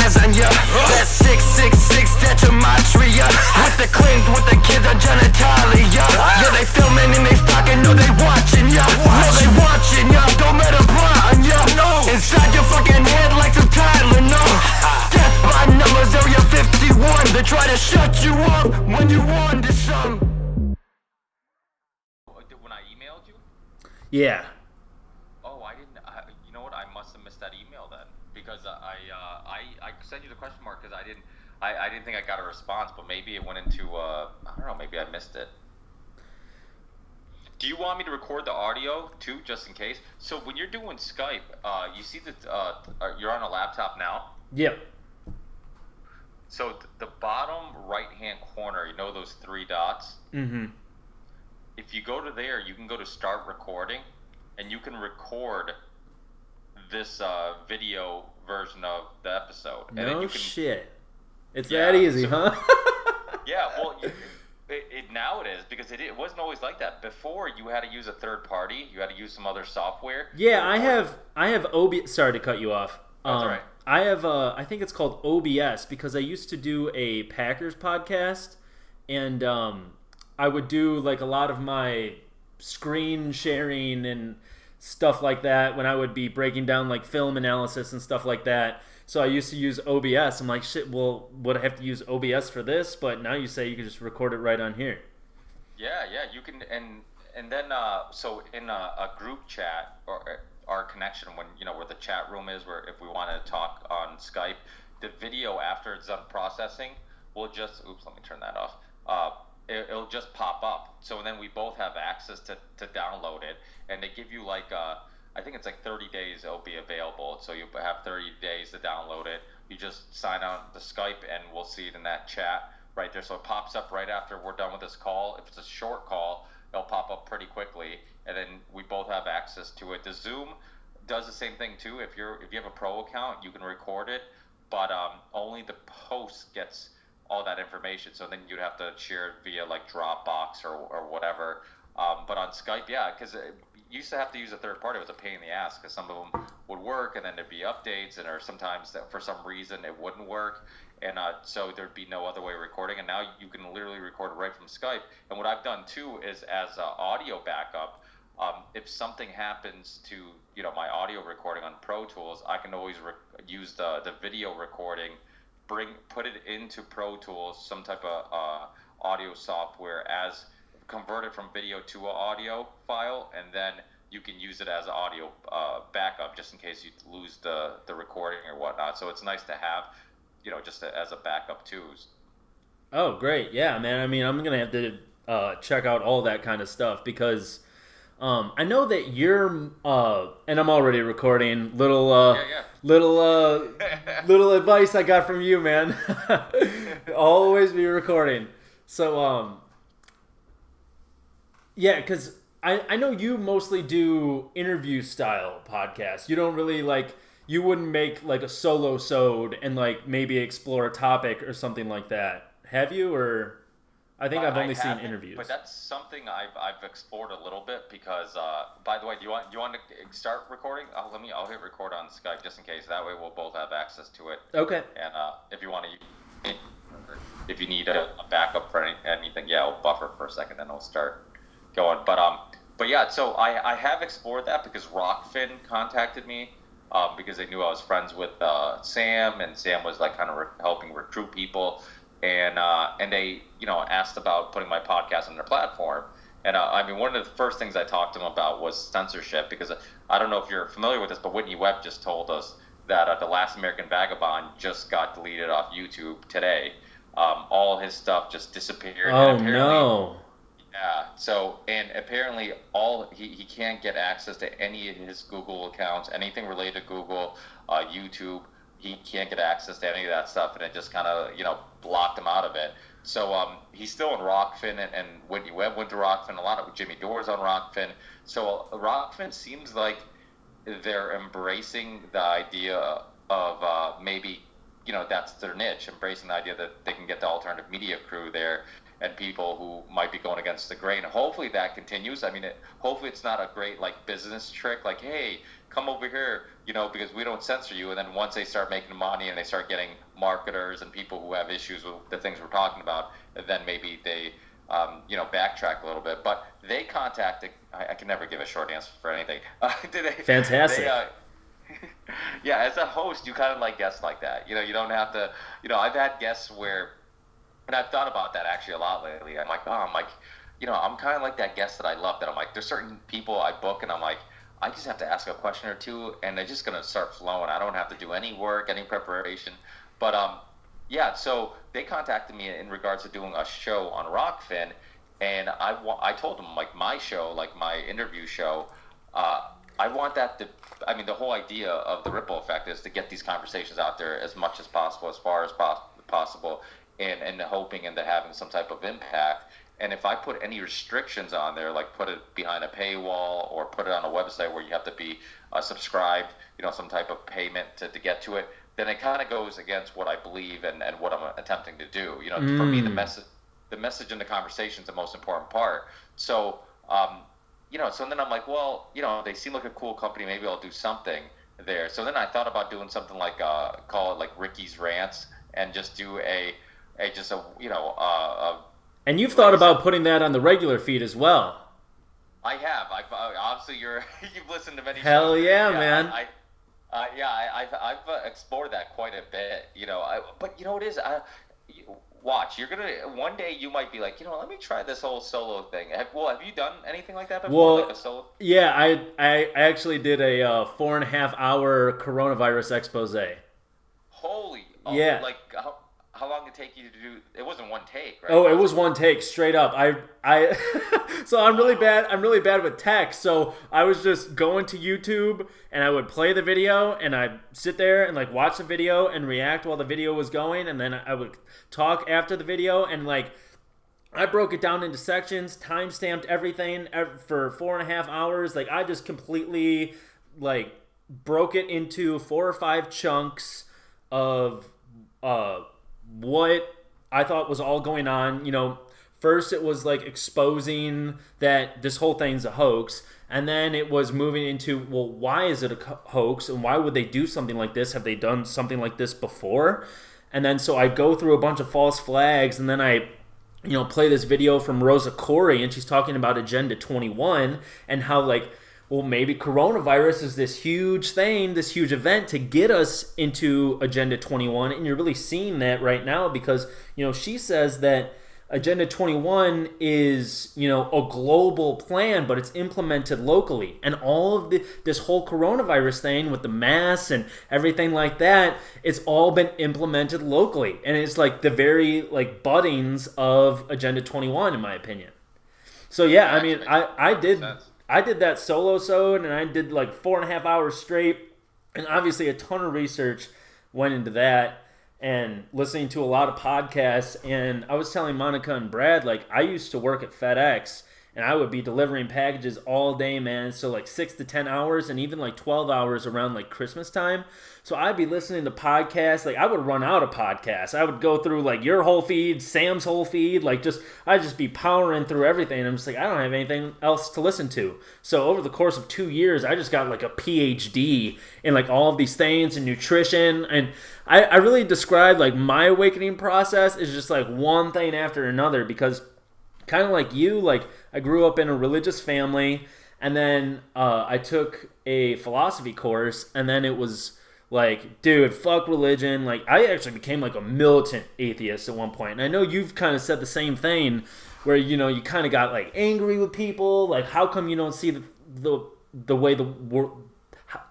lasagna. That 666, that's gematria. With the cleans, with the kids on genitalia. Yeah, they filming and they stalking, no they watching ya. No they watching ya, don't let them pry on ya. Inside your fucking head like some Tylenol. Death by numbers, area 51. They try to shut you up when you want to some. When I emailed you? Yeah. Oh, I didn't. You know what? I must have missed that email then, because I sent you the question mark because I didn't think I got a response, but maybe it went into I don't know. Maybe I missed it. Do you want me to record the audio too, just in case? So when you're doing Skype, you see that you're on a laptop now. Yep. So the bottom right-hand corner, you know those three dots? Mm-hmm. If you go to there, you can go to Start Recording, and you can record this video version of the episode. And then you can, shit. It's that easy, huh? Yeah, well, now it is, because it wasn't always like that. Before, you had to use a third party. You had to use some other software. Yeah, I have OBS. Sorry to cut you off. That's all right. I have I think it's called OBS, because I used to do a Packers podcast, and I would do like a lot of my screen sharing and stuff like that when I would be breaking down like film analysis and stuff like that. So I used to use OBS. I'm like, shit, well, would I have to use OBS for this? But now you say you can just record it right on here. Yeah, you can, and then so in a group chat, or our connection, when where the chat room is, where if we want to talk on Skype, the video after it's done processing will just let me turn that off. It'll just pop up. So then we both have access to download it, and they give you like I think it's like 30 days it'll be available. So you have 30 days to download it. You just sign out the Skype, and we'll see it in that chat right there. So it pops up right after we're done with this call. If it's a short call, it'll pop up pretty quickly, and then we both have access to it. The Zoom does the same thing too. If you have a pro account, you can record it, but only the host gets all that information. So then you'd have to share it via like Dropbox or whatever. But on Skype, yeah, because you used to have to use a third party. It was a pain in the ass, because some of them would work, and then there'd be updates, or sometimes that for some reason it wouldn't work, and so there'd be no other way of recording. And now you can literally record right from Skype. And what I've done too is, as audio backup, if something happens to my audio recording on Pro Tools, I can always use the video recording, put it into Pro Tools, some type of audio software, convert it from video to an audio file, and then you can use it as an audio backup, just in case you lose the recording or whatnot. So it's nice to have, just as a backup too. Oh, great. Yeah, man. I mean, I'm going to have to check out all that kind of stuff, because I know that you're, and I'm already recording, little advice I got from you, man. Always be recording. So, yeah, because I know you mostly do interview style podcasts. You don't really you wouldn't make like a solo-sode and like maybe explore a topic or something like that. Have you? Or I think I've only seen interviews. But that's something I've explored a little bit, because by the way, do you want to start recording? I'll hit record on Skype, just in case. That way we'll both have access to it. Okay. And if you want to, if you need a backup for anything, yeah, I'll buffer for a second, then I'll start going. But yeah, so I have explored that, because Rockfin contacted me, because they knew I was friends with Sam, and Sam was like kind of helping recruit people, and they asked about putting my podcast on their platform. And I mean, one of the first things I talked to them about was censorship, because I don't know if you're familiar with this, but Whitney Webb just told us that The Last American Vagabond just got deleted off YouTube today. All his stuff just disappeared. Oh, no. Yeah. So, and apparently he can't get access to any of his Google accounts, anything related to Google, YouTube. He can't get access to any of that stuff, and it just kind of, blocked him out of it. So he's still in Rockfin, and Whitney Webb went to Rockfin. A lot of Jimmy Dore's on Rockfin. So Rockfin seems like they're embracing the idea of maybe, that's their niche, embracing the idea that they can get the alternative media crew there. and people who might be going against the grain. Hopefully that continues. I mean, hopefully it's not a great like business trick, like, hey, come over here, because we don't censor you. And then once they start making money and they start getting marketers and people who have issues with the things we're talking about, then maybe they, backtrack a little bit. But they contacted. I can never give a short answer for anything. Fantastic. Yeah, as a host, you kind of like guests like that. You don't have to. I've had guests where, and I've thought about that actually a lot lately. I'm like, I'm kind of like that guest that I love. That I'm like, there's certain people I book, and I'm like, I just have to ask a question or two, and they're just gonna start flowing. I don't have to do any work, any preparation. But yeah. So they contacted me in regards to doing a show on Rockfin, and I told them like my show, like my interview show. I want that to. I mean, the whole idea of the ripple effect is to get these conversations out there as much as possible, as far as possible, and hoping and having some type of impact. And if I put any restrictions on there, like put it behind a paywall or put it on a website where you have to be subscribed, some type of payment to get to it, then it kind of goes against what I believe and what I'm attempting to do. For me, the message in the conversation is the most important part. So, so then I'm like, well, they seem like a cool company. Maybe I'll do something there. So then I thought about doing something like, call it like Ricky's Rants, and just do and you've thought about putting that on the regular feed as well. I have. Obviously you've listened to many. Hell shows. yeah, man. I've explored that quite a bit. But what it is. Watch, you're gonna one day you might be like, let me try this whole solo thing. Have you done anything like that before? Well, like a solo? Yeah, I actually did a 4.5 hour coronavirus expose. Holy, yeah. Like how long did it take you to do? It wasn't one take, right? Oh, it was one take, straight up. I so I'm really bad. I'm really bad with text. So I was just going to YouTube and I would play the video and I'd sit there and like watch the video and react while the video was going, and then I would talk after the video, and like I broke it down into sections, time-stamped everything for 4.5 hours. Like I just completely like broke it into 4 or 5 chunks of what I thought was all going on. First it was like exposing that this whole thing's a hoax, and then it was moving into, well, why is it a hoax, and why would they do something like this? Have they done something like this before? And then so I go through a bunch of false flags, and then I play this video from Rosa Corey, and she's talking about Agenda 21 and how like, well, maybe coronavirus is this huge thing, this huge event to get us into Agenda 21. And you're really seeing that right now because, she says that Agenda 21 is, a global plan, but it's implemented locally. And all of this whole coronavirus thing with the masks and everything like that, it's all been implemented locally. And it's like the very like buddings of Agenda 21, in my opinion. So yeah, I mean, I did that solo-sode, and I did like 4.5 hours straight, and obviously a ton of research went into that, and listening to a lot of podcasts. And I was telling Monica and Brad, like, I used to work at FedEx, and I would be delivering packages all day, man. So like 6 to 10 hours, and even like 12 hours around like Christmas time. So I'd be listening to podcasts. Like I would run out of podcasts. I would go through like your whole feed, Sam's whole feed. Like I'd just be powering through everything. And I'm just like, I don't have anything else to listen to. So over the course of 2 years, I just got like a PhD in like all of these things and nutrition. And I really described like my awakening process is just like one thing after another, because kind of like you, like I grew up in a religious family, and then I took a philosophy course, and then it was like, dude, fuck religion. Like I actually became like a militant atheist at one point. And I know you've kind of said the same thing, where you kind of got like angry with people, like how come you don't see the way the world,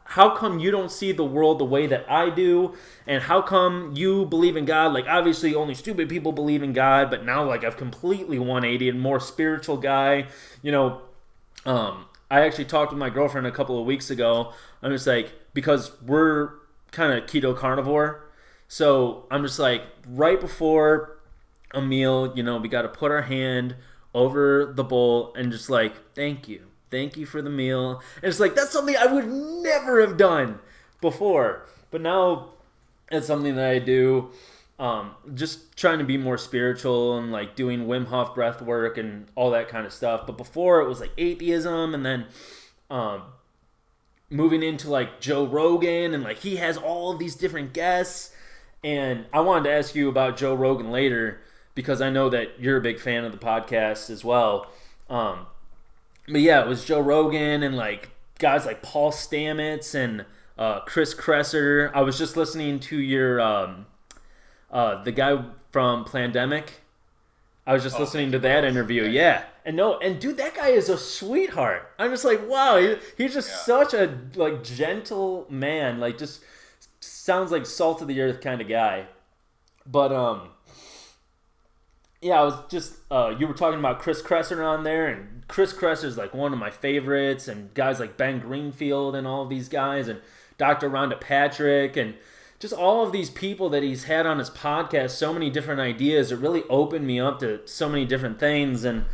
how come you don't see the world the way that I do? And how come you believe in God? Like, obviously, only stupid people believe in God, but now, like, I've completely 180 and more spiritual guy. I actually talked with my girlfriend a couple of weeks ago. I'm just like, because we're kind of keto carnivore, so I'm just like, right before a meal, we got to put our hand over the bowl and just like, thank you. Thank you for the meal. And it's like, that's something I would never have done before. But now it's something that I do. just trying to be more spiritual and like doing Wim Hof breath work and all that kind of stuff. But before it was like atheism, and then moving into like Joe Rogan, and like he has all of these different guests. And I wanted to ask you about Joe Rogan later because I know that you're a big fan of the podcast as well. But yeah, it was Joe Rogan and like guys like Paul Stamets and Chris Kresser. I was just listening to your the guy from Plandemic. I was just listening to that interview. Yeah. And dude, that guy is a sweetheart. I'm just like, wow, he's just such a like gentle man. Like just sounds like salt of the earth kind of guy. But yeah, I was just you were talking about Chris Kresser on there, and Chris Kresser is like one of my favorites, and guys like Ben Greenfield and all of these guys, and Dr. Rhonda Patrick, and just all of these people that he's had on his podcast, so many different ideas. It really opened me up to so many different things. And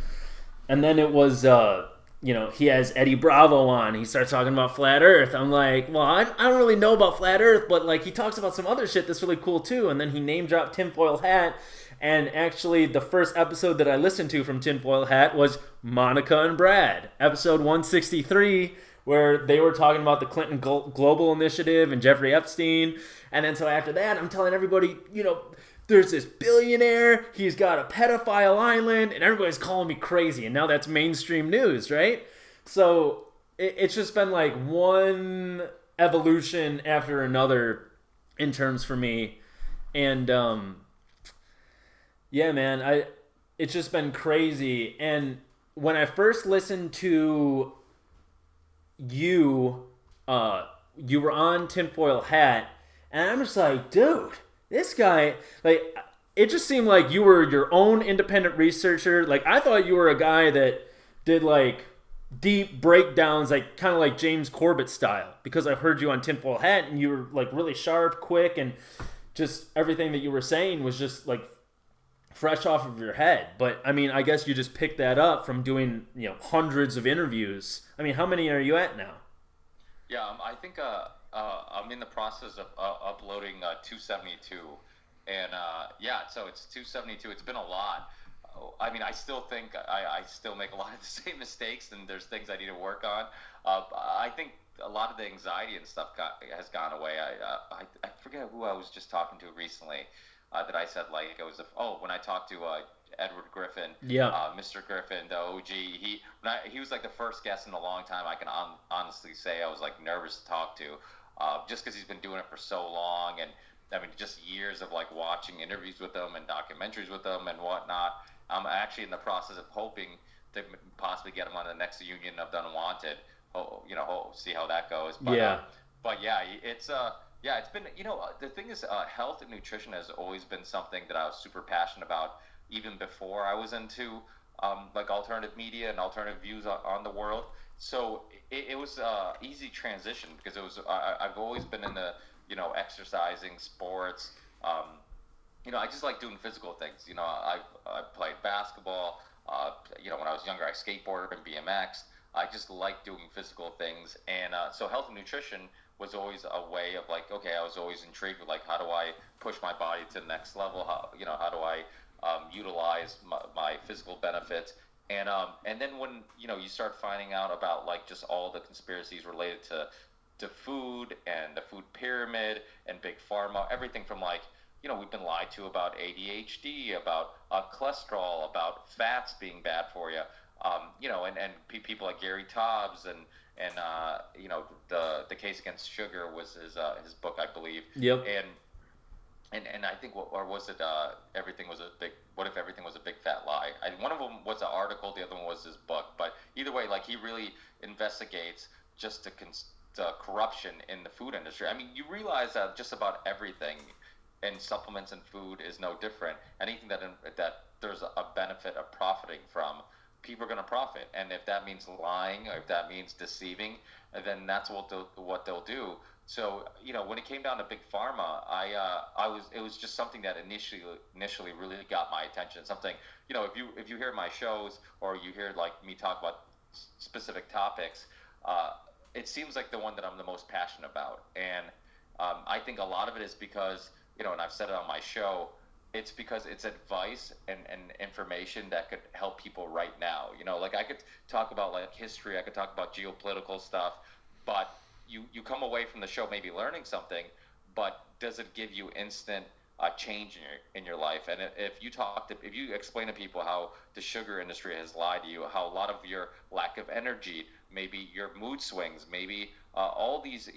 then it was, he has Eddie Bravo on. He starts talking about flat earth. I'm like, well, I don't really know about flat earth, but like he talks about some other shit that's really cool too. And then he name dropped Tinfoil Hat. And actually the first episode that I listened to from Tinfoil Hat was Monica and Brad, episode 163, where they were talking about the Clinton Global Initiative and Jeffrey Epstein. And then so after that, I'm telling everybody, there's this billionaire, he's got a pedophile island, and everybody's calling me crazy. And now that's mainstream news, right? So it's just been like one evolution after another in terms for me. And yeah, man, it's just been crazy. And when I first listened to you were on Tinfoil Hat, and I'm just like, dude, this guy, like, it just seemed like you were your own independent researcher. Like, I thought you were a guy that did like deep breakdowns, like kind of like James Corbett style, because I've heard you on Tinfoil Hat, and you were like really sharp, quick, and just everything that you were saying was just like fresh off of your head. But I mean, I guess you just picked that up from doing hundreds of interviews. I mean, how many are you at now? Yeah, I think I'm in the process of uploading 272, and so it's 272. It's been a lot. I mean, I still think I still make a lot of the same mistakes, and there's things I need to work on. I think a lot of the anxiety and stuff has gone away. I forget who I was just talking to recently that I said like it was when I talked to Edward Griffin, Mr. Griffin, the OG. He was like the first guest in a long time. I can honestly say I was like nervous to talk to, just because he's been doing it for so long, and I mean just years of like watching interviews with him and documentaries with him and whatnot. I'm actually in the process of hoping to possibly get him on the next Union of the Unwanted. See how that goes. But, it's it's been the thing is health and nutrition has always been something that I was super passionate about. Even before I was into like alternative media and alternative views on the world. So it was easy transition because it was I've always been in the exercising, sports. I just like doing physical things. I played basketball. When I was younger, I skateboarded and BMX. I just like doing physical things, and so health and nutrition was always a way of like, okay, I was always intrigued with like, how do I push my body to the next level? How do I utilize my physical benefits, and then when you start finding out about like just all the conspiracies related to food and the food pyramid and big pharma, everything from like we've been lied to about ADHD, about cholesterol, about fats being bad for you, and people like Gary Taubes and the Case Against Sugar was his book, I believe. Yep. And I think, or was it everything was a big? What if everything was a big fat lie? One of them was an article, the other one was his book. But either way, like he really investigates just the corruption in the food industry. I mean, you realize that just about everything in supplements and food is no different. Anything that there's a benefit of profiting from, people are going to profit. And if that means lying, or if that means deceiving, then that's what they'll do. So when it came down to big pharma, it was just something that initially really got my attention. Something if you hear my shows or you hear like me talk about specific topics, it seems like the one that I'm the most passionate about. And I think a lot of it is because and I've said it on my show, it's because it's advice and information that could help people right now. Like I could talk about like history, I could talk about geopolitical stuff, but you come away from the show maybe learning something, but does it give you instant change in your life? And if you explain to people how the sugar industry has lied to you, how a lot of your lack of energy, maybe your mood swings, maybe all these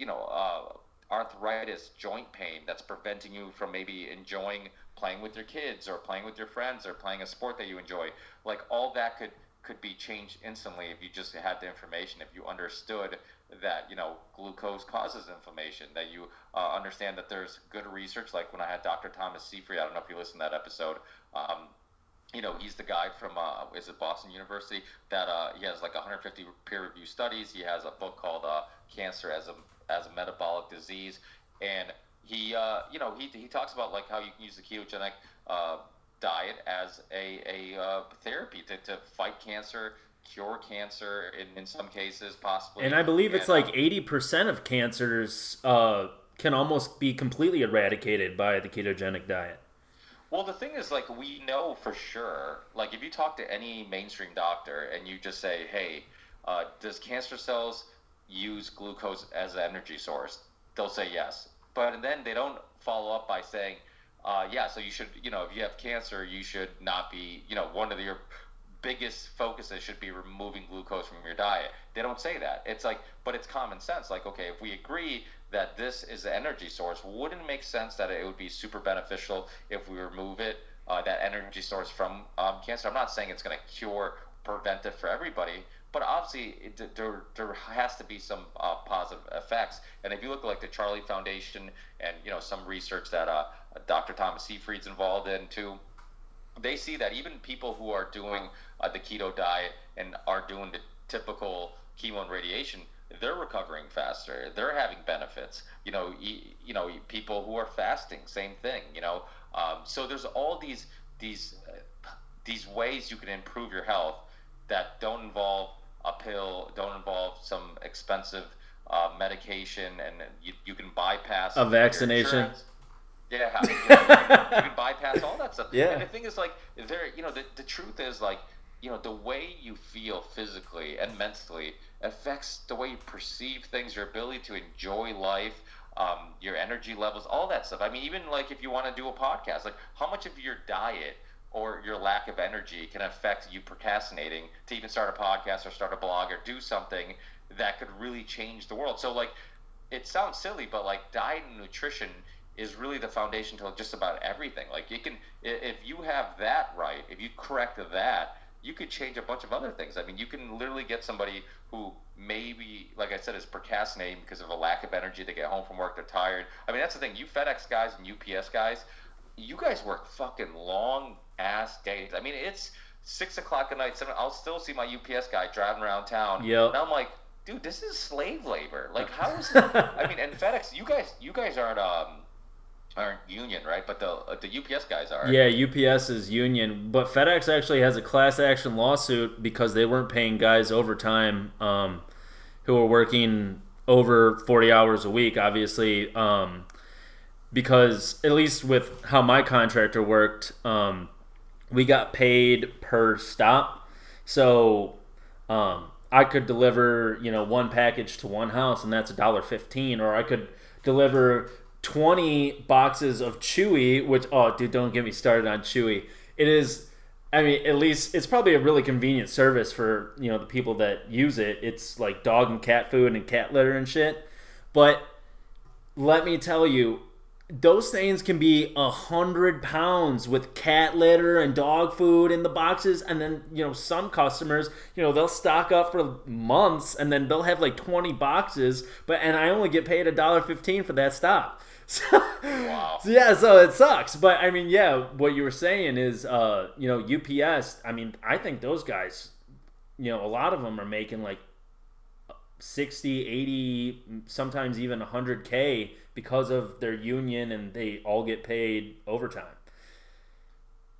arthritis, joint pain that's preventing you from maybe enjoying playing with your kids or playing with your friends or playing a sport that you enjoy, like all that could be changed instantly if you just had the information, if you understood that glucose causes inflammation, that you understand that there's good research. Like when I had Dr. Thomas Seyfried, I don't know if you listened to that episode. He's the guy from is it Boston University that he has like 150 peer-reviewed studies. He has a book called Cancer as a Metabolic Disease, and he talks about like how you can use the ketogenic diet as a therapy to fight cancer, cure cancer in some cases possibly. And I believe it's like 80% of cancers can almost be completely eradicated by the ketogenic diet. Well, the thing is, like, we know for sure, like, if you talk to any mainstream doctor and you just say, hey, does cancer cells use glucose as an energy source? They'll say yes. But then they don't follow up by saying, yeah, so you should, if you have cancer, you should not be, one of your biggest focuses should be removing glucose from your diet. They don't say that. It's like, but it's common sense. Like, okay, if we agree that this is the energy source, wouldn't it make sense that it would be super beneficial if we remove that energy source from cancer? I'm not saying it's going to cure, prevent it for everybody, but obviously there has to be some positive effects. And if you look at like the Charlie Foundation and some research that Dr. Thomas Seyfried's involved in too, they see that even people who are doing the keto diet and are doing the typical chemo and radiation, they're recovering faster. They're having benefits. People who are fasting, same thing. So there's all these ways you can improve your health that don't involve a pill, don't involve some expensive medication, and you can bypass a vaccination. Yeah, you can bypass all that stuff. Yeah. And the thing is, like, the truth is, like, the way you feel physically and mentally affects the way you perceive things, your ability to enjoy life, your energy levels, all that stuff. I mean, even like if you want to do a podcast, like how much of your diet or your lack of energy can affect you procrastinating to even start a podcast or start a blog or do something that could really change the world. So, like, it sounds silly, but like diet and nutrition is really the foundation to just about everything. Like, you can, if you have that right, if you correct that, you could change a bunch of other things. I mean, you can literally get somebody who maybe, like I said, is procrastinating because of a lack of energy. They get home from work, they're tired. I mean, that's the thing. You FedEx guys and UPS guys, you guys work fucking long ass days. I mean, it's 6 o'clock at night. I'll still see my UPS guy driving around town. Yep. And I'm like, dude, this is slave labor. Like, how is it? I mean, and FedEx, you guys aren't union, right? But the UPS guys are. Yeah, UPS is union, but FedEx actually has a class action lawsuit because they weren't paying guys overtime who were working over 40 hours a week, obviously, because at least with how my contractor worked, we got paid per stop. So I could deliver, one package to one house, and that's $1.15, or I could deliver 20 boxes of Chewy, which, oh, dude, don't get me started on Chewy. It is, I mean, at least it's probably a really convenient service for, the people that use it. It's like dog and cat food and cat litter and shit. But let me tell you, those things can be 100 pounds with cat litter and dog food in the boxes. And then, some customers, they'll stock up for months and then they'll have like 20 boxes. And I only get paid $1.15 for that stop. So, wow. Yeah, so it sucks. But I mean, yeah, what you were saying is, UPS, I mean, I think those guys, a lot of them are making like 60, 80, sometimes even 100K because of their union, and they all get paid overtime.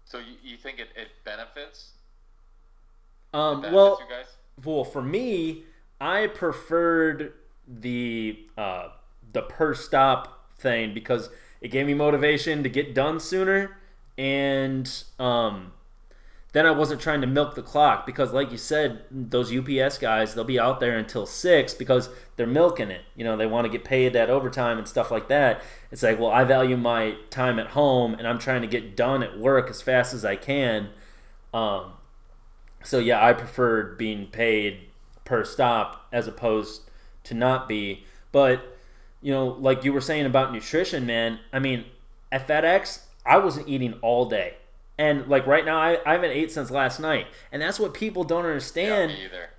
So you think it benefits? Well, you guys? Well, for me, I preferred the per stop thing because it gave me motivation to get done sooner, and then I wasn't trying to milk the clock because, like you said, those UPS guys, they'll be out there until 6 because they're milking it. They want to get paid that overtime and stuff like that. It's like, well, I value my time at home, and I'm trying to get done at work as fast as I can. So, yeah, I preferred being paid per stop as opposed to not be. But, like you were saying about nutrition, man, I mean, at FedEx, I wasn't eating all day. And like right now, I haven't ate since last night, and that's what people don't understand. Yeah, me either.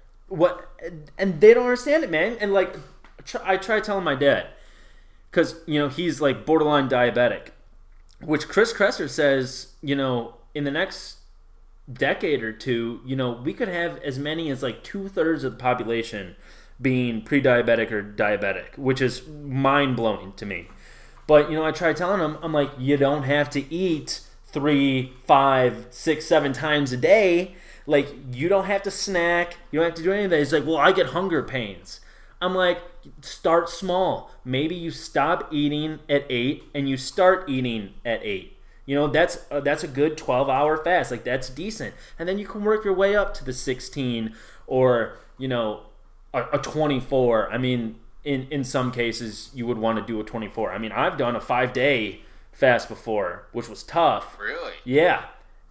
And they don't understand it, man. And like, I try telling my dad, because he's like borderline diabetic, which Chris Kresser says, in the next decade or two, we could have as many as like 2/3 of the population being pre-diabetic or diabetic, which is mind blowing to me. But I try telling him, I'm like, you don't have to eat 3, 5, 6, 7 times a day. Like, you don't have to snack. You don't have to do any of that. He's like, well, I get hunger pains. I'm like, start small. Maybe you stop eating at 8 and you start eating at 8. That's a good 12-hour fast. Like, that's decent. And then you can work your way up to the 16 or, a 24. I mean, in some cases, you would want to do a 24. I mean, I've done a 5-day fast before, which was tough. Really? Yeah.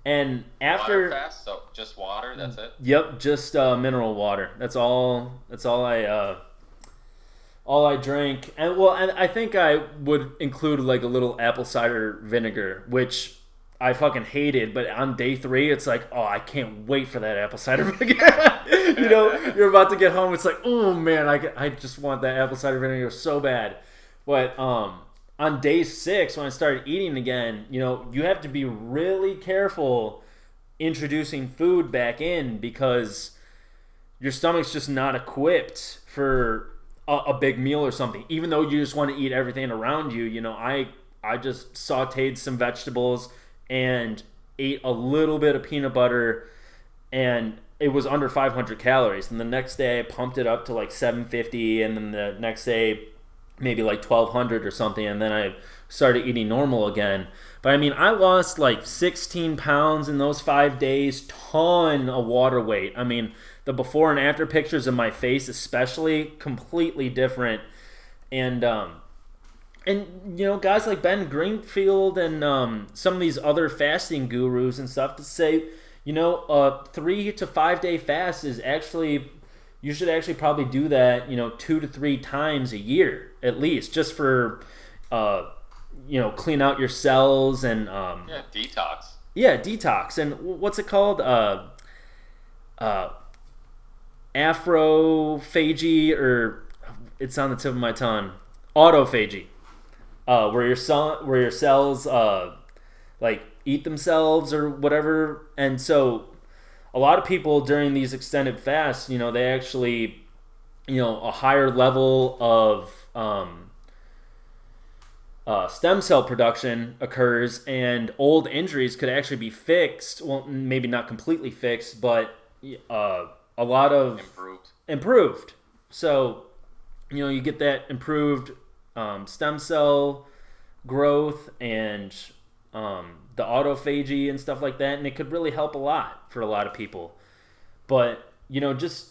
And after water fast, so just water, that's it? Yep, just mineral water. That's all I drank. And I think I would include like a little apple cider vinegar, which I fucking hated, but on day 3 it's like, oh, I can't wait for that apple cider vinegar. You're about to get home, it's like, oh man, I just want that apple cider vinegar so bad. But on day 6, when I started eating again, you have to be really careful introducing food back in because your stomach's just not equipped for a big meal or something. Even though you just want to eat everything around you, I just sauteed some vegetables and ate a little bit of peanut butter, and it was under 500 calories. And the next day I pumped it up to like 750, and then the next day maybe like 1,200 or something, and then I started eating normal again. But I mean, I lost like 16 pounds in those 5 days, ton of water weight. I mean, the before and after pictures of my face especially, completely different. And guys like Ben Greenfield and some of these other fasting gurus and stuff to say, a 3 to 5 day fast is actually, you should actually probably do that, 2 to 3 times a year at least, just for, clean out your cells and detox. Yeah, detox. And what's it called? Aprophagy, or it's on the tip of my tongue. Autophagy, where your cells like eat themselves or whatever. And so a lot of people during these extended fasts, they actually, a higher level of stem cell production occurs, and old injuries could actually be fixed. Well, maybe not completely fixed, but a lot of improved. So, you get that improved stem cell growth and the autophagy and stuff like that, and it could really help a lot for a lot of people. But just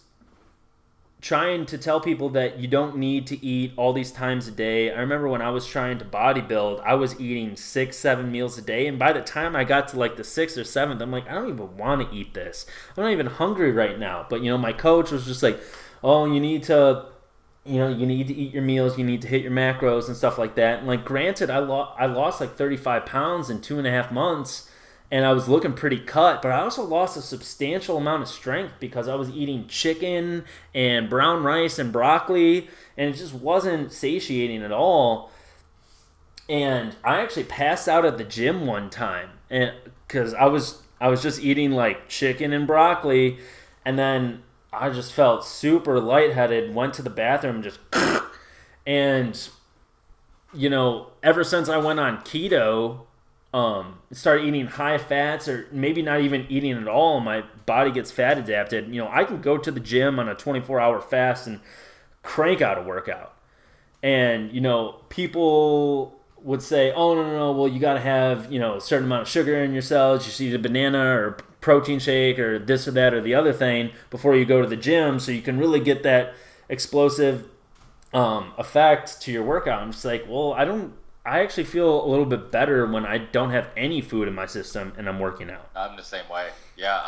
trying to tell people that you don't need to eat all these times a day. I remember when I was trying to bodybuild, I was eating 6-7 meals a day, and by the time I got to like the 6th or 7th, I'm like, I don't even want to eat this. I'm not even hungry right now. But my coach was just like, oh, you need to eat your meals, you need to hit your macros and stuff like that. And like, granted, I lost like 35 pounds in 2.5 months, and I was looking pretty cut, but I also lost a substantial amount of strength because I was eating chicken and brown rice and broccoli, and it just wasn't satiating at all. And I actually passed out at the gym one time, and because I was just eating like chicken and broccoli, and then I just felt super lightheaded, went to the bathroom, just and ever since I went on keto, started eating high fats, or maybe not even eating at all, my body gets fat adapted. I can go to the gym on a 24-hour fast and crank out a workout. And people would say, oh, no, well, you got to have, a certain amount of sugar in your salads. You should eat a banana or protein shake or this or that or the other thing before you go to the gym so you can really get that explosive effect to your workout. I'm just like, well, I actually feel a little bit better when I don't have any food in my system and I'm working out. I'm the same way. Yeah,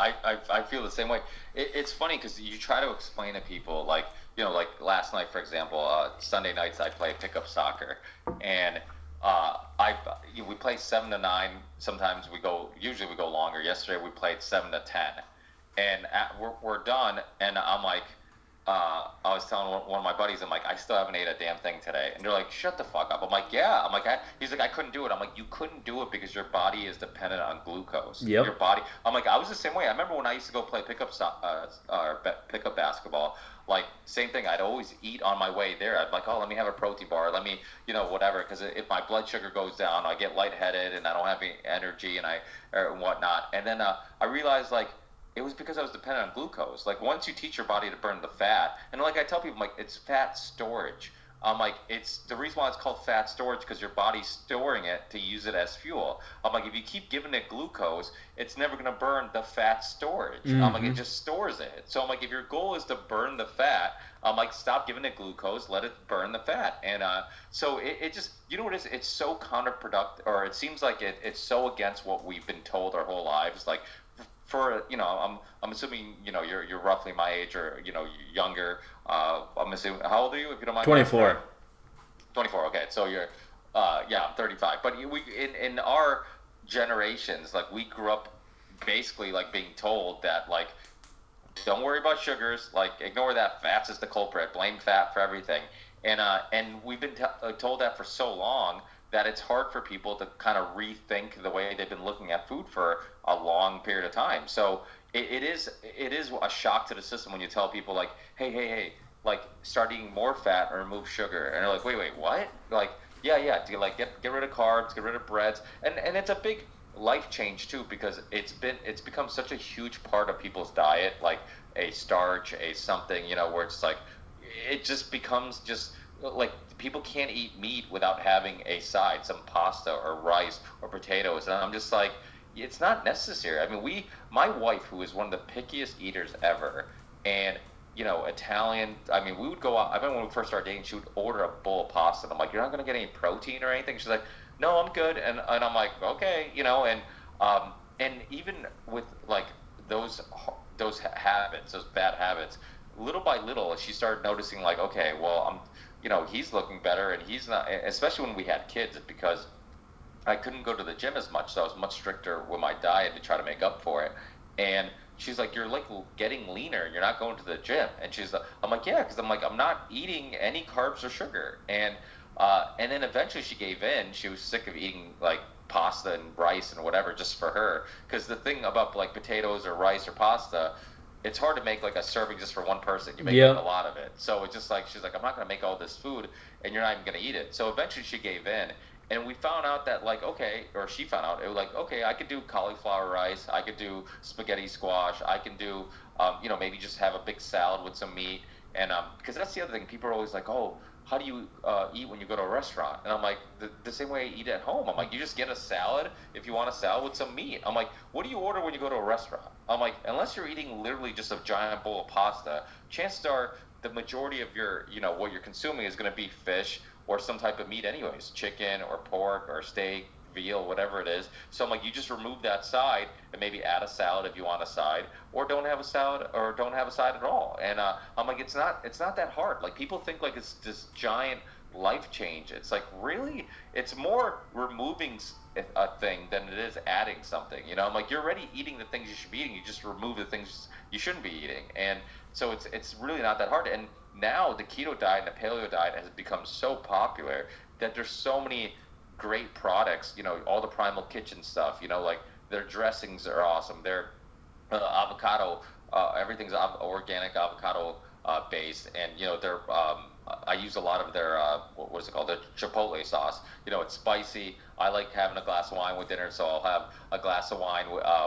I feel the same way. It's funny because you try to explain to people, like, like last night, for example, Sunday nights I play pickup soccer, and we play 7 to 9. Sometimes usually we go longer. Yesterday we played 7 to 10, and we're done, and I'm like, I was telling one of my buddies, I'm like, I still haven't ate a damn thing today. And they're like, shut the fuck up. I'm like, yeah. I'm like, he's like, I couldn't do it. I'm like, you couldn't do it because your body is dependent on glucose. Yep. Your body. I'm like, I was the same way. I remember when I used to go play pickup basketball. Like, same thing. I'd always eat on my way there. I'd be like, oh, let me have a protein bar. Let me, whatever. Because if my blood sugar goes down, I get lightheaded and I don't have any energy and whatnot. And then I realized, like, it was because I was dependent on glucose. Like, once you teach your body to burn the fat, and like I tell people, like, it's fat storage. I'm like, it's the reason why it's called fat storage because your body's storing it to use it as fuel. I'm like, if you keep giving it glucose, it's never going to burn the fat storage. Mm-hmm. I'm like, it just stores it. So I'm like, if your goal is to burn the fat, I'm like, stop giving it glucose, let it burn the fat. And so it just, what it is? It's so counterproductive, or it seems like it's so against what we've been told our whole lives. Like, for I'm assuming you're roughly my age or younger. I'm assuming, how old are you, if you don't mind? 24. 24. Okay, so you're I'm 35. But we in our generations, like, we grew up basically like being told that, like, don't worry about sugars, like, ignore that, fats is the culprit, blame fat for everything, and we've been told that for so long that it's hard for people to kind of rethink the way they've been looking at food for a long period of time. So it is a shock to the system when you tell people, like, hey, like, start eating more fat or remove sugar, and they're like, wait, what? Like, yeah, do you, like, get rid of carbs, get rid of breads, and it's a big life change too, because it's become such a huge part of people's diet, like a starch, a something, where it's like, it just becomes just like, people can't eat meat without having a side, some pasta or rice or potatoes, and I'm just like, it's not necessary. I mean, my wife, who is one of the pickiest eaters ever, and Italian, I mean, we would go out, I remember when we first started dating, she would order a bowl of pasta, and I'm like, you're not going to get any protein or anything? She's like, no, I'm good, and I'm like, okay, and even with, like, those habits, those bad habits, little by little, she started noticing, like, okay, well, he's looking better, and he's not, especially when we had kids, because I couldn't go to the gym as much, so I was much stricter with my diet to try to make up for it. And she's like, you're, like, getting leaner, and you're not going to the gym. And I'm like, yeah, because I'm not eating any carbs or sugar. And then eventually she gave in. She was sick of eating, like, pasta and rice and whatever just for her. Because the thing about, like, potatoes or rice or pasta, it's hard to make, like, a serving just for one person. You make, like, a lot of it. So it's just like, she's like, I'm not going to make all this food, and you're not even going to eat it. So eventually she gave in. And we found out that, like, okay, or she found out, it was like, okay, I could do cauliflower rice, I could do spaghetti squash, I can do, maybe just have a big salad with some meat. And because that's the other thing, people are always like, oh, how do you eat when you go to a restaurant? And I'm like, the same way I eat at home. I'm like, you just get a salad if you want a salad with some meat. I'm like, what do you order when you go to a restaurant? I'm like, unless you're eating literally just a giant bowl of pasta, chances are the majority of your, what you're consuming is going to be fish or some type of meat anyways, chicken or pork or steak, veal, whatever it is. So I'm like, you just remove that side and maybe add a salad if you want a side, or don't have a salad, or don't have a side at all. And I'm like, it's not that hard. Like, people think like it's this giant life change. It's like, really, it's more removing a thing than it is adding something. I'm like, you're already eating the things you should be eating. You just remove the things you shouldn't be eating. And so it's really not that hard. And now the keto diet and the paleo diet has become so popular that there's so many great products, all the Primal Kitchen stuff, like their dressings are awesome. Their avocado, everything's organic avocado based, and their I use a lot of their what is it called, the chipotle sauce. It's spicy. I like having a glass of wine with dinner, so I'll have a glass of wine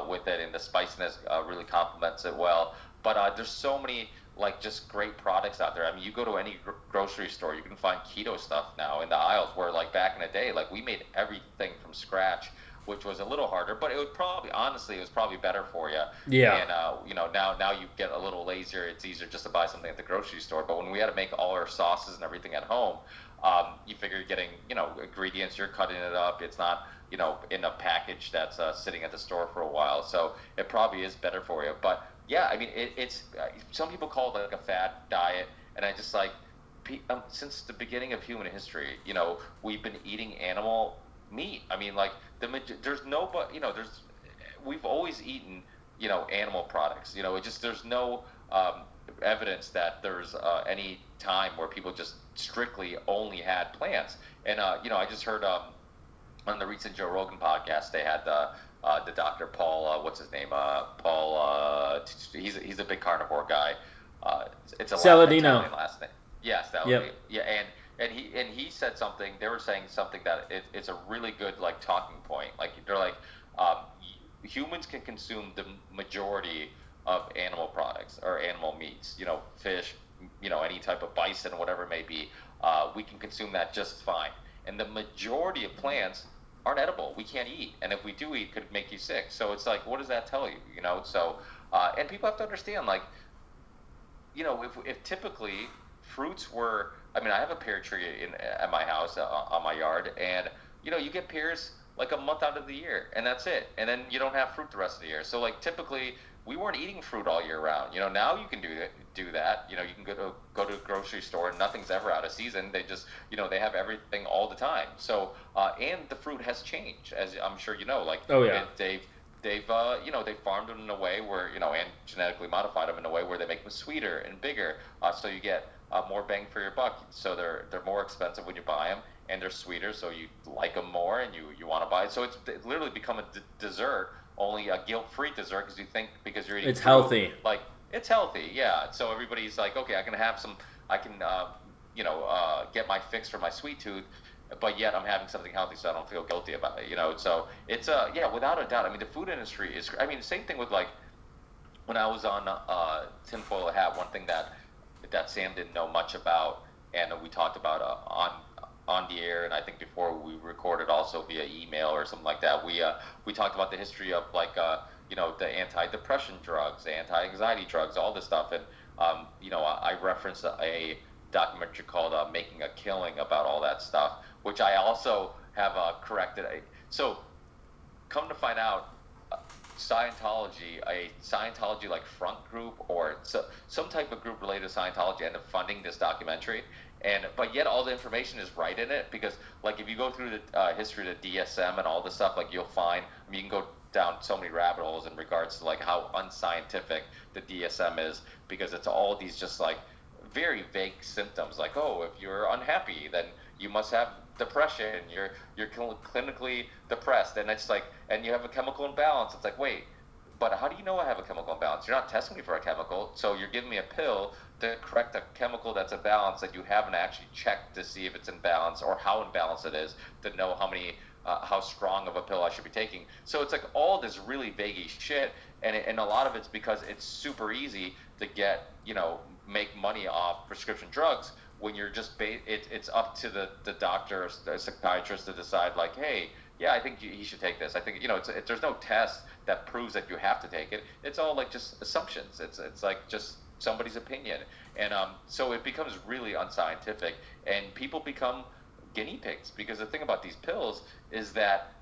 with it, and the spiciness really complements it well. But there's so many like just great products out there. I mean, you go to any grocery store, you can find keto stuff now in the aisles, where like back in the day, like we made everything from scratch, which was a little harder, but it was probably better for you. Yeah. And now you get a little lazier. It's easier just to buy something at the grocery store. But when we had to make all our sauces and everything at home, you figure you're getting ingredients, you're cutting it up. It's not in a package that's sitting at the store for a while. So it probably is better for you. But yeah, I mean, it's some people call it like a fad diet, and I just like since the beginning of human history, we've been eating animal meat. I mean, like we've always eaten animal products. There's no evidence that there's any time where people just strictly only had plants. And I just heard on the recent Joe Rogan podcast, they had the Dr. Paul, what's his name? Paul, he's a big carnivore guy. It's a Saladino. last name. Yeah, Saladino. Yep. Yeah, and he said something. They were saying something that it's a really good like talking point. Like they're like, humans can consume the majority of animal products or animal meats. Fish, any type of bison, whatever it may be. We can consume that just fine. And the majority of plants aren't edible. We can't eat, and if we do eat, it could make you sick. So it's like, what does that tell you? So and people have to understand, like, if typically fruits were, I mean, I have a pear tree at my house on my yard, and you get pears like a month out of the year, and that's it, and then you don't have fruit the rest of the year. So like typically we weren't eating fruit all year round. Now you can do that. You can go to a grocery store and nothing's ever out of season. They just they have everything all the time. So and the fruit has changed, as I'm sure you know. Like, oh yeah, they've they farmed them in a way where and genetically modified them in a way where they make them sweeter and bigger, so you get more bang for your buck. So they're more expensive when you buy them, and they're sweeter, so you like them more and you want to buy it. So it's literally become a dessert, only a guilt-free dessert, because you're eating it's fruit. Healthy. Like, it's healthy, yeah. So everybody's like, okay, I can get my fix for my sweet tooth, but yet I'm having something healthy, so I don't feel guilty about it. So it's without a doubt. I mean, the food industry is. I mean, the same thing with like when I was on Tinfoil Hat. One thing that Sam didn't know much about, and we talked about on the air, and I think before we recorded also via email or something like that. We talked about the history of like the anti-depression drugs, the anti-anxiety drugs, all this stuff, and I referenced a documentary called "Making a Killing" about all that stuff, which I also have corrected. So, come to find out, Scientology, a Scientology like front group or some type of group related to Scientology, ended up funding this documentary, but yet all the information is right in it, because like if you go through the history of the DSM and all this stuff, like you'll find, I mean, you can go down so many rabbit holes in regards to like how unscientific the DSM is, because it's all these just like very vague symptoms, like, oh, if you're unhappy, then you must have depression, you're clinically depressed, and it's like, and you have a chemical imbalance. It's like, wait, but how do you know I have a chemical imbalance? You're not testing me for a chemical, so you're giving me a pill to correct a chemical that's imbalanced that you haven't actually checked to see if it's imbalanced or how imbalanced it is, to know how strong of a pill I should be taking. So it's like all this really vague shit, and a lot of it's because it's super easy to make money off prescription drugs, when you're just it's up to the doctor or the psychiatrist to decide, like, hey, yeah, I think he should take this. I think there's no test that proves that you have to take it. It's all like just assumptions. It's like just somebody's opinion, and so it becomes really unscientific, and people become guinea pigs, because the thing about these pills is that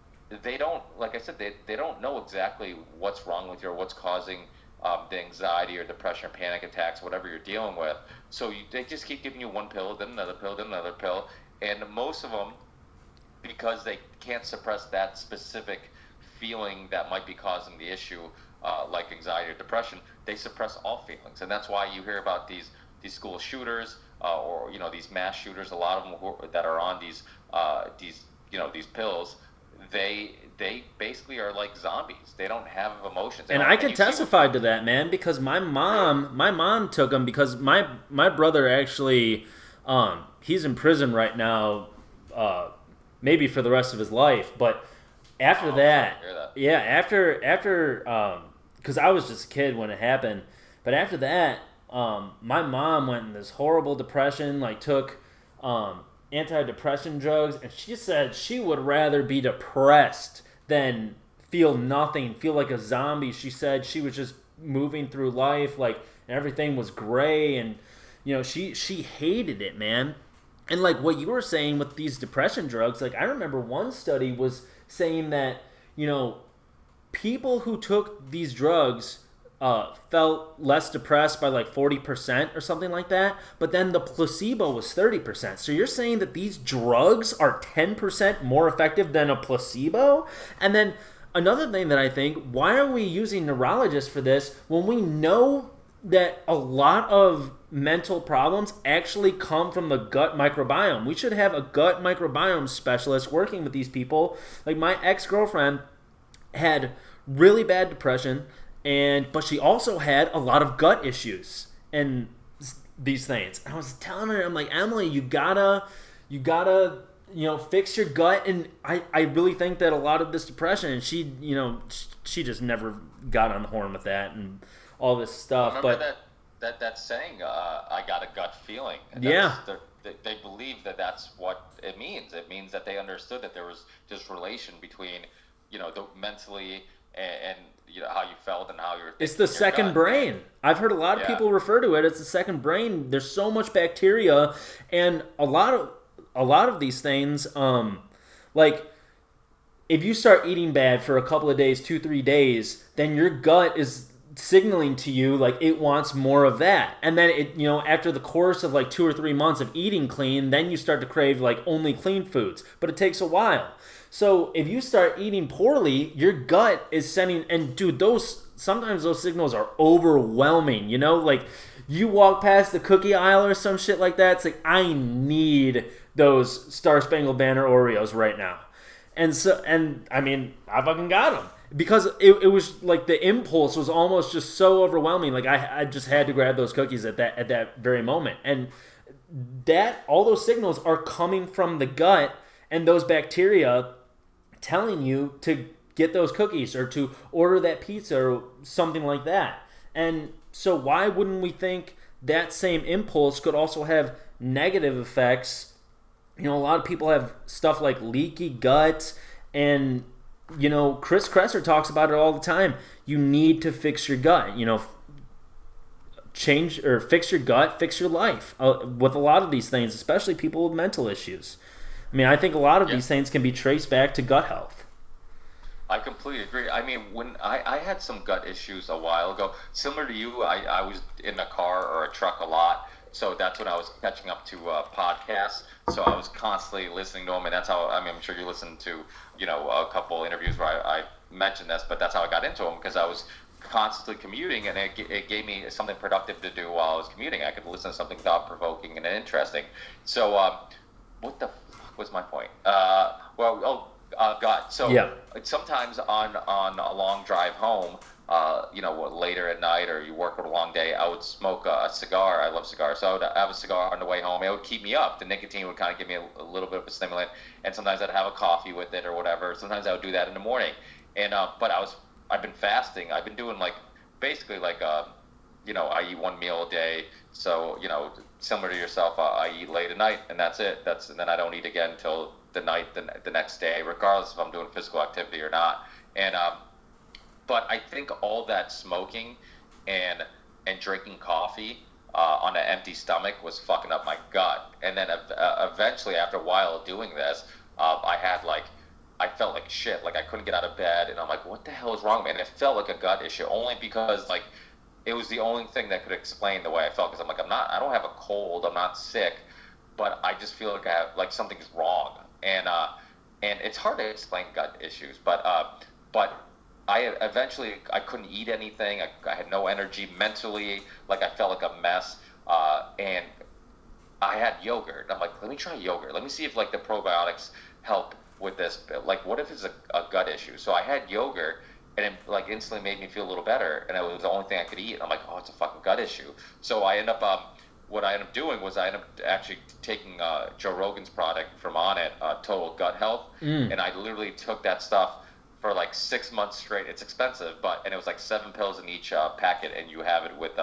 they don't, like I said, they don't know exactly what's wrong with you or what's causing the anxiety or depression or panic attacks, whatever you're dealing with. So they just keep giving you one pill, then another pill, then another pill, and most of them, because they can't suppress that specific feeling that might be causing the issue, like anxiety or depression, they suppress all feelings, and that's why you hear about these school shooters, or these mass shooters. A lot of them that are on these pills, they basically are like zombies. They don't have emotions. And I can testify to that, man, because my mom took them, because my brother actually, he's in prison right now, maybe for the rest of his life. But after that, because I was just a kid when it happened. But after that, My mom went in this horrible depression, like took antidepressant drugs, and she said she would rather be depressed than feel nothing, feel like a zombie. She said she was just moving through life, like everything was gray, and she hated it, man. And like what you were saying with these depression drugs, like I remember one study was saying that people who took these drugs felt less depressed by like 40% or something like that, but then the placebo was 30%. So you're saying that these drugs are 10% more effective than a placebo? And then another thing that I think, why are we using neurologists for this when we know that a lot of mental problems actually come from the gut microbiome? We should have a gut microbiome specialist working with these people. Like my ex-girlfriend had really bad depression, but she also had a lot of gut issues and these things. I was telling her, I'm like, Emily, you gotta fix your gut. And I really think that a lot of this depression, and she just never got on the horn with that and all this stuff. Remember that saying, I got a gut feeling. And they believe that that's what it means. It means that they understood that there was this relation between, the mentally and how you felt and how you're thinking. It's the second brain. I've heard a lot of people refer to it as the second brain. There's so much bacteria, and a lot of these things, like if you start eating bad for a couple of days, 2-3 days, then your gut is signaling to you like it wants more of that. And then it, after the course of like 2 or 3 months of eating clean, then you start to crave like only clean foods, but it takes a while. So if you start eating poorly, your gut is sending, and dude, sometimes those signals are overwhelming, like you walk past the cookie aisle or some shit like that, it's like, I need those Star Spangled Banner Oreos right now. And I mean, I fucking got them. Because it was like the impulse was almost just so overwhelming. Like I just had to grab those cookies at that very moment. And all those signals are coming from the gut and those bacteria telling you to get those cookies or to order that pizza or something like that. And so why wouldn't we think that same impulse could also have negative effects? A lot of people have stuff like leaky gut, and Chris Kresser talks about it all the time. You need to fix your gut. Change or fix your gut, fix your life. With a lot of these things, especially people with mental issues. I mean, I think a lot of these things can be traced back to gut health. I completely agree. I mean, when I had some gut issues a while ago, similar to you, I was in a car or a truck a lot. So that's when I was catching up to podcasts. So I was constantly listening to them, and that's how, I mean, I'm sure you listened to, a couple interviews where I mentioned this, but that's how I got into them, because I was constantly commuting, and it gave me something productive to do while I was commuting. I could listen to something thought-provoking and interesting. So what the fuck was my point? gut. So sometimes on a long drive home, later at night, or you work with a long day, I would smoke a cigar. I love cigars, so I would have a cigar on the way home. It would keep me up. The nicotine would kind of give me a little bit of a stimulant, and sometimes I'd have a coffee with it or whatever. Sometimes I would do that in the morning, and but I've been fasting. I've been doing basically I eat one meal a day. So similar to yourself, I eat late at night, and that's it. And then I don't eat again until the next day, regardless if I'm doing physical activity or not. And but I think all that smoking and drinking coffee on an empty stomach was fucking up my gut. And then eventually, after a while of doing this, I felt like shit. Like I couldn't get out of bed, and I'm like, what the hell is wrong with me? And it felt like a gut issue, only because it was the only thing that could explain the way I felt. Because I'm like, I don't have a cold, I'm not sick, but I just feel like I have something's wrong. And it's hard to explain gut issues, but I couldn't eat anything. I had no energy mentally. I felt like a mess. And I had yogurt. I'm like, let me try yogurt. Let me see if the probiotics help with this. What if it's a gut issue? So I had yogurt, and it instantly made me feel a little better. And it was the only thing I could eat. And I'm like, oh, it's a fucking gut issue. So I end up, what I ended up doing was I ended up actually taking Joe Rogan's product from Onnit, Total Gut Health. And I literally took that stuff for 6 months straight. It's expensive, and it was 7 pills in each packet, and you have it with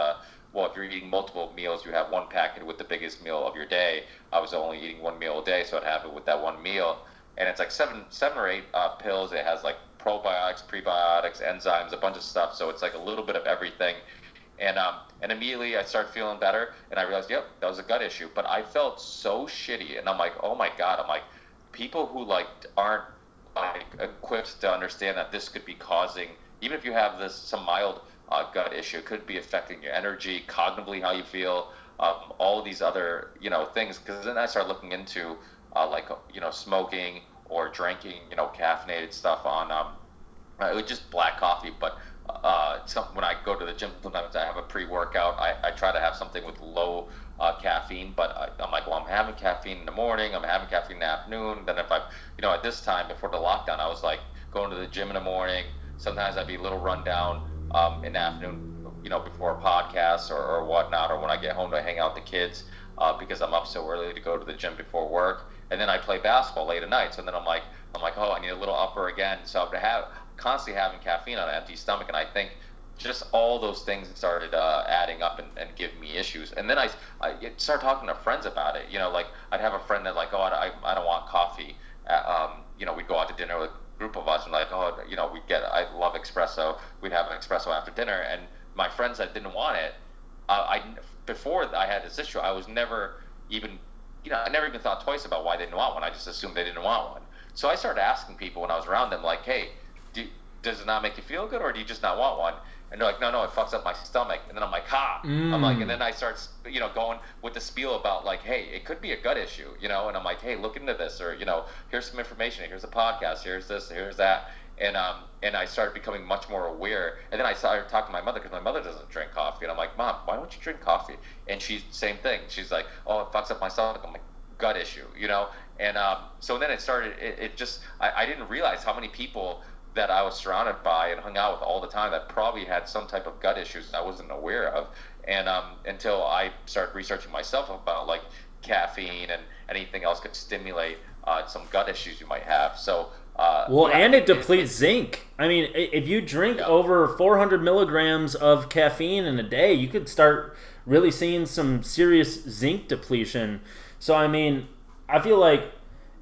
well, if you're eating multiple meals, you have one packet with the biggest meal of your day. I was only eating one meal a day, so I'd have it with that one meal. And it's like seven or eight pills. It has like probiotics, prebiotics, enzymes, a bunch of stuff. So it's like a little bit of everything. And immediately I started feeling better, and I realized, yep, that was a gut issue. But I felt so shitty, and I'm like, oh my God, I'm like, people who like aren't like equipped to understand that this could be causing, even if you have some mild gut issue, it could be affecting your energy, cognitively how you feel, all of these other things. Because then I started looking into like smoking or drinking caffeinated stuff on it was just black coffee, but when I go to the gym, sometimes I have a pre-workout. I try to have something with low caffeine, but I'm like, well, I'm having caffeine in the morning, I'm having caffeine in the afternoon. Then if at this time before the lockdown, I was like going to the gym in the morning. Sometimes I'd be a little run down in the afternoon, before a podcast or whatnot, or when I get home to hang out with the kids because I'm up so early to go to the gym before work. And then I play basketball late at night. So then I'm like, oh, I need a little upper again. So I have constantly having caffeine on an empty stomach, and I think just all those things started adding up and giving me issues. And then I started talking to friends about it. Like I'd have a friend that like, oh, I don't want coffee. We'd go out to dinner with a group of us, and like, oh, I love espresso. We'd have an espresso after dinner, and my friends that didn't want it, before I had this issue, I was never even, I never even thought twice about why they didn't want one. I just assumed they didn't want one. So I started asking people when I was around them, like, hey, does it not make you feel good, or do you just not want one? And they're like, no, it fucks up my stomach. And then I'm like, I'm like, and then I start, going with the spiel about like, hey, it could be a gut issue, and I'm like, hey, look into this, or, here's some information, here's a podcast, here's this, here's that. And I started becoming much more aware. And then I started talking to my mother, because my mother doesn't drink coffee. And I'm like, Mom, why don't you drink coffee? And she's same thing. She's like, oh, it fucks up my stomach. I'm like, gut issue, And so then it started, it just, I didn't realize how many people that I was surrounded by and hung out with all the time that probably had some type of gut issues I wasn't aware of. And until I started researching myself about like caffeine and anything else could stimulate some gut issues you might have. So and it depletes zinc. I mean, if you drink over 400 milligrams of caffeine in a day, you could start really seeing some serious zinc depletion. So I mean, I feel like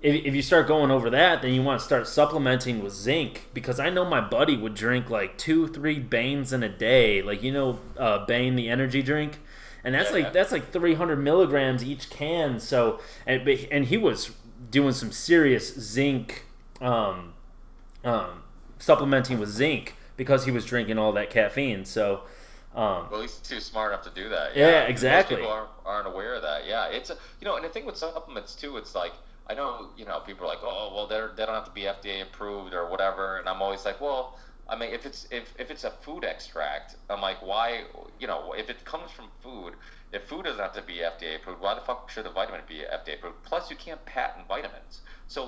if you start going over that, then you want to start supplementing with zinc, because I know my buddy would drink like 2-3 Banes in a day, like Bane, the energy drink, and that's like 300 milligrams each can. So and he was doing some serious zinc supplementing with zinc because he was drinking all that caffeine. So well, he's too smart enough to do that. Yeah, exactly. Most people aren't aware of that. Yeah, it's and the thing with supplements too, it's like, I know, people are like, oh, well, they don't have to be FDA approved or whatever, and I'm always like, well, I mean, if it's a food extract, I'm like, why, if it comes from food, if food doesn't have to be FDA approved, why the fuck should the vitamin be FDA approved? Plus, you can't patent vitamins. So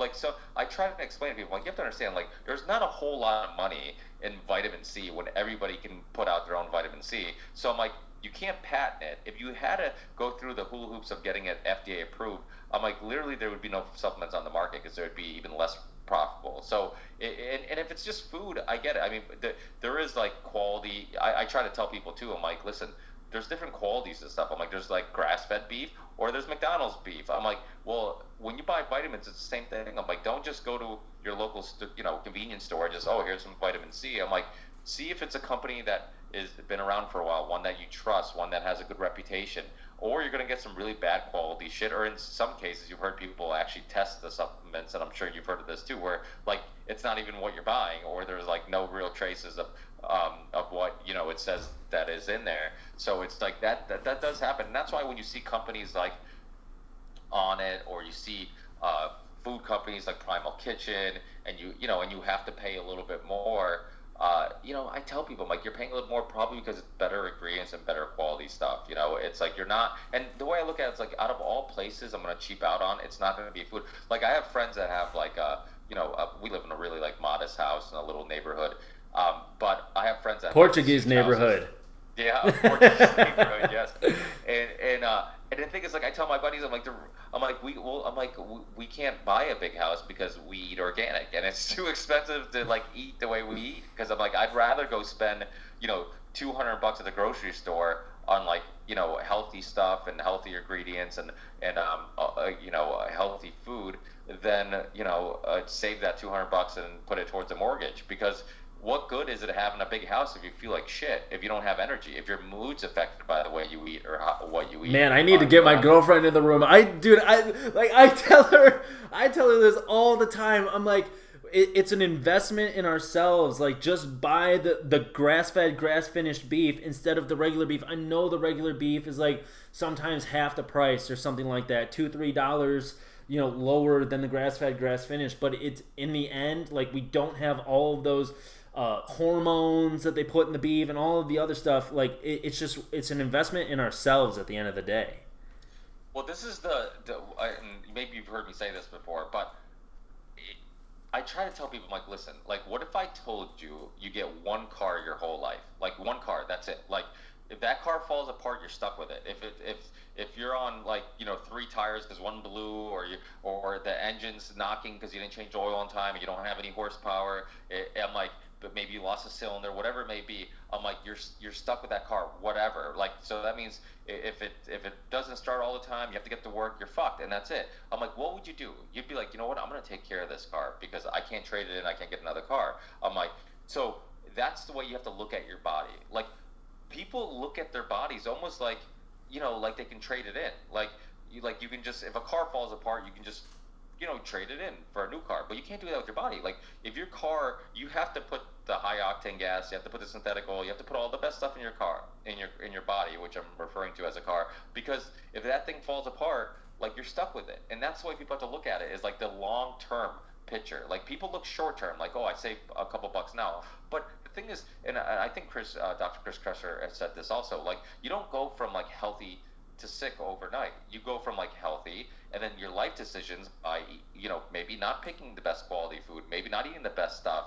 I try to explain to people, like, you have to understand, like, there's not a whole lot of money in vitamin C when everybody can put out their own vitamin C. So I'm like, you can't patent it. If you had to go through the hula hoops of getting it FDA approved, I'm like, literally there would be no supplements on the market, because there would be even less profitable. So, and if it's just food, I get it. I mean, there is like quality. I try to tell people too, I'm like, listen, there's different qualities and stuff. I'm like, there's like grass-fed beef, or there's McDonald's beef. I'm like, well, when you buy vitamins, it's the same thing. I'm like, don't just go to your local, convenience store and just, oh, here's some vitamin C. I'm like, see if it's a company that is been around for a while, one that you trust, one that has a good reputation, or you're going to get some really bad quality shit. Or in some cases, you've heard people actually test the supplements, and I'm sure you've heard of this too, where like it's not even what you're buying, or there's like no real traces of what it says that is in there. So it's like that does happen, and that's why when you see companies like On It, or you see food companies like Primal Kitchen, and you have to pay a little bit more. I tell people, I'm like, you're paying a little more probably because it's better ingredients and better quality stuff. It's like you're not, and the way I look at it, it's like, out of all places I'm going to cheap out on, it's not going to be food. Like, I have friends that have like, we live in a really like modest house in a little neighborhood. But I have friends that Portuguese neighborhood. Houses. Yeah, Portuguese neighborhood, yes. And the thing is, like, I tell my buddies, we can't buy a big house because we eat organic, and it's too expensive to like eat the way we eat. Because I'm like, I'd rather go spend $200 at the grocery store on like healthy stuff and healthy ingredients and healthy food, then save that $200 and put it towards a mortgage. Because what good is it having a big house if you feel like shit, if you don't have energy, if your mood's affected by the way you eat or what you eat? Man, I need to get my girlfriend in the room. I tell her this all the time. I'm like, it's an investment in ourselves. Like, just buy the grass-fed, grass-finished beef instead of the regular beef. I know the regular beef is like sometimes half the price or something like that, $2-3, lower than the grass-fed, grass-finished. But it's, in the end, like, we don't have all of those hormones that they put in the beef and all of the other stuff. Like, it's an investment in ourselves at the end of the day. Well, this is and maybe you've heard me say this before, but I try to tell people, like, listen, like, what if I told you you get one car your whole life? Like, one car, that's it. Like, if that car falls apart, you're stuck with it. If you're on, like, 3 tires because one blew, or the engine's knocking because you didn't change oil on time and you don't have any horsepower, I'm like, but maybe you lost a cylinder, whatever it may be, I'm like, you're stuck with that car, whatever. Like, so that means if it doesn't start all the time, you have to get to work, you're fucked, and that's it. I'm like, what would you do? You'd be like, you know what, I'm gonna take care of this car because I can't trade it in, I can't get another car. I'm like, so that's the way you have to look at your body. Like, people look at their bodies almost like, like they can trade it in. Like you can just, if a car falls apart, you can just trade it in for a new car. But you can't do that with your body. Like, if your car, you have to put the high octane gas, you have to put the synthetic oil, you have to put all the best stuff in your car, in your body, which I'm referring to as a car. Because if that thing falls apart, like, you're stuck with it. And that's the way people have to look at it, is like the long term picture. Like, people look short term, like, oh, I saved a couple bucks now. But the thing is, and I think Dr. Chris Kresser has said this also, like, you don't go from like healthy to sick overnight. You go from like healthy, and then your life decisions by maybe not picking the best quality food, maybe not eating the best stuff,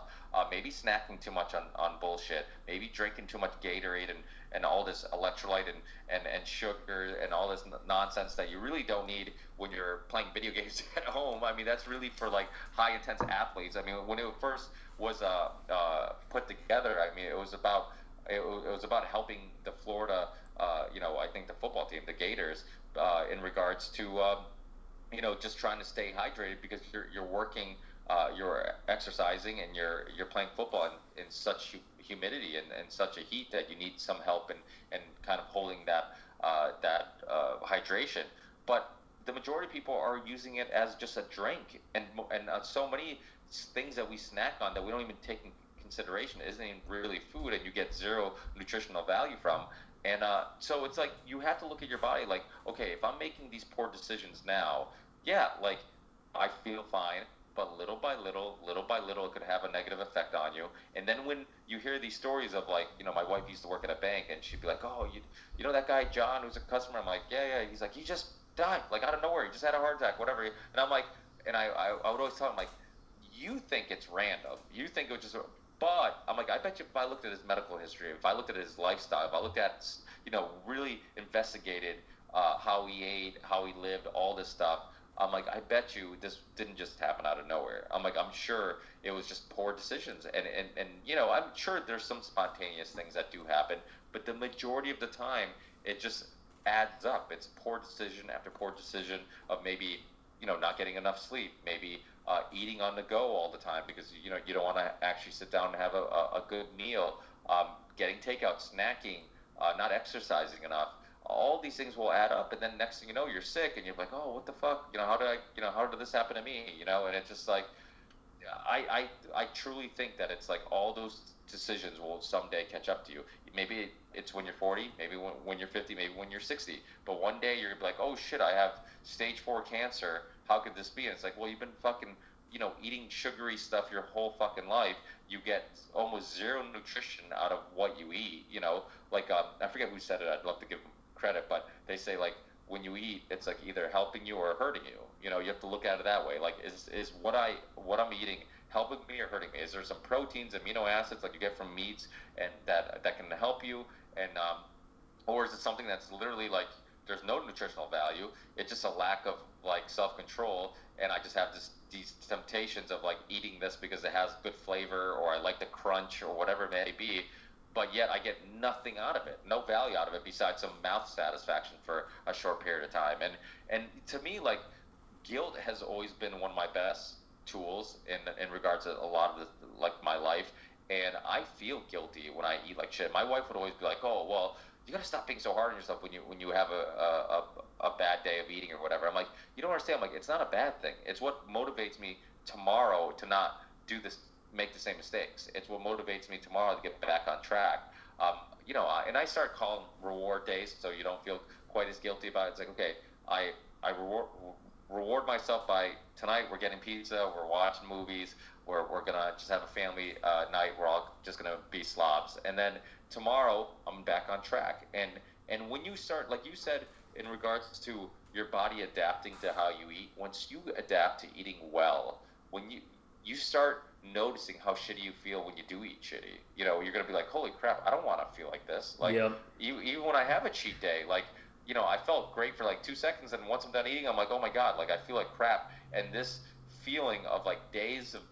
maybe snacking too much on bullshit, maybe drinking too much Gatorade and all this electrolyte and sugar and all this nonsense that you really don't need when you're playing video games at home. I mean, that's really for like high intense athletes. I mean, when it first was put together, I mean, it was about helping the Florida, I think the football team, the Gators, in regards to, just trying to stay hydrated, because you're working, you're exercising, and you're playing football in such humidity and such a heat that you need some help and kind of holding that hydration. But the majority of people are using it as just a drink, and so many things that we snack on that we don't even take in consideration isn't even really food, and you get zero nutritional value from. And so it's like, you have to look at your body like, okay, if I'm making these poor decisions now, yeah, like, I feel fine, but little by little, it could have a negative effect on you. And then when you hear these stories of, like, my wife used to work at a bank, and she'd be like, oh, you know that guy John who's a customer? I'm like, yeah. He's like, he just died, like, out of nowhere. He just had a heart attack, whatever. And I'm like, and I would always tell him, like, you think it's random. You think it was just... But I'm like, I bet you if I looked at his medical history, if I looked at his lifestyle, if I looked at, really investigated how he ate, how he lived, all this stuff, I'm like, I bet you this didn't just happen out of nowhere. I'm like, I'm sure it was just poor decisions. And I'm sure there's some spontaneous things that do happen, but the majority of the time, it just adds up. It's poor decision after poor decision of maybe, not getting enough sleep, maybe eating on the go all the time because you don't want to actually sit down and have a good meal, getting takeout, snacking, not exercising enough. All these things will add up, and then next thing you know, you're sick, and you're like, oh, what the fuck? How did this happen to me? And it's just like, I truly think that it's like all those decisions will someday catch up to you. Maybe it's when you're 40, maybe when you're 50, maybe when you're 60. But one day you're like, oh shit, I have stage 4 cancer. How could this be? And it's like, well, you've been fucking, eating sugary stuff your whole fucking life. You get almost zero nutrition out of what you eat. Like I forget who said it. I'd love to give them credit, but they say, like, when you eat, it's like either helping you or hurting you. You have to look at it that way. Like, is what I'm eating helping me or hurting me? Is there some proteins, amino acids like you get from meats, and that can help you, and or is it something that's literally like there's no nutritional value? It's just a lack of like self-control, and I just have these temptations of like eating this because it has good flavor, or I like the crunch, or whatever it may be. but yet I get nothing out of it, no value out of it besides some mouth satisfaction for a short period of time. And to me, like, guilt has always been one of my best tools in regards to a lot of like my life. And I feel guilty when I eat like shit. My wife would always be like, "Oh, well, you gotta stop being so hard on yourself when you have a bad day of eating or whatever." I'm like, you don't understand. I'm like, it's not a bad thing. It's what motivates me tomorrow to not do this, make the same mistakes. It's what motivates me tomorrow to get back on track. And I start calling reward days so you don't feel quite as guilty about it. It's like, okay, I reward myself by tonight we're getting pizza, we're watching movies, we're gonna just have a family night. We're all just gonna be slobs, and then tomorrow I'm back on track. And when you start, like you said, in regards to your body adapting to how you eat, once you adapt to eating well, when you start noticing how shitty you feel when you do eat shitty, you're gonna be like, holy crap, I don't want to feel like this. Like, yep. Even when I have a cheat day, like, I felt great for like 2 seconds, and once I'm done eating, I'm like, oh my god, like I feel like crap. And this feeling of like days of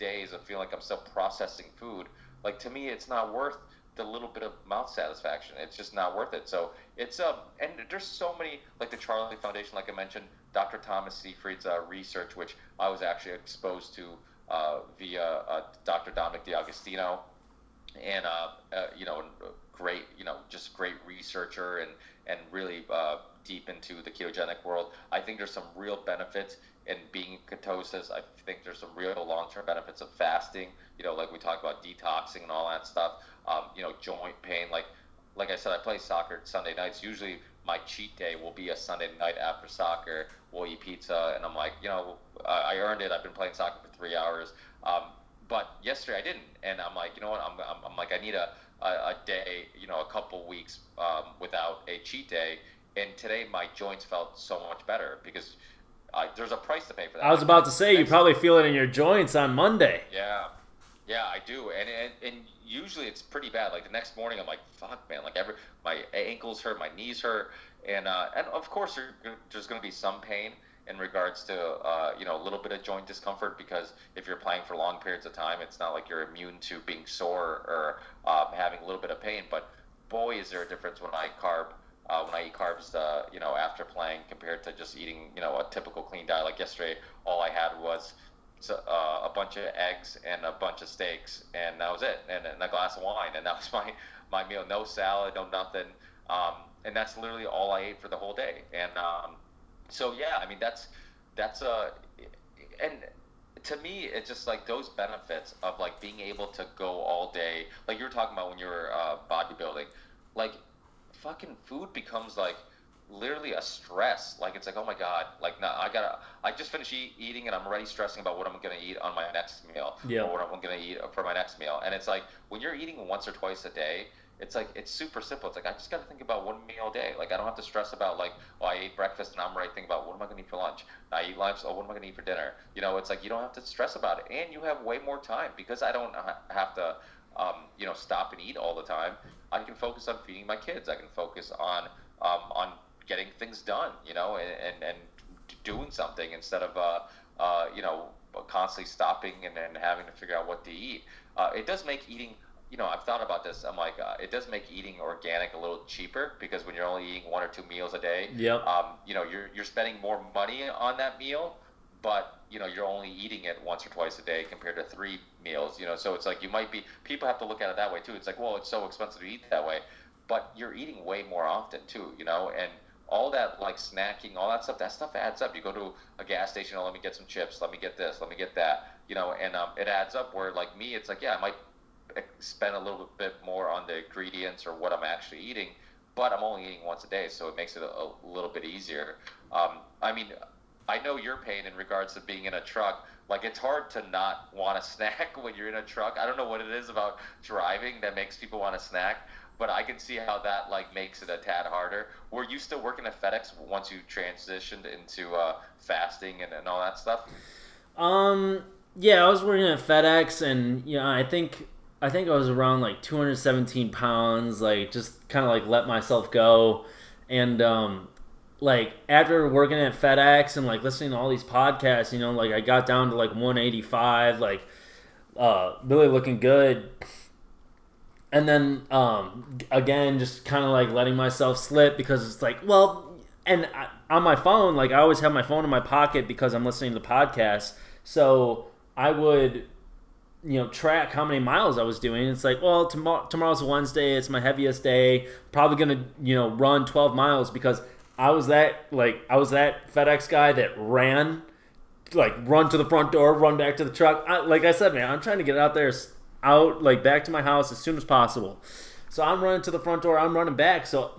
feeling like I'm still processing food, like, to me, it's not worth the little bit of mouth satisfaction. It's just not worth it. So it's and there's so many, like the Charlie Foundation, like I mentioned, Dr. Thomas Seyfried's research, which I was actually exposed to via Dr. Dominic D'Agostino, and great, just great researcher and really deep into the ketogenic world. I think there's some real benefits in being in ketosis. I think there's some real long-term benefits of fasting, like we talk about detoxing and all that stuff. Joint pain, like I said, I play soccer Sunday nights. Usually my cheat day will be a Sunday night after soccer. We'll eat pizza, and I'm like, I earned it. I've been playing soccer for 3 hours. But yesterday I didn't, and I'm like, I'm like, I need a day, a couple weeks without a cheat day. And today my joints felt so much better because there's a price to pay for that. I was about to say, you probably feel it in your joints on Monday. Yeah, I do, and usually it's pretty bad. Like the next morning, I'm like, fuck, man, like my ankles hurt, my knees hurt, and of course there's going to be some pain in regards to a little bit of joint discomfort, because if you're playing for long periods of time, it's not like you're immune to being sore or having a little bit of pain. But boy, is there a difference when I eat carbs, after playing compared to just eating, a typical clean diet. Like yesterday, all I had was a bunch of eggs and a bunch of steaks, and that was it, and a glass of wine, and that was my meal. No salad, no nothing, and that's literally all I ate for the whole day. And so yeah, I mean that's and to me it's just like those benefits of like being able to go all day, like you were talking about when you were bodybuilding, like fucking food becomes like literally a stress. Like it's like, oh my god, like now I just finished eating and I'm already stressing about what I'm gonna eat on my next meal, or what I'm gonna eat for my next meal. And it's like when you're eating once or twice a day, it's like it's super simple. It's like I just gotta think about one meal a day. Like I don't have to stress about like, oh, I ate breakfast and I'm already thinking about what am I gonna eat for lunch. I eat lunch, oh, what am I gonna eat for dinner? It's like you don't have to stress about it, and you have way more time because I don't have to stop and eat all the time. I can focus on feeding my kids. I can focus on getting things done, and doing something instead of constantly stopping and having to figure out what to eat. It does make eating, I've thought about this. I'm like, it does make eating organic a little cheaper, because when you're only eating 1 or 2 meals a day, you're spending more money on that meal, but you're only eating it once or twice a day compared to 3 meals. So it's like people have to look at it that way too. It's like, well, it's so expensive to eat that way, but you're eating way more often too, and all that like snacking, all that stuff adds up. You go to a gas station, let me get some chips, let me get this, let me get that, and it adds up. Where like me, it's like, yeah, I might spend a little bit more on the ingredients or what I'm actually eating, but I'm only eating once a day, so it makes it a little bit easier. I mean, I know your pain in regards to being in a truck. Like, it's hard to not want to snack when you're in a truck. I don't know what it is about driving that makes people want to snack, but I can see how that like makes it a tad harder. Were you still working at FedEx once you transitioned into fasting and all that stuff? Yeah, I was working at FedEx, and I think I was around like 217 pounds. Like just kind of like let myself go, and like after working at FedEx and like listening to all these podcasts, like I got down to like 185, like really looking good. And then again, just kind of like letting myself slip because it's like, well, and on my phone, like I always have my phone in my pocket because I'm listening to the podcast. So I would, track how many miles I was doing. It's like, well, tomorrow's Wednesday. It's my heaviest day. Probably gonna, run 12 miles because I was that FedEx guy that ran, like run to the front door, run back to the truck. Like I said, man, I'm trying to get out back to my house as soon as possible. So I'm running to the front door. I'm running back. So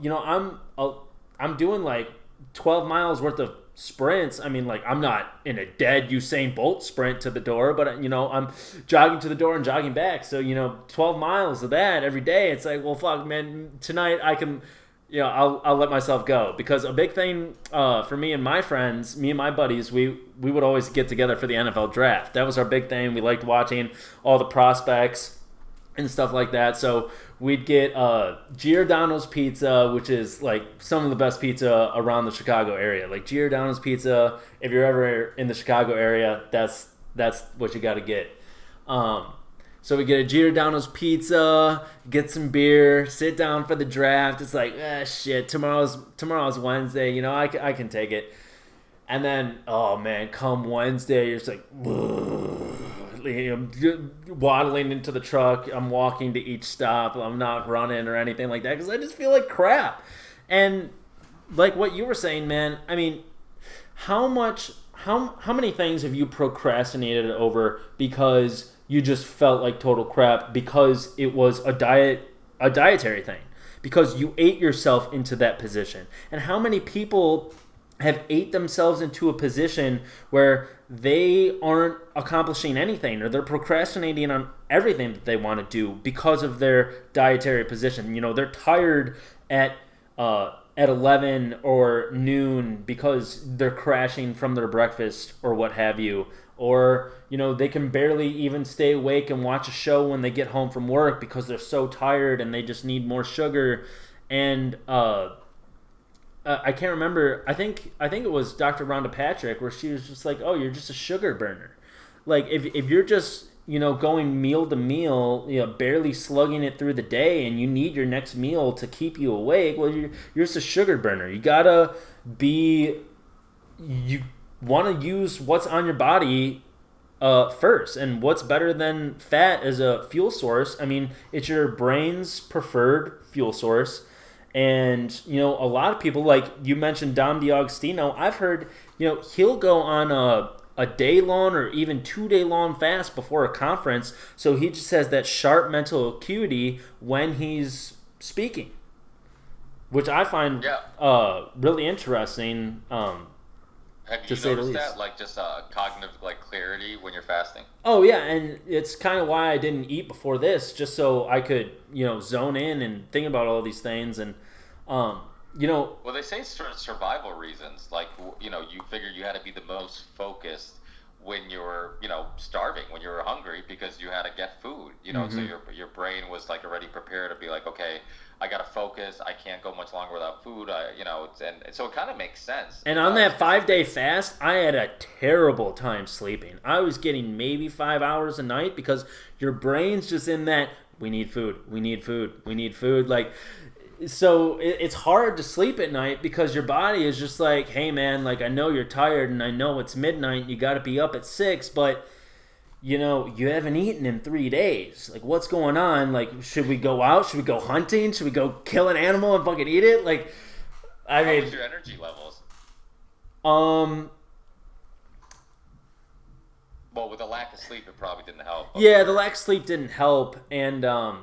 I'm doing like 12 miles worth of sprints. I mean, like I'm not in a dead Usain Bolt sprint to the door, but I'm jogging to the door and jogging back. So 12 miles of that every day. It's like, well, fuck, man. Tonight I can, I'll let myself go because a big thing for me and my friends, me and my buddies, we would always get together for the NFL draft. That was our big thing. We liked watching all the prospects and stuff like that. So we'd get Giordano's Pizza, which is like some of the best pizza around the Chicago area. Like Giordano's Pizza, if you're ever in the Chicago area, that's what you got to get. So we get a Giordano's Pizza, get some beer, sit down for the draft. It's like, shit, tomorrow's Wednesday. I can take it. And then, oh man, come Wednesday, you're just like, I'm waddling into the truck. I'm walking to each stop. I'm not running or anything like that because I just feel like crap. And like what you were saying, man, I mean, how many things have you procrastinated over because you just felt like total crap because it was a dietary thing, because you ate yourself into that position? And how many people have ate themselves into a position where they aren't accomplishing anything, or they're procrastinating on everything that they want to do because of their dietary position? They're tired at 11 or noon because they're crashing from their breakfast or what have you. Or, they can barely even stay awake and watch a show when they get home from work because they're so tired and they just need more sugar. And I can't remember. I think it was Dr. Rhonda Patrick where she was just like, "Oh, you're just a sugar burner." Like if you're just going meal to meal, barely slugging it through the day, and you need your next meal to keep you awake, well, you're just a sugar burner. You gotta be. You want to use what's on your body first, and what's better than fat as a fuel source? I mean, it's your brain's preferred fuel source. And, a lot of people, like you mentioned Dom D'Agostino, I've heard, he'll go on a day-long or even 2-day-long fast before a conference, so he just has that sharp mental acuity when he's speaking, which I find really interesting. Have you noticed that, like, just cognitive, like, clarity when you're fasting? Oh, yeah, and it's kind of why I didn't eat before this, just so I could, zone in and think about all these things. And, Well, they say it's for survival reasons. Like, you figure you had to be the most focused when you were, starving, when you were hungry, because you had to get food, Mm-hmm. So your brain was, like, already prepared to be like, okay, I got to focus. I can't go much longer without food. And so it kind of makes sense. And on that 5-day fast, I had a terrible time sleeping. I was getting maybe 5 hours a night because your brain's just in that, we need food, we need food, we need food. Like, so it's hard to sleep at night because your body is just like, hey man, like I know you're tired and I know it's midnight, you got to be up at 6, but you haven't eaten in 3 days. Like, what's going on? Like, should we go out? Should we go hunting? Should we go kill an animal and fucking eat it? Like, How was your energy levels? Well, with the lack of sleep, it probably didn't help. Yeah, the lack of sleep didn't help, and I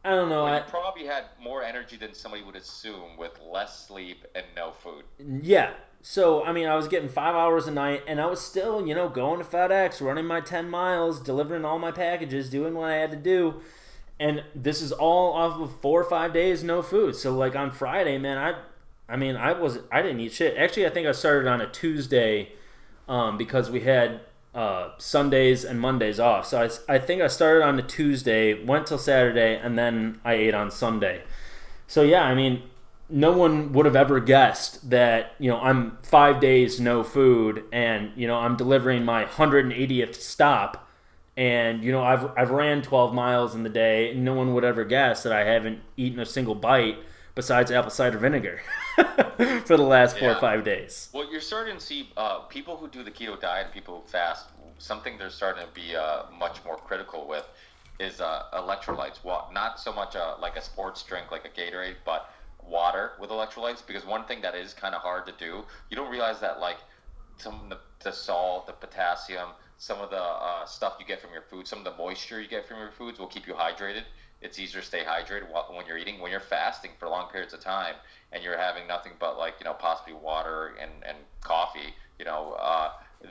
don't know. Well, you probably had more energy than somebody would assume with less sleep and no food. Yeah. So, I mean, I was getting 5 hours a night, and I was still, going to FedEx, running my 10 miles, delivering all my packages, doing what I had to do. And this is all off of 4 or 5 days, no food. So, like, on Friday, man, I didn't eat shit. Actually, I think I started on a Tuesday because we had Sundays and Mondays off. So, I think I started on a Tuesday, went till Saturday, and then I ate on Sunday. So, yeah, I mean, no one would have ever guessed that, I'm 5 days no food and, I'm delivering my 180th stop And I've ran 12 miles in the day, and no one would ever guess that I haven't eaten a single bite besides apple cider vinegar for the last 4 or 5 days. Well, you're starting to see people who do the keto diet and people who fast. Something they're starting to be much more critical with is electrolytes. Well, not so much like a sports drink like a Gatorade, but water with electrolytes. Because one thing that is kind of hard to do, you don't realize that like some of the salt, the potassium, some of the stuff you get from your food, some of the moisture you get from your foods will keep you hydrated. It's easier to stay hydrated when you're eating. When you're fasting for long periods of time and you're having nothing but like possibly water and coffee,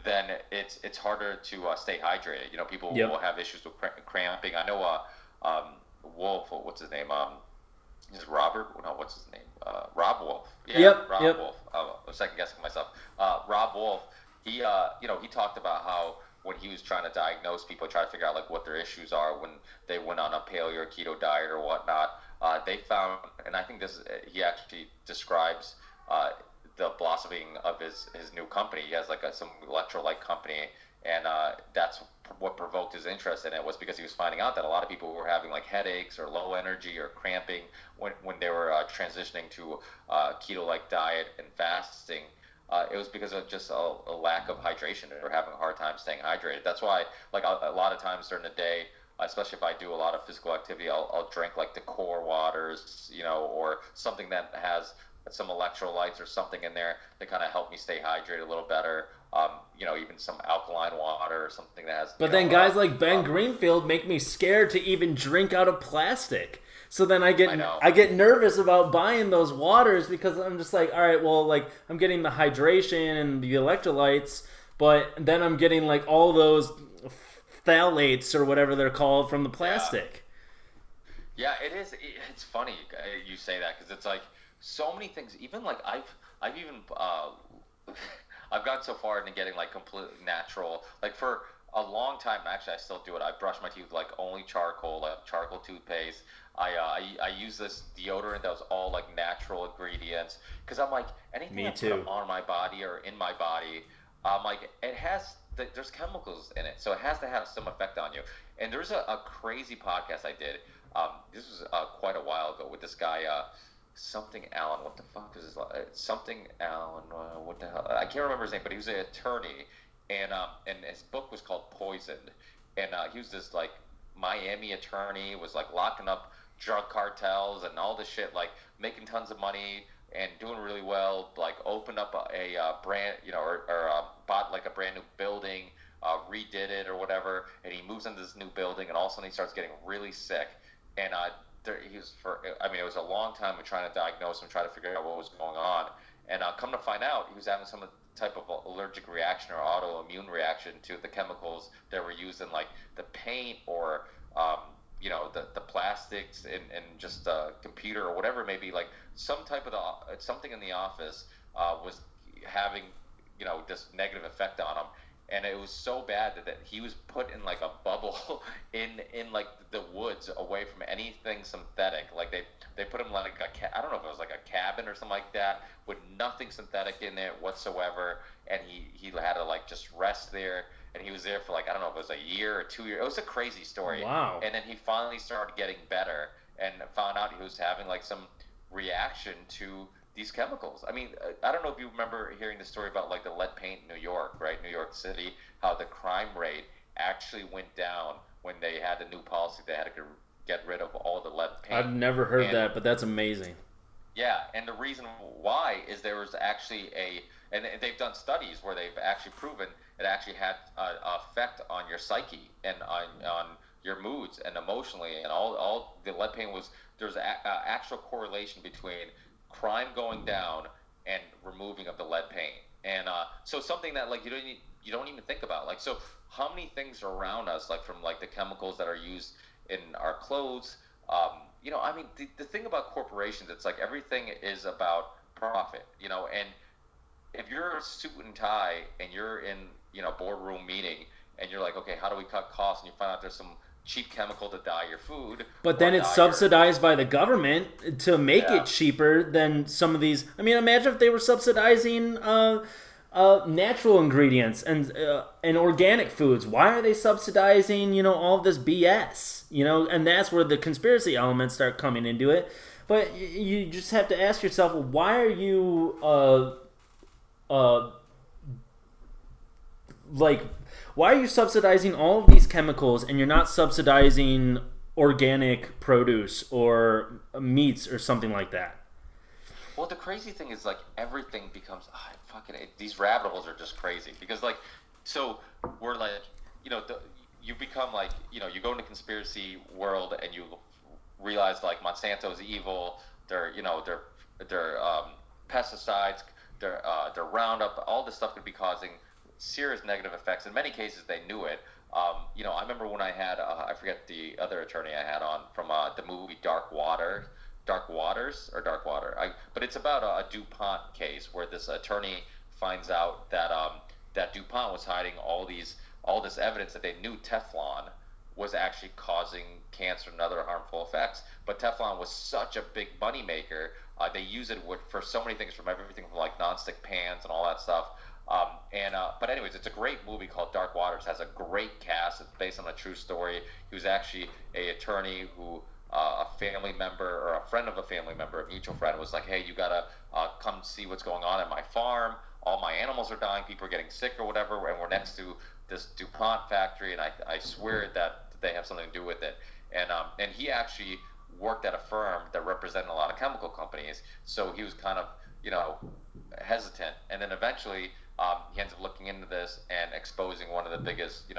then it's harder to stay hydrated. People will have issues with cramping. I know Wolf, what's his name? Is Robert? No, what's his name? Rob Wolf. Yeah, Rob Wolf. I was second guessing myself. Rob Wolf. He he talked about how when he was trying to diagnose people, try to figure out like what their issues are when they went on a paleo or keto diet or whatnot, they found, and I think he actually describes the blossoming of his new company. He has like some electrolyte company, and that's what provoked his interest in it, was because he was finding out that a lot of people were having like headaches or low energy or cramping when they were transitioning to keto-like diet and fasting. It was because of just a lack of hydration. They were having a hard time staying hydrated. That's why, like a lot of times during the day, especially if I do a lot of physical activity, I'll drink like the core waters, or something that has some electrolytes or something in there to kind of help me stay hydrated a little better. Even some alkaline water or something that has. But then guys like Ben Greenfield make me scared to even drink out of plastic. So then I get nervous about buying those waters because I'm just like, all right, well, like I'm getting the hydration and the electrolytes, but then I'm getting like all those phthalates or whatever they're called from the plastic. Yeah, it is. It's funny you say that because it's like so many things. Even like I've even I've gotten so far into getting like completely natural. Like for a long time, actually, I still do it. I brush my teeth with like only charcoal, like charcoal toothpaste. I use this deodorant that was all like natural ingredients because I'm like anything I put on my body or in my body, like there's chemicals in it, so it has to have some effect on you. And there's a crazy podcast I did. This was quite a while ago with this guy. Something Allen, what the fuck is his something Allen? What the hell? I can't remember his name, but he was an attorney, and his book was called Poisoned, and he was this like Miami attorney, was like locking up drug cartels and all this shit, like making tons of money and doing really well. Like opened up a brand, or bought like a brand new building, redid it or whatever, and he moves into this new building, and all of a sudden he starts getting really sick, and it was a long time of trying to diagnose him, try to figure out what was going on. And come to find out, he was having some type of allergic reaction or autoimmune reaction to the chemicals that were used in like the paint or, the plastics and just the computer or whatever it may be. Like some type of something in the office was having, this negative effect on him. And it was so bad that he was put in like a bubble in like the woods away from anything synthetic. Like they put him like I don't know if it was like a cabin or something like that with nothing synthetic in it whatsoever. And he had to like just rest there. And he was there for like, I don't know if it was a year or 2 years. It was a crazy story. Wow. And then he finally started getting better and found out he was having like some reaction to these chemicals. I mean, I don't know if you remember hearing the story about like the lead paint in New York, right? New York City, how the crime rate actually went down when they had the new policy. They had to get rid of all the lead paint. I've never heard that, but that's amazing. Yeah, and the reason why is there was actually and they've done studies where they've actually proven it actually had an effect on your psyche and on your moods and emotionally and all the lead paint there's an actual correlation between crime going down and removing of the lead paint. And so something that like you don't even think about. Like, so how many things are around us, like from like the chemicals that are used in our clothes? I mean, the thing about corporations, it's like everything is about profit, and if you're a suit and tie and you're in, boardroom meeting and you're like, okay, how do we cut costs? And you find out there's some cheap chemical to dye your food. But then it's subsidized by the government to make it cheaper than some of these. I mean, imagine if they were subsidizing natural ingredients and organic foods. Why are they subsidizing, all of this BS? And that's where the conspiracy elements start coming into it. But you just have to ask yourself, why are you why are you subsidizing all of these chemicals and you're not subsidizing organic produce or meats or something like that? Well, the crazy thing is, like, everything becomes these rabbit holes are just crazy because, like, so we're like, you become like, you go into conspiracy world and you realize like Monsanto's evil. They're pesticides. They're Roundup. All this stuff could be causing serious negative effects. In many cases, they knew it. I remember when I had I forget the other attorney I had on from the movie Dark Water. But it's about a DuPont case where this attorney finds out that that DuPont was hiding all this evidence that they knew Teflon was actually causing cancer and other harmful effects. But Teflon was such a big moneymaker. They use it for so many things, from everything from like nonstick pans and all that stuff. But anyways, it's a great movie called Dark Waters. It has a great cast. It's based on a true story. He was actually a attorney who a family member or a friend of a family member, a mutual friend, was like, hey, you gotta come see what's going on at my farm. All my animals are dying. People are getting sick or whatever. And we're next to this DuPont factory. And I swear that they have something to do with it. And he actually worked at a firm that represented a lot of chemical companies. So he was kind of, hesitant. And then eventually he ends up looking into this and exposing one of the biggest,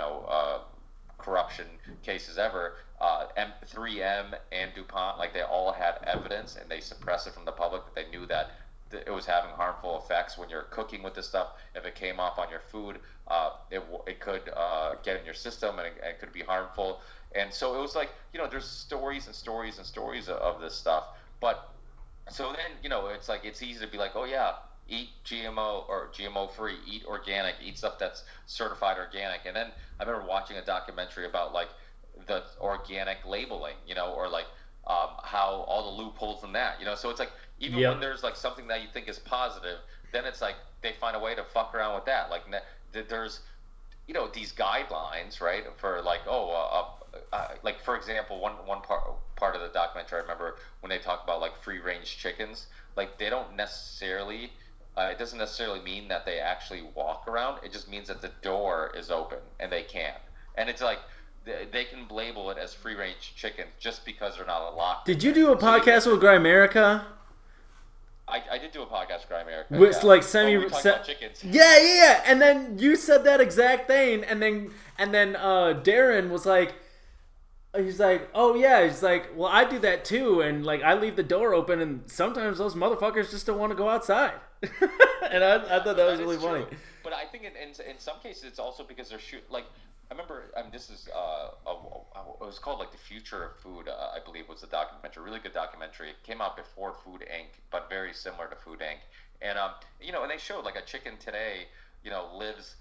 corruption cases ever. 3M and DuPont, like, they all had evidence and they suppressed it from the public, that they knew that it was having harmful effects when you're cooking with this stuff. If it came off on your food, it could get in your system and it could be harmful. And so it was like, there's stories and stories and stories of this stuff. But so then, it's like, it's easy to be like, oh yeah, eat GMO or GMO free, eat organic, eat stuff that's certified organic. And then I remember watching a documentary about like the organic labeling, or like how all the loopholes in that, so it's like, even when there's like something that you think is positive, then it's like they find a way to fuck around with that. Like there's, these guidelines, right, for like, like, for example, one part of the documentary, I remember when they talk about like free range chickens, like they don't necessarily, it doesn't necessarily mean that they actually walk around. It just means that the door is open and they can. And it's like, they can label it as free range chicken just because they're not locked. Did you do a podcast with Grimerica? I did do a podcast with Grimerica. With like chickens. Yeah. And then you said that exact thing, and then Darren was like, he's like, oh yeah, he's like, well, I do that too, and like I leave the door open, and sometimes those motherfuckers just don't want to go outside. And I thought that was really funny. But I think in some cases it's also because they're like, I remember, this is it was called like The Future of Food, I believe was the documentary. Really good documentary. It came out before Food Inc., but very similar to Food Inc. And and they showed like a chicken today, lives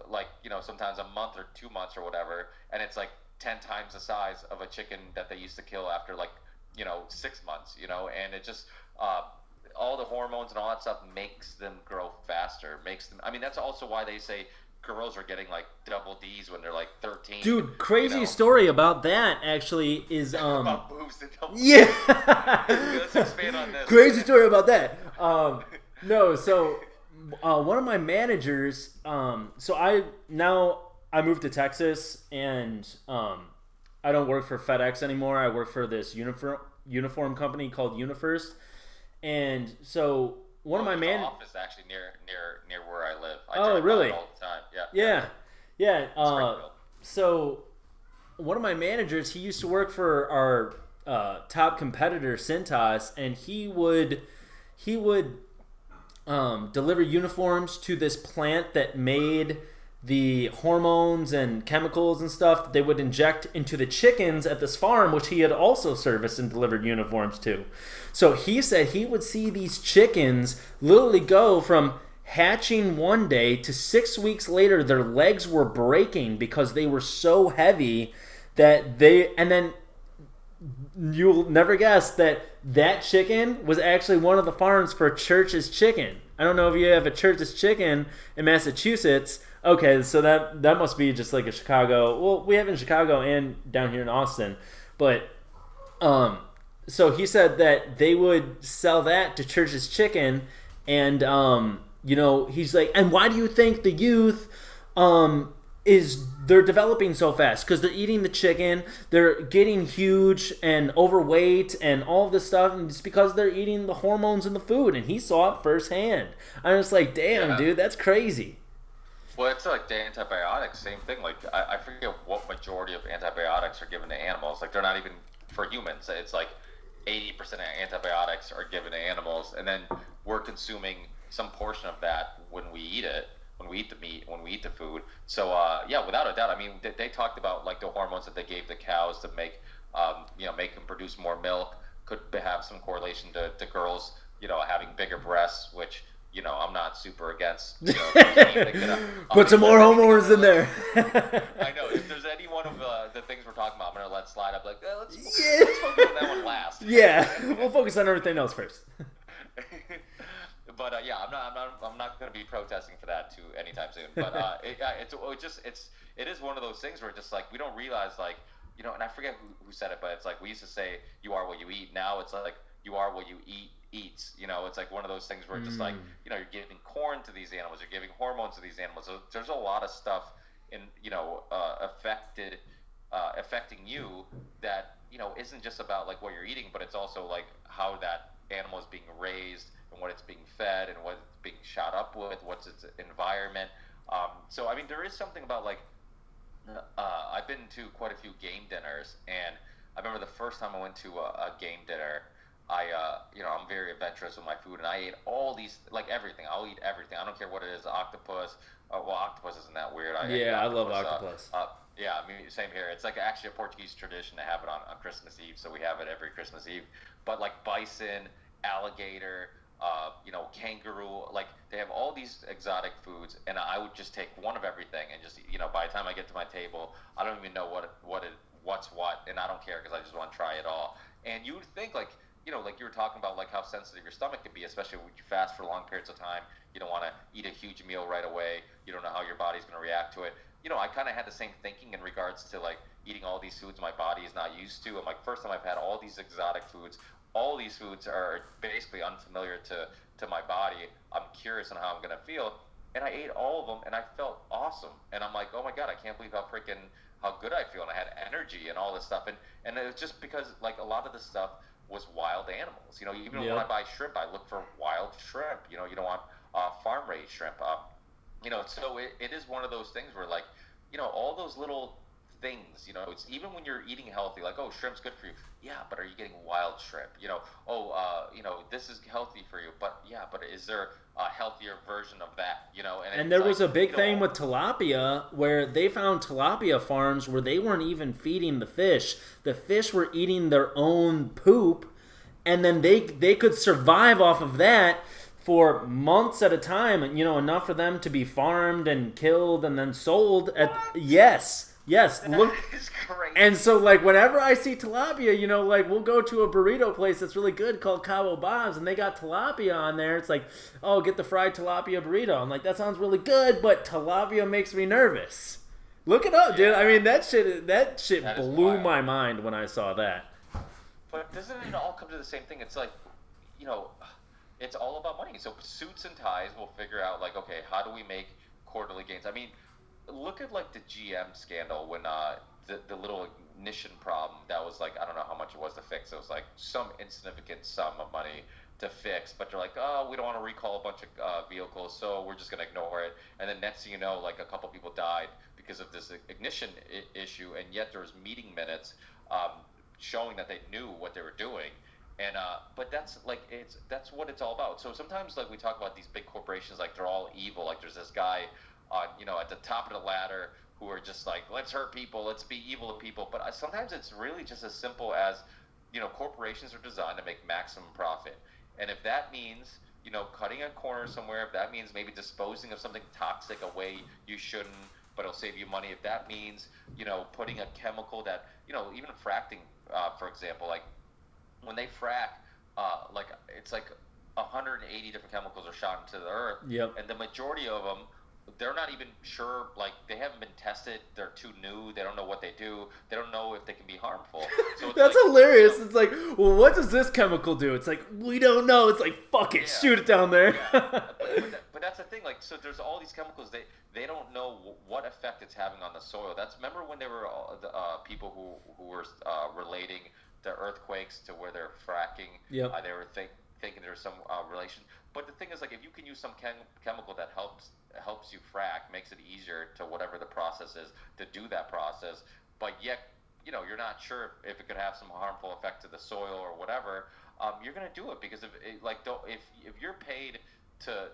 like, sometimes a month or 2 months or whatever, and it's like 10 times the size of a chicken that they used to kill after like 6 months, and it just all the hormones and all that stuff makes them grow faster, that's also why they say girls are getting like double D's when they're like 13. Dude, crazy story about that actually is about boobs and double yeah. Let's expand on this. Crazy story about that. No, so one of my managers, so I moved to Texas, and I don't work for FedEx anymore. I work for this uniform company called UniFirst, and so one of my office is actually near where I live. I drive really? All the time. Yeah. So one of my managers, he used to work for our top competitor, Cintas, and he would deliver uniforms to this plant that made the hormones and chemicals and stuff that they would inject into the chickens at this farm, which he had also serviced and delivered uniforms to. So he said he would see these chickens literally go from hatching one day to 6 weeks later, their legs were breaking because they were so heavy that and then you'll never guess that chicken was actually one of the farms for Church's Chicken. I don't know if you have a Church's Chicken in Massachusetts. Okay, so that must be just like a Chicago. Well, we have it in Chicago and down here in Austin, but so he said that they would sell that to Church's Chicken, and he's like, and why do you think the youth they're developing so fast? Because they're eating the chicken, they're getting huge and overweight and all this stuff, and it's because they're eating the hormones in the food. And he saw it firsthand. I'm just like, damn, dude, that's crazy. Well, it's like the antibiotics, same thing. Like, I forget what majority of antibiotics are given to animals. Like, they're not even for humans. It's like 80% of antibiotics are given to animals, and then we're consuming some portion of that when we eat it, when we eat the meat, when we eat the food. So, yeah, without a doubt. I mean, they talked about, like, the hormones that they gave the cows to make them produce more milk could have some correlation to girls, having bigger breasts, which... I'm not super against. Put some more hormones in there. I know. If there's any one of the things we're talking about, I'm gonna let slide. I'm like, let's focus on that one last. Yeah, we'll focus on everything else first. But yeah, I'm not gonna be protesting for that too anytime soon. But it is one of those things where just like we don't realize like and I forget who said it, but it's like we used to say you are what you eat. Now it's like you are what you eats. It's like one of those things where just like you're giving corn to these animals, you're giving hormones to these animals. So there's a lot of stuff in affecting you that isn't just about like what you're eating, but it's also like how that animal is being raised and what it's being fed and what it's being shot up with, what's its environment. So I mean, there is something about like I've been to quite a few game dinners, and I remember the first time I went to a game dinner. I'm very adventurous with my food, and I ate all these, like everything. I'll eat everything. I don't care what it is. Octopus. Octopus isn't that weird. I love octopus. Yeah, I mean, same here. It's like actually a Portuguese tradition to have it on Christmas Eve, so we have it every Christmas Eve. But like bison, alligator, kangaroo, like they have all these exotic foods, and I would just take one of everything, and just by the time I get to my table, I don't even know what's what, and I don't care because I just want to try it all. And you would think like like you were talking about, like how sensitive your stomach can be, especially when you fast for long periods of time. You don't want to eat a huge meal right away. You don't know how your body's going to react to it. I kind of had the same thinking in regards to like eating all these foods my body is not used to. And like first time I've had all these exotic foods. All these foods are basically unfamiliar to my body. I'm curious on how I'm going to feel. And I ate all of them, and I felt awesome. And I'm like, oh my God, I can't believe how good I feel. And I had energy and all this stuff. And it was just because like a lot of this stuff was wild animals. Even when I buy shrimp, I look for wild shrimp. You don't want farm raised shrimp. So it is one of those things where like, all those little things, it's even when you're eating healthy, like, oh, shrimp's good for you. Yeah, but are you getting wild shrimp? This is healthy for you. But yeah, but is there a healthier version of that? And there was a big thing with tilapia where they found tilapia farms where they weren't even feeding the fish. The fish were eating their own poop, and then they could survive off of that for months at a time, enough for them to be farmed and killed and then sold Yes, look. Is crazy. And so, like, whenever I see tilapia, like, we'll go to a burrito place that's really good called Cabo Bob's, and they got tilapia on there. It's like, oh, get the fried tilapia burrito. I'm like, that sounds really good, but tilapia makes me nervous. Look it up, dude. I mean, that shit blew my mind when I saw that. But doesn't it all come to the same thing? It's like, it's all about money. So suits and ties will figure out, like, okay, how do we make quarterly gains? I mean, look at like the GM scandal when the little ignition problem that was like, I don't know how much it was to fix. It was like some insignificant sum of money to fix, but you're like, oh, we don't want to recall a bunch of vehicles, so we're just going to ignore it. And then next thing you know, like a couple people died because of this ignition issue, and yet there was meeting minutes showing that they knew what they were doing. And but that's like that's what it's all about. So sometimes like we talk about these big corporations like they're all evil. Like there's this guy on at the top of the ladder who are just like, let's hurt people, let's be evil to people. But sometimes it's really just as simple as corporations are designed to make maximum profit, and if that means cutting a corner somewhere, if that means maybe disposing of something toxic a way you shouldn't, but it'll save you money, if that means putting a chemical that even fracking, for example, like when they frack, like it's like 180 different chemicals are shot into the earth, Yep. and the majority of them, they're not even sure, like, they haven't been tested, they're too new, they don't know what they do, they don't know if they can be harmful. So it's That's like, hilarious. you know, It's like, well, what does this chemical do? It's like, we don't know. It's like, fuck it, Yeah. shoot it down there. but that's the thing, like, so there's all these chemicals, they don't know what effect it's having on the soil. Remember when there were people who were relating the earthquakes to where they're fracking? Yep. They were thinking there's some relation. But the thing is, like, if you can use some chemical that helps you frack, makes it easier to whatever the process is to do that process, but yet, you know, you're not sure if it could have some harmful effect to the soil or whatever, you're gonna do it because if you're paid to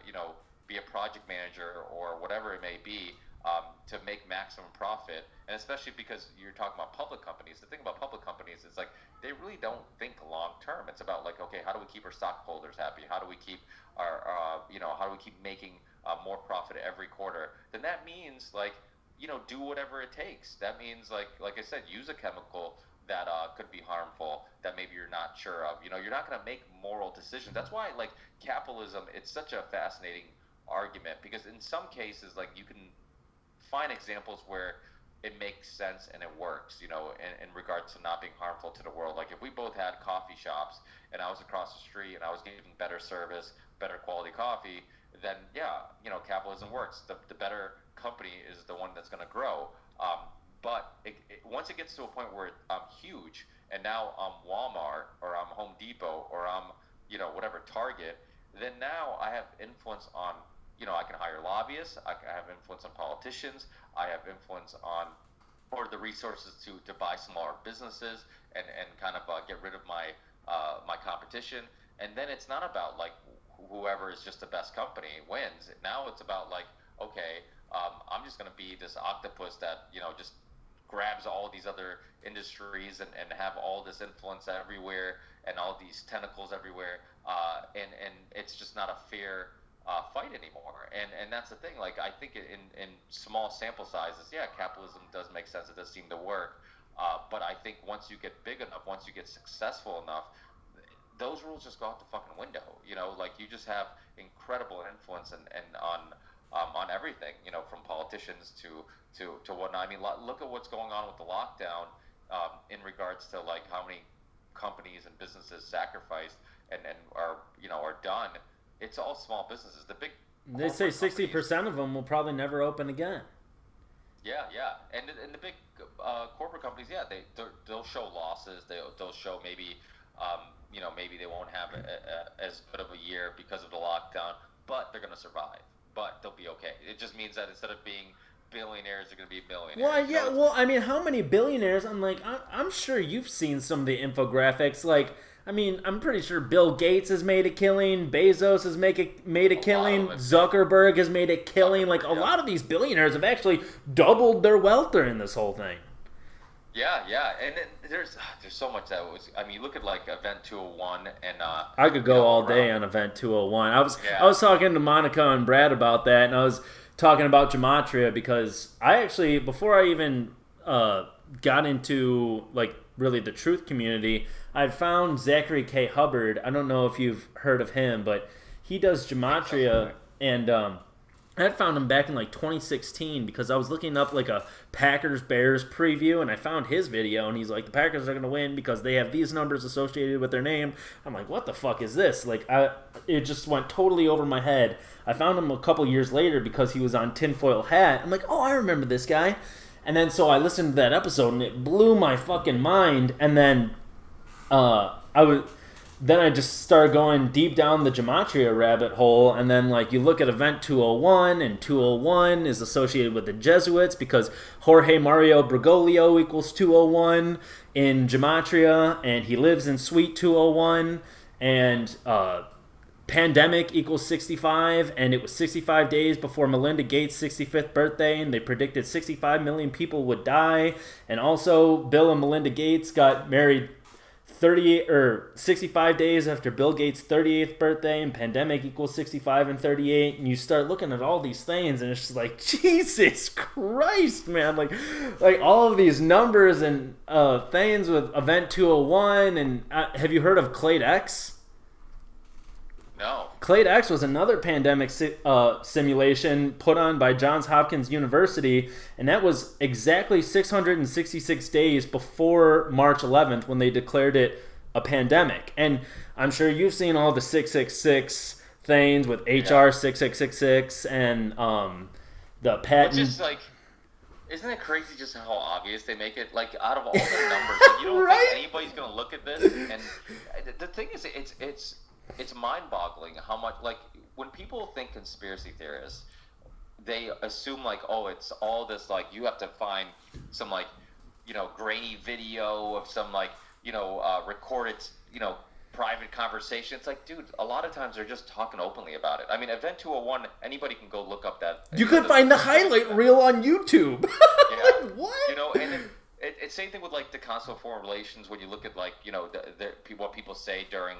you know, be a project manager or whatever it may be, to make maximum profit, and especially because you're talking about public companies. The thing about public companies is, like, they really don't think long term. It's about, like, okay, how do we keep our stockholders happy? How do we keep our you know, how do we keep making more profit every quarter? Then that means, like, you know, do whatever it takes. That means, like I said, use a chemical that could be harmful, that maybe you're not sure of. You know, you're not going to make moral decisions. That's why, like, capitalism, it's such a fascinating argument, because in some cases, like, you can find examples where it makes sense and it works, you know, in regards to not being harmful to the world. Like, if we both had coffee shops and I was across the street and I was giving better service, better quality coffee, then yeah, you know, capitalism works. The better company is the one that's going to grow. But once it gets to a point where I'm huge and now I'm Walmart or I'm Home Depot or I'm, you know, whatever, Target, then now I have influence on, you know, I can hire lobbyists, I have influence on politicians, I have influence on, or the resources to buy smaller businesses and kind of get rid of my my competition. And then it's not about, like, whoever is just the best company wins. Now it's about, like, okay, I'm just going to be this octopus that, you know, just grabs all these other industries and have all this influence everywhere and all these tentacles everywhere, and it's just not a fair fight anymore. And that's the thing. Like, I think in small sample sizes, yeah, capitalism does make sense. It does seem to work. But I think once you get big enough, once you get successful enough, those rules just go out the fucking window. You know, like, you just have incredible influence and on everything, you know, from politicians to whatnot. I mean, look at what's going on with the lockdown, in regards to, like, how many companies and businesses sacrificed and are, you know, are done. It's all small businesses. The big, They say 60% of them will probably never open again. Yeah, and the big corporate companies, yeah, they'll show losses. They'll show maybe, you know, maybe they won't have as good of a year because of the lockdown, but they're gonna survive. But they'll be okay. It just means that instead of being billionaires, they're gonna be millionaires. Well, yeah. Well, I mean, how many billionaires? I'm sure you've seen some of the infographics. Like, I mean, I'm pretty sure Bill Gates has made a killing. Bezos has made a killing. Zuckerberg has made a killing. Like, a lot of these billionaires have actually doubled their wealth during this whole thing. Yeah, and there's so much that was. I mean, look at, like, Event 201, and I could go all day on Event 201. I was talking to Monica and Brad about that, and I was talking about gematria because I actually, before I even got into, like, really the truth community, I'd found Zachary K. Hubbard. I don't know if you've heard of him, but he does gematria, and I had found him back in, like, 2016 because I was looking up, like, a Packers-Bears preview, and I found his video, and he's like, the Packers are going to win because they have these numbers associated with their name. I'm like, what the fuck is this? Like, it just went totally over my head. I found him a couple years later because he was on Tinfoil Hat. I'm like, oh, I remember this guy. And then so I listened to that episode, and it blew my fucking mind, and then I just started going deep down the gematria rabbit hole, and then, like, you look at Event 201, and 201 is associated with the Jesuits because Jorge Mario Bergoglio equals 201 in gematria, and he lives in Suite 201, and pandemic equals 65, and it was 65 days before Melinda Gates' 65th birthday, and they predicted 65 million people would die, and also Bill and Melinda Gates got married 65 days after Bill Gates' 38th birthday, and pandemic equals 65 and 38, and you start looking at all these things, and it's just like, Jesus Christ, man, like all of these numbers and things with Event 201, and have you heard of Clade X? No. Clade X was another pandemic simulation put on by Johns Hopkins University, and that was exactly 666 days before March 11th when they declared it a pandemic. And I'm sure you've seen all the 666 things with HR 6666 and the patent. Which is like, isn't it crazy just how obvious they make it? Like, out of all the numbers, like, you don't Right? think anybody's gonna look at this. And the thing is, it's mind-boggling how much, like, when people think conspiracy theorists, they assume like, oh, it's all this, like, you have to find some, like, you know, grainy video of some, like, you know, recorded, you know, private conversation. It's like, dude, a lot of times they're just talking openly about it. I mean, Event 201, anybody can go look up that. You could find the highlight reel on YouTube. Yeah. Like, what? You know, and it's same thing with, like, the Council of Foreign Relations, when you look at, like, you know, what people say during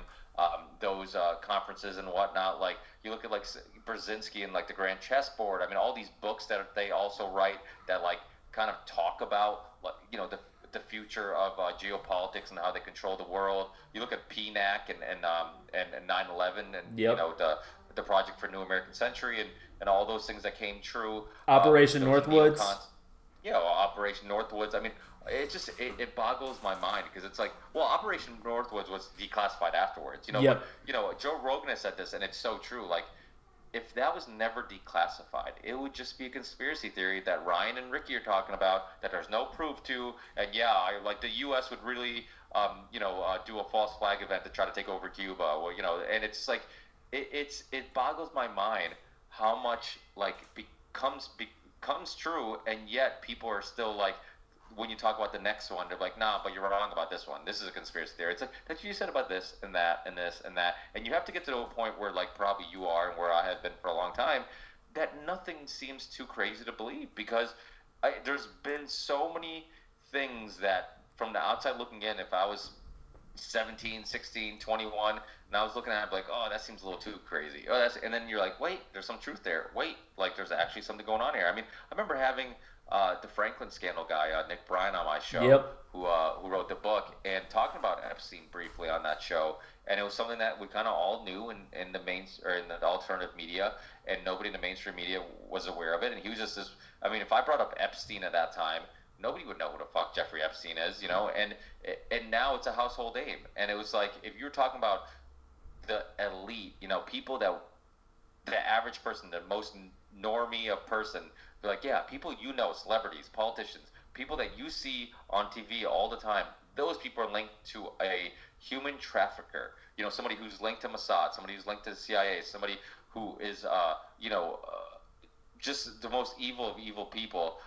those conferences and whatnot. Like, you look at, like, Brzezinski and, like, the Grand Chessboard. I mean, all these books that they also write that, like, kind of talk about, like, you know, the future of geopolitics and how they control the world. You look at PNAC and 9/11 and you know, the Project for New American Century and all those things that came true. Operation Northwoods. Yeah, Operation Northwoods. I mean, it boggles my mind, because it's like, well, Operation Northwoods was declassified afterwards. You know, Yep. but, you know, Joe Rogan has said this, and it's so true. Like, if that was never declassified, it would just be a conspiracy theory that Ryan and Ricky are talking about, that there's no proof to, and like, the U.S. would really, do a false flag event to try to take over Cuba. Well, you know, and it's like, it boggles my mind how much, like, becomes true, and yet people are still like, when you talk about the next one, they're like, nah, but you're wrong about this one. This is a conspiracy theory. It's like, that you said about this and that and this and that. And you have to get to a point where, like, probably you are and where I have been for a long time, that nothing seems too crazy to believe, because there's been so many things that, from the outside looking in, if I was 17, 16, 21, and I was looking at it like, oh, that seems a little too crazy. Oh, and then you're like, wait, there's some truth there. Wait, like, there's actually something going on here. I mean, I remember having the Franklin scandal guy, Nick Bryan, on my show, who wrote the book, and talking about Epstein briefly on that show, and it was something that we kind of all knew in the in the alternative media, and nobody in the mainstream media was aware of it. And he was just this. I mean, if I brought up Epstein at that time, nobody would know who the fuck Jeffrey Epstein is, you know. And now it's a household name, and it was like, if you're talking about the elite, you know, people that the average person, the most normie of person. They're like, yeah, people you know, celebrities, politicians, people that you see on TV all the time, those people are linked to a human trafficker. You know, somebody who's linked to Mossad, somebody who's linked to the CIA, somebody who is, just the most evil of evil people.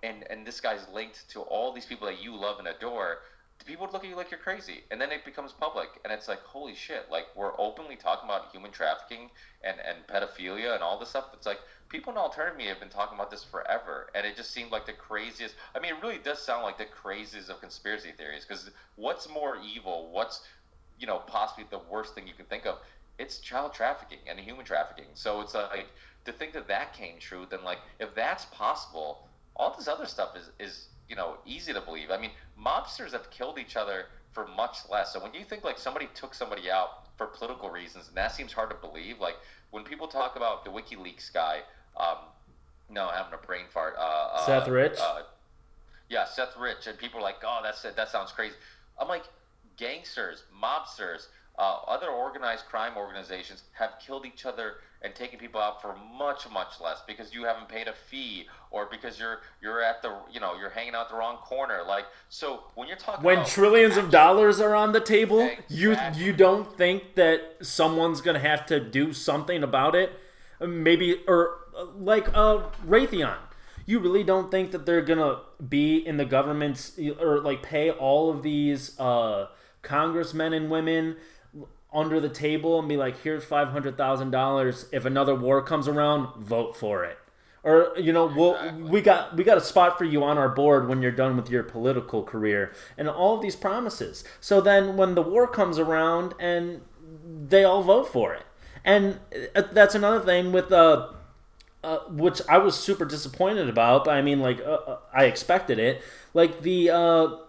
And this guy's linked to all these people that you love and adore. People would look at you like you're crazy, and then it becomes public, and it's like, holy shit, like, we're openly talking about human trafficking and pedophilia and all this stuff. It's like, people in alternative media have been talking about this forever, and it just seemed like the craziest. I mean, it really does sound like the craziest of conspiracy theories, because what's more evil, what's, you know, possibly the worst thing you can think of? It's child trafficking and human trafficking. So it's like, to think that came true, then, like, if that's possible, all this other stuff is you know, easy to believe. I mean, mobsters have killed each other for much less. So when you think, like, somebody took somebody out for political reasons, and that seems hard to believe. Like, when people talk about the WikiLeaks guy, no, having a brain fart. Seth Rich? Yeah, Seth Rich. And people are like, oh, that sounds crazy. I'm like, gangsters, mobsters, other organized crime organizations have killed each other and taken people out for much, much less, because you haven't paid a fee, or because you're at the, you know, you're hanging out the wrong corner. Like, so when you're talking when about trillions of dollars are on the table, exactly. you don't think that someone's gonna have to do something about it? Maybe, or like Raytheon. You really don't think that they're gonna be in the government's, or like pay all of these congressmen and women under the table and be like, here's $500,000. If another war comes around, vote for it. Or, you know, we got a spot for you on our board when you're done with your political career, and all of these promises. So then when the war comes around, and they all vote for it. And that's another thing with which I was super disappointed about. But I mean, like, I expected it. Like the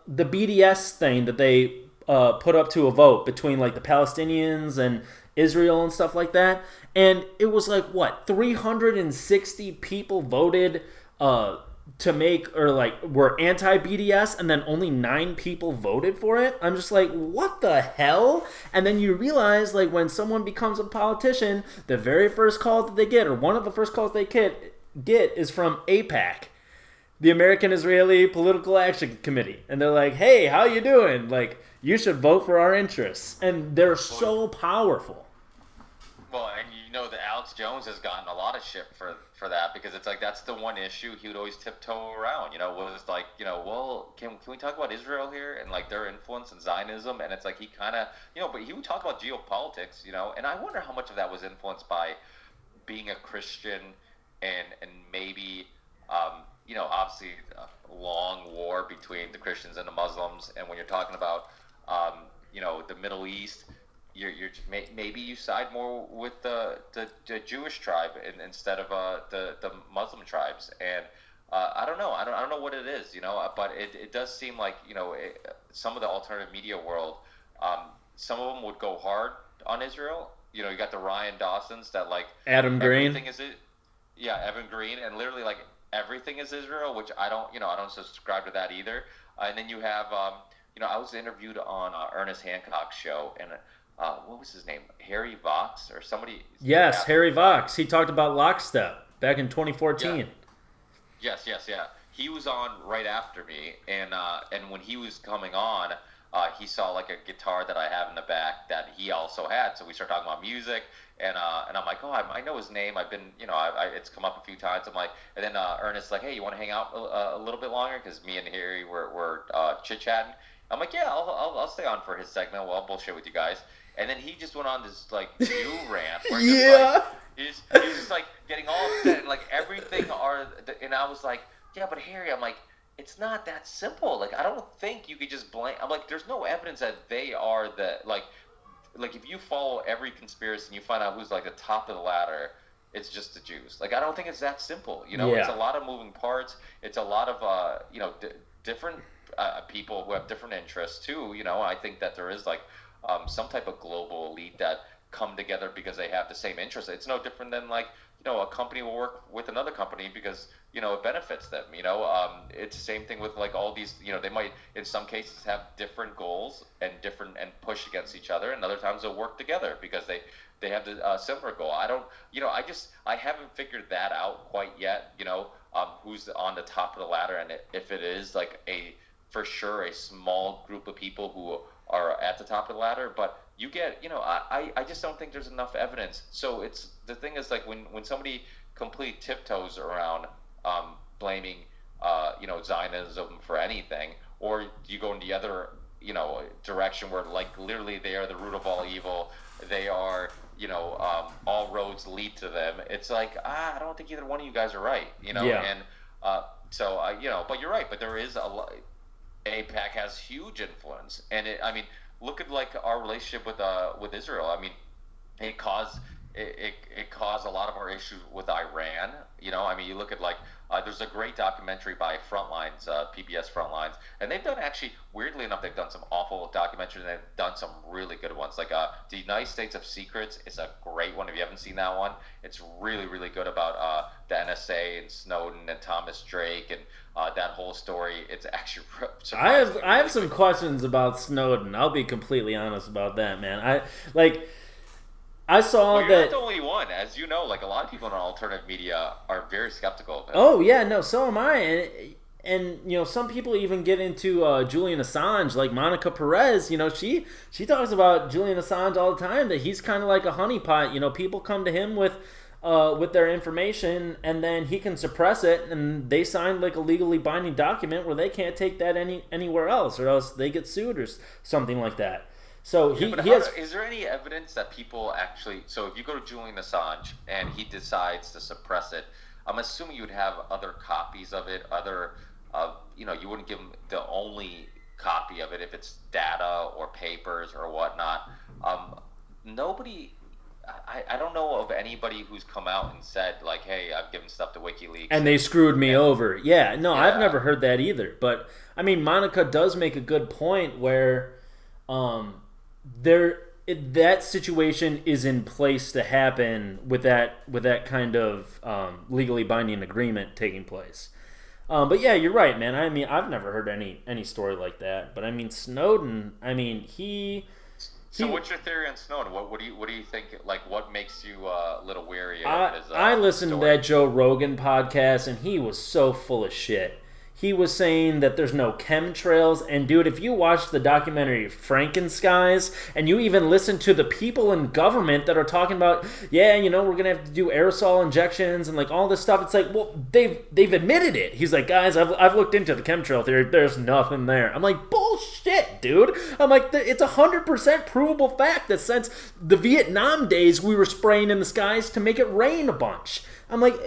BDS thing that they put up to a vote between, like, the Palestinians and Israel and stuff like that. And it was like, what, 360 people voted to make, or like were anti-BDS, and then only 9 people voted for it. I'm just like, what the hell? And then you realize, like, when someone becomes a politician, the very first call that they get, or one of the first calls they get is from AIPAC, the American Israeli Political Action Committee. And they're like, hey, how you doing? Like, you should vote for our interests. And they're so powerful. Well, and you know that Alex Jones has gotten a lot of shit for that, because it's like that's the one issue he would always tiptoe around, was like, well, can we talk about Israel here and like their influence in Zionism? And it's like he kind of, but he would talk about geopolitics, and I wonder how much of that was influenced by being a Christian and maybe, obviously a long war between the Christians and the Muslims. And when you're talking about, the Middle East, maybe you side more with the Jewish tribe instead of the Muslim tribes, and I don't know. I don't know what it is, but it does seem like some of the alternative media world, some of them would go hard on Israel. You got the Ryan Dawsons that like Adam Green. Everything is it. Yeah, Evan Green, and literally like everything is Israel, which I don't subscribe to that either. And then you have I was interviewed on Ernest Hancock's show, and what was his name? Harry Vox or somebody? Yes, Harry Vox. He talked about Lockstep back in 2014. Yeah. Yes. He was on right after me, and when he was coming on, he saw like a guitar that I have in the back that he also had. So we started talking about music, and I'm like, oh, I know his name. I've been, it's come up a few times. I'm like, and then Ernest's like, hey, you want to hang out a little bit longer? Because me and Harry were chit chatting. I'm like, yeah, I'll stay on for his segment. Well, I'll bullshit with you guys. And then he just went on this like Jew rant where he's just like getting all upset and like everything and I was like, yeah, but Harry, I'm like, it's not that simple. Like, I don't think you could just blame. I'm like, there's no evidence that they are the like if you follow every conspiracy and you find out who's like the top of the ladder, it's just the Jews. Like, I don't think it's that simple. It's a lot of moving parts. It's a lot of different people who have different interests too. I think that there is like some type of global elite that come together because they have the same interests. It's no different than like, a company will work with another company because, it benefits them, it's the same thing with like all these, they might in some cases have different goals and push against each other, and other times they'll work together because they have the similar goal. I haven't figured that out quite yet, who's on the top of the ladder, and if it is like for sure a small group of people who are at the top of the ladder, but you get, I just don't think there's enough evidence. So it's, the thing is like when somebody completely tiptoes around blaming, Zionism for anything, or you go in the other, direction where like literally they are the root of all evil, they are, all roads lead to them. It's like, I don't think either one of you guys are right, Yeah. And but you're right, but there is a lot. AIPAC has huge influence, and look at like our relationship with Israel. I mean, it caused a lot of our issues with Iran. You look at like there's a great documentary by Frontlines, PBS Frontlines, and they've done actually, weirdly enough, they've done some awful documentaries, and they've done some really good ones. Like the United States of Secrets is a great one. If you haven't seen that one, it's really, really good about the NSA and Snowden and Thomas Drake and that whole story. It's actually I have some questions about Snowden. I'll be completely honest about that, man. I saw you're that. Not the only one, as you know. Like a lot of people in alternative media are very skeptical of it. Oh yeah, no, so am I. And some people even get into Julian Assange, like Monica Perez. She talks about Julian Assange all the time, that he's kind of like a honeypot. People come to him with their information, and then he can suppress it, and they sign like a legally binding document where they can't take that anywhere else, or else they get sued or something like that. So is there any evidence that people actually? So if you go to Julian Assange and he decides to suppress it, I'm assuming you'd have other copies of it. You wouldn't give him the only copy of it if it's data or papers or whatnot. Nobody. I don't know of anybody who's come out and said like, "Hey, I've given stuff to WikiLeaks and they screwed me over." Yeah, no, yeah. I've never heard that either. But Monica does make a good point where there that situation is in place to happen with that kind of legally binding agreement taking place. But yeah, you're right, man. I mean, I've never heard any story like that. But I mean, Snowden. I mean, So what's your theory on Snowden? What do you think? Like, what makes you a little weary of his? I listened to that Joe Rogan podcast, and he was so full of shit. He was saying that there's no chemtrails, and dude, if you watch the documentary Frankenskies, and you even listen to the people in government that are talking about, yeah, you know, we're gonna have to do aerosol injections and like all this stuff, it's like, well, they've admitted it. He's like, guys, I've looked into the chemtrail theory. There's nothing there. I'm like, bullshit, dude. I'm like, it's 100% provable fact that since the Vietnam days, we were spraying in the skies to make it rain a bunch. I'm like,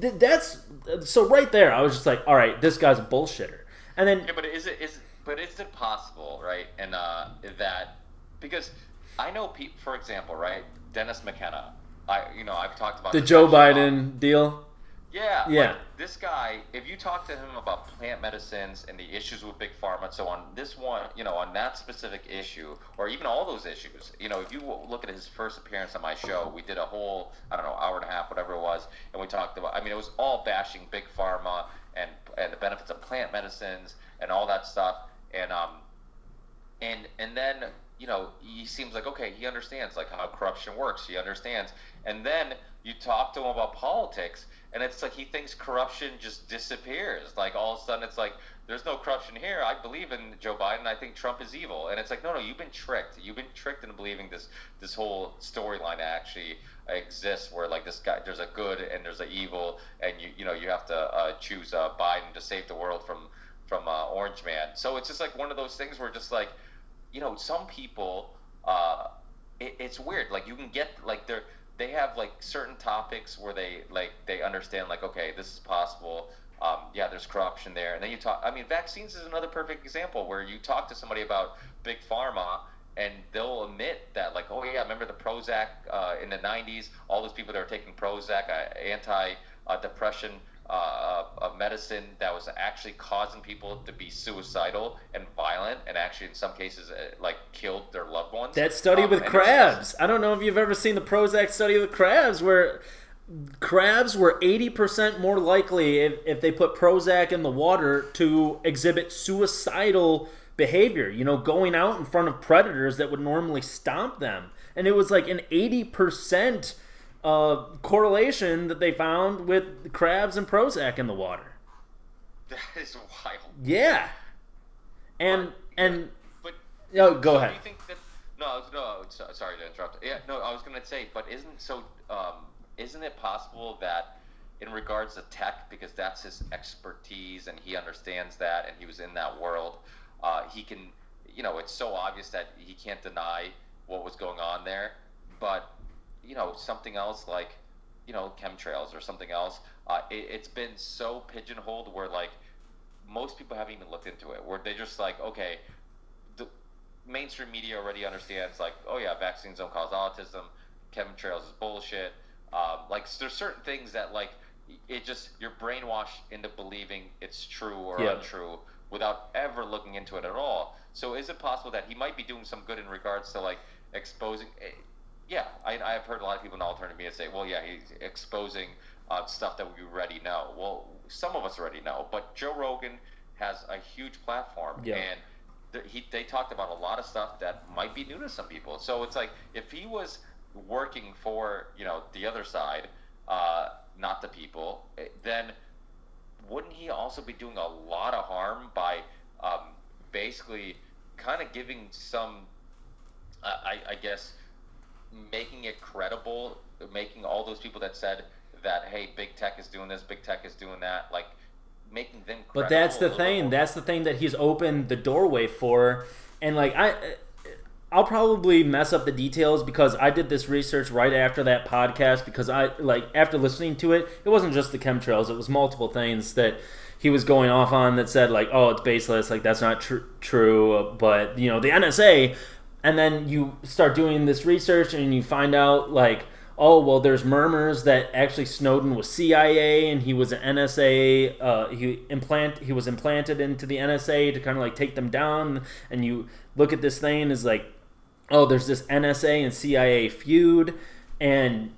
that's so right there. I was just like, all right, this guy's a bullshitter. And then, yeah, but is it possible, right? And that because I know people, for example, right, Dennis McKenna. I've talked about the Joe Biden deal. Yeah. Yeah. Like, this guy, if you talk to him about plant medicines and the issues with big pharma and so on, this one, on that specific issue, or even all those issues, if you look at his first appearance on my show, we did a whole, I don't know, hour and a half, whatever it was, and we talked about, I mean, it was all bashing big pharma and the benefits of plant medicines and all that stuff, and then, he seems like, okay, he understands, like, how corruption works, he understands, and then you talk to him about politics, and it's like he thinks corruption just disappears. Like, all of a sudden, it's like, there's no corruption here. I believe in Joe Biden. I think Trump is evil. And it's like, no, you've been tricked. You've been tricked into believing this whole storyline actually exists, where, like, this guy, there's a good and there's an evil, and you have to choose Biden to save the world from Orange Man. So it's just like one of those things where just like, some people, it's weird. Like, you can get, like, they have like certain topics where they understand, like, okay, this is possible. Yeah, there's corruption there, and then you talk. I mean, vaccines is another perfect example where you talk to somebody about big pharma, and they'll admit that, like, oh yeah, remember the Prozac in the '90s? All those people that were taking Prozac, anti-depression medicine that was actually causing people to be suicidal and violent, and actually in some cases like killed their loved ones. That study with crabs. I don't know if you've ever seen the Prozac study with crabs, where crabs were 80% more likely if they put Prozac in the water to exhibit suicidal behavior, going out in front of predators that would normally stomp them. And it was like an 80% correlation that they found with crabs and Prozac in the water. That is wild. Yeah. And but go ahead. Do you think that sorry to interrupt. Yeah, no, I was going to say, but isn't it possible that in regards to tech, because that's his expertise and he understands that and he was in that world, he can, it's so obvious that he can't deny what was going on there, but something else like, chemtrails or something else, it's been so pigeonholed where, like, most people haven't even looked into it, where they're just like, okay, the mainstream media already understands, like, oh yeah, vaccines don't cause autism, chemtrails is bullshit, like, there's certain things that, like, it just, you're brainwashed into believing it's true or untrue without ever looking into it at all. So is it possible that he might be doing some good in regards to, like, exposing... Yeah, I've heard a lot of people in alternative media say, well, yeah, he's exposing stuff that we already know. Well, some of us already know, but Joe Rogan has a huge platform, and they talked about a lot of stuff that might be new to some people. So it's like, if he was working for, the other side, not the people, then wouldn't he also be doing a lot of harm by basically kind of giving some, I guess, making it credible, making all those people that said that, hey, big tech is doing this, big tech is doing that, like, making them credible. But that's the thing. That's the thing that he's opened the doorway for. And, like, I'll probably mess up the details because I did this research right after that podcast, because after listening to it, it wasn't just the chemtrails. It was multiple things that he was going off on that said, like, oh, it's baseless, like, that's not true. But, the NSA... And then you start doing this research and you find out, like, oh, well, there's murmurs that actually Snowden was CIA and he was an NSA. He was implanted into the NSA to kind of, like, take them down. And you look at this thing as, like, oh, there's this NSA and CIA feud, and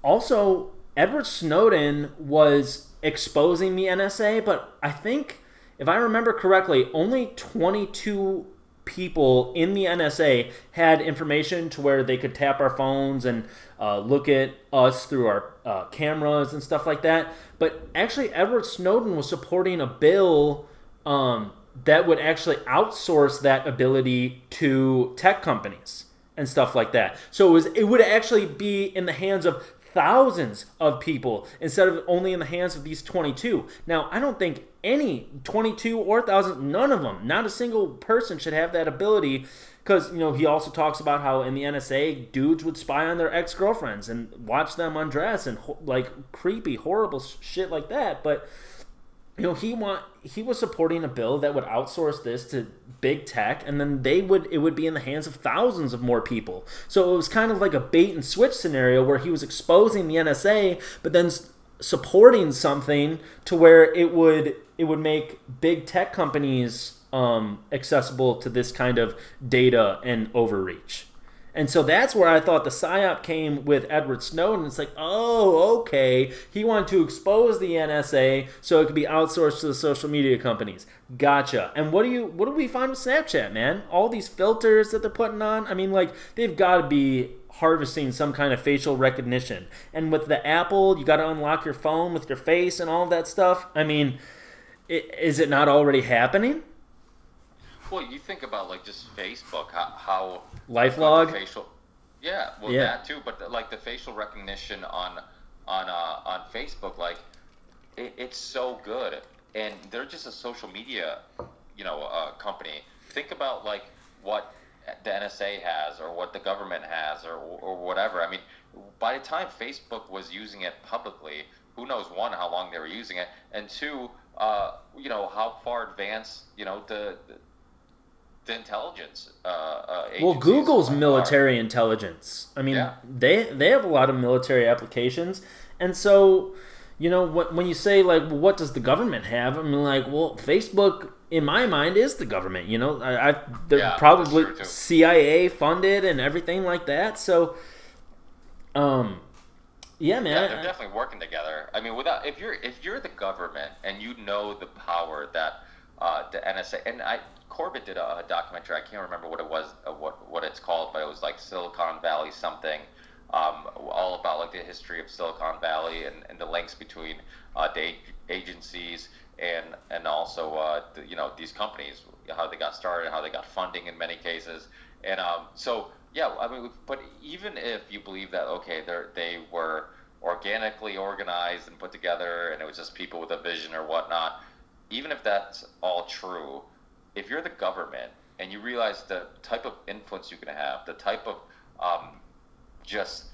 also Edward Snowden was exposing the NSA, but I think, if I remember correctly, only 22 people in the NSA had information to where they could tap our phones and look at us through our cameras and stuff like that. But actually, Edward Snowden was supporting a bill that would actually outsource that ability to tech companies and stuff like that. So it would actually be in the hands of thousands of people instead of only in the hands of these 22. Now, I don't think any 22 or 1,000, none of them, not a single person should have that ability, because, you know, he also talks about how in the NSA, dudes would spy on their ex-girlfriends and watch them undress and like creepy, horrible shit like that. But you know, he was supporting a bill that would outsource this to big tech, and then it would be in the hands of thousands of more people. So it was kind of like a bait and switch scenario where he was exposing the NSA, but then supporting something to where it would make big tech companies accessible to this kind of data and overreach. And so that's where I thought the PSYOP came with Edward Snowden. It's like, oh, okay. He wanted to expose the NSA so it could be outsourced to the social media companies. Gotcha. And what do we find with Snapchat, man? All these filters that they're putting on. I mean, like, they've got to be harvesting some kind of facial recognition. And with the Apple, you got to unlock your phone with your face and all of that stuff. I mean, is it not already happening? Well, you think about like just Facebook, how LifeLog. Like facial, that too. But like the facial recognition on Facebook, like it's so good, and they're just a social media, company. Think about like what the NSA has, or what the government has, or whatever. I mean, by the time Facebook was using it publicly, who knows, one, how long they were using it, and two, how far advanced, the intelligence well, Google's military intelligence. I mean, they have a lot of military applications, and so when you say like, well, what does the government have? I mean, like, well, Facebook in my mind is the government. They're probably CIA funded and everything like that. So, man, they're definitely working together. I mean, if you're the government and you know the power that the NSA and Corbett did a documentary. I can't remember what it was, what it's called, but it was like Silicon Valley something, all about like the history of Silicon Valley and the links between the agencies and also these companies, how they got started, how they got funding in many cases, and but even if you believe that they were organically organized and put together, and it was just people with a vision or whatnot, even if that's all true. If you're the government and you realize the type of influence you can have, the type of just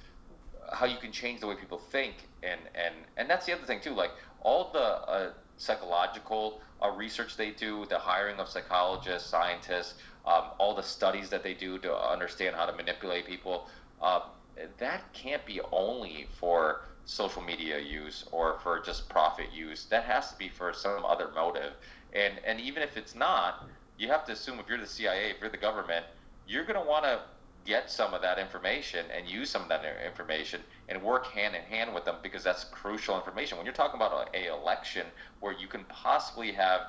how you can change the way people think, and that's the other thing too, like all the psychological research they do, the hiring of psychologists, scientists, all the studies that they do to understand how to manipulate people, that can't be only for social media use or for just profit use. That has to be for some other motive. And even if it's not, you have to assume if you're the CIA, if you're the government, you're going to want to get some of that information and use some of that information and work hand in hand with them, because that's crucial information. When you're talking about a election where you can possibly have,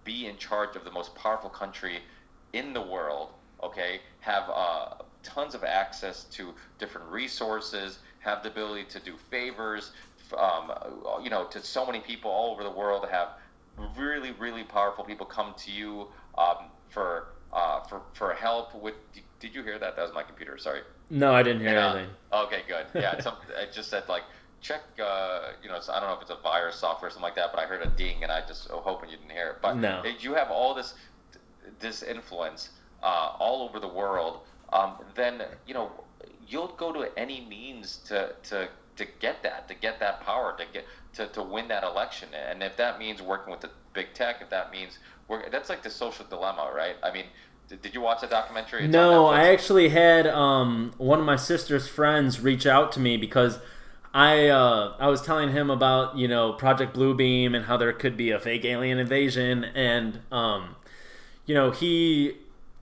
be in charge of the most powerful country in the world, have tons of access to different resources, have the ability to do favors, to so many people all over the world, have really, really powerful people come to you for help with. Did you hear that? That was my computer. Sorry. No, I didn't hear anything. Okay, good. Yeah, it just said like check. I don't know if it's a virus software or something like that, but I heard a ding, and I just hoping you didn't hear it. But no. You have all this influence all over the world. Then you'll go to any means to get that power, to win that election. And if that means working with the big tech, if that means that's like the social dilemma, right? I mean, did you watch the documentary? It's no, I actually had one of my sister's friends reach out to me because I was telling him about Project Bluebeam and how there could be a fake alien invasion, and he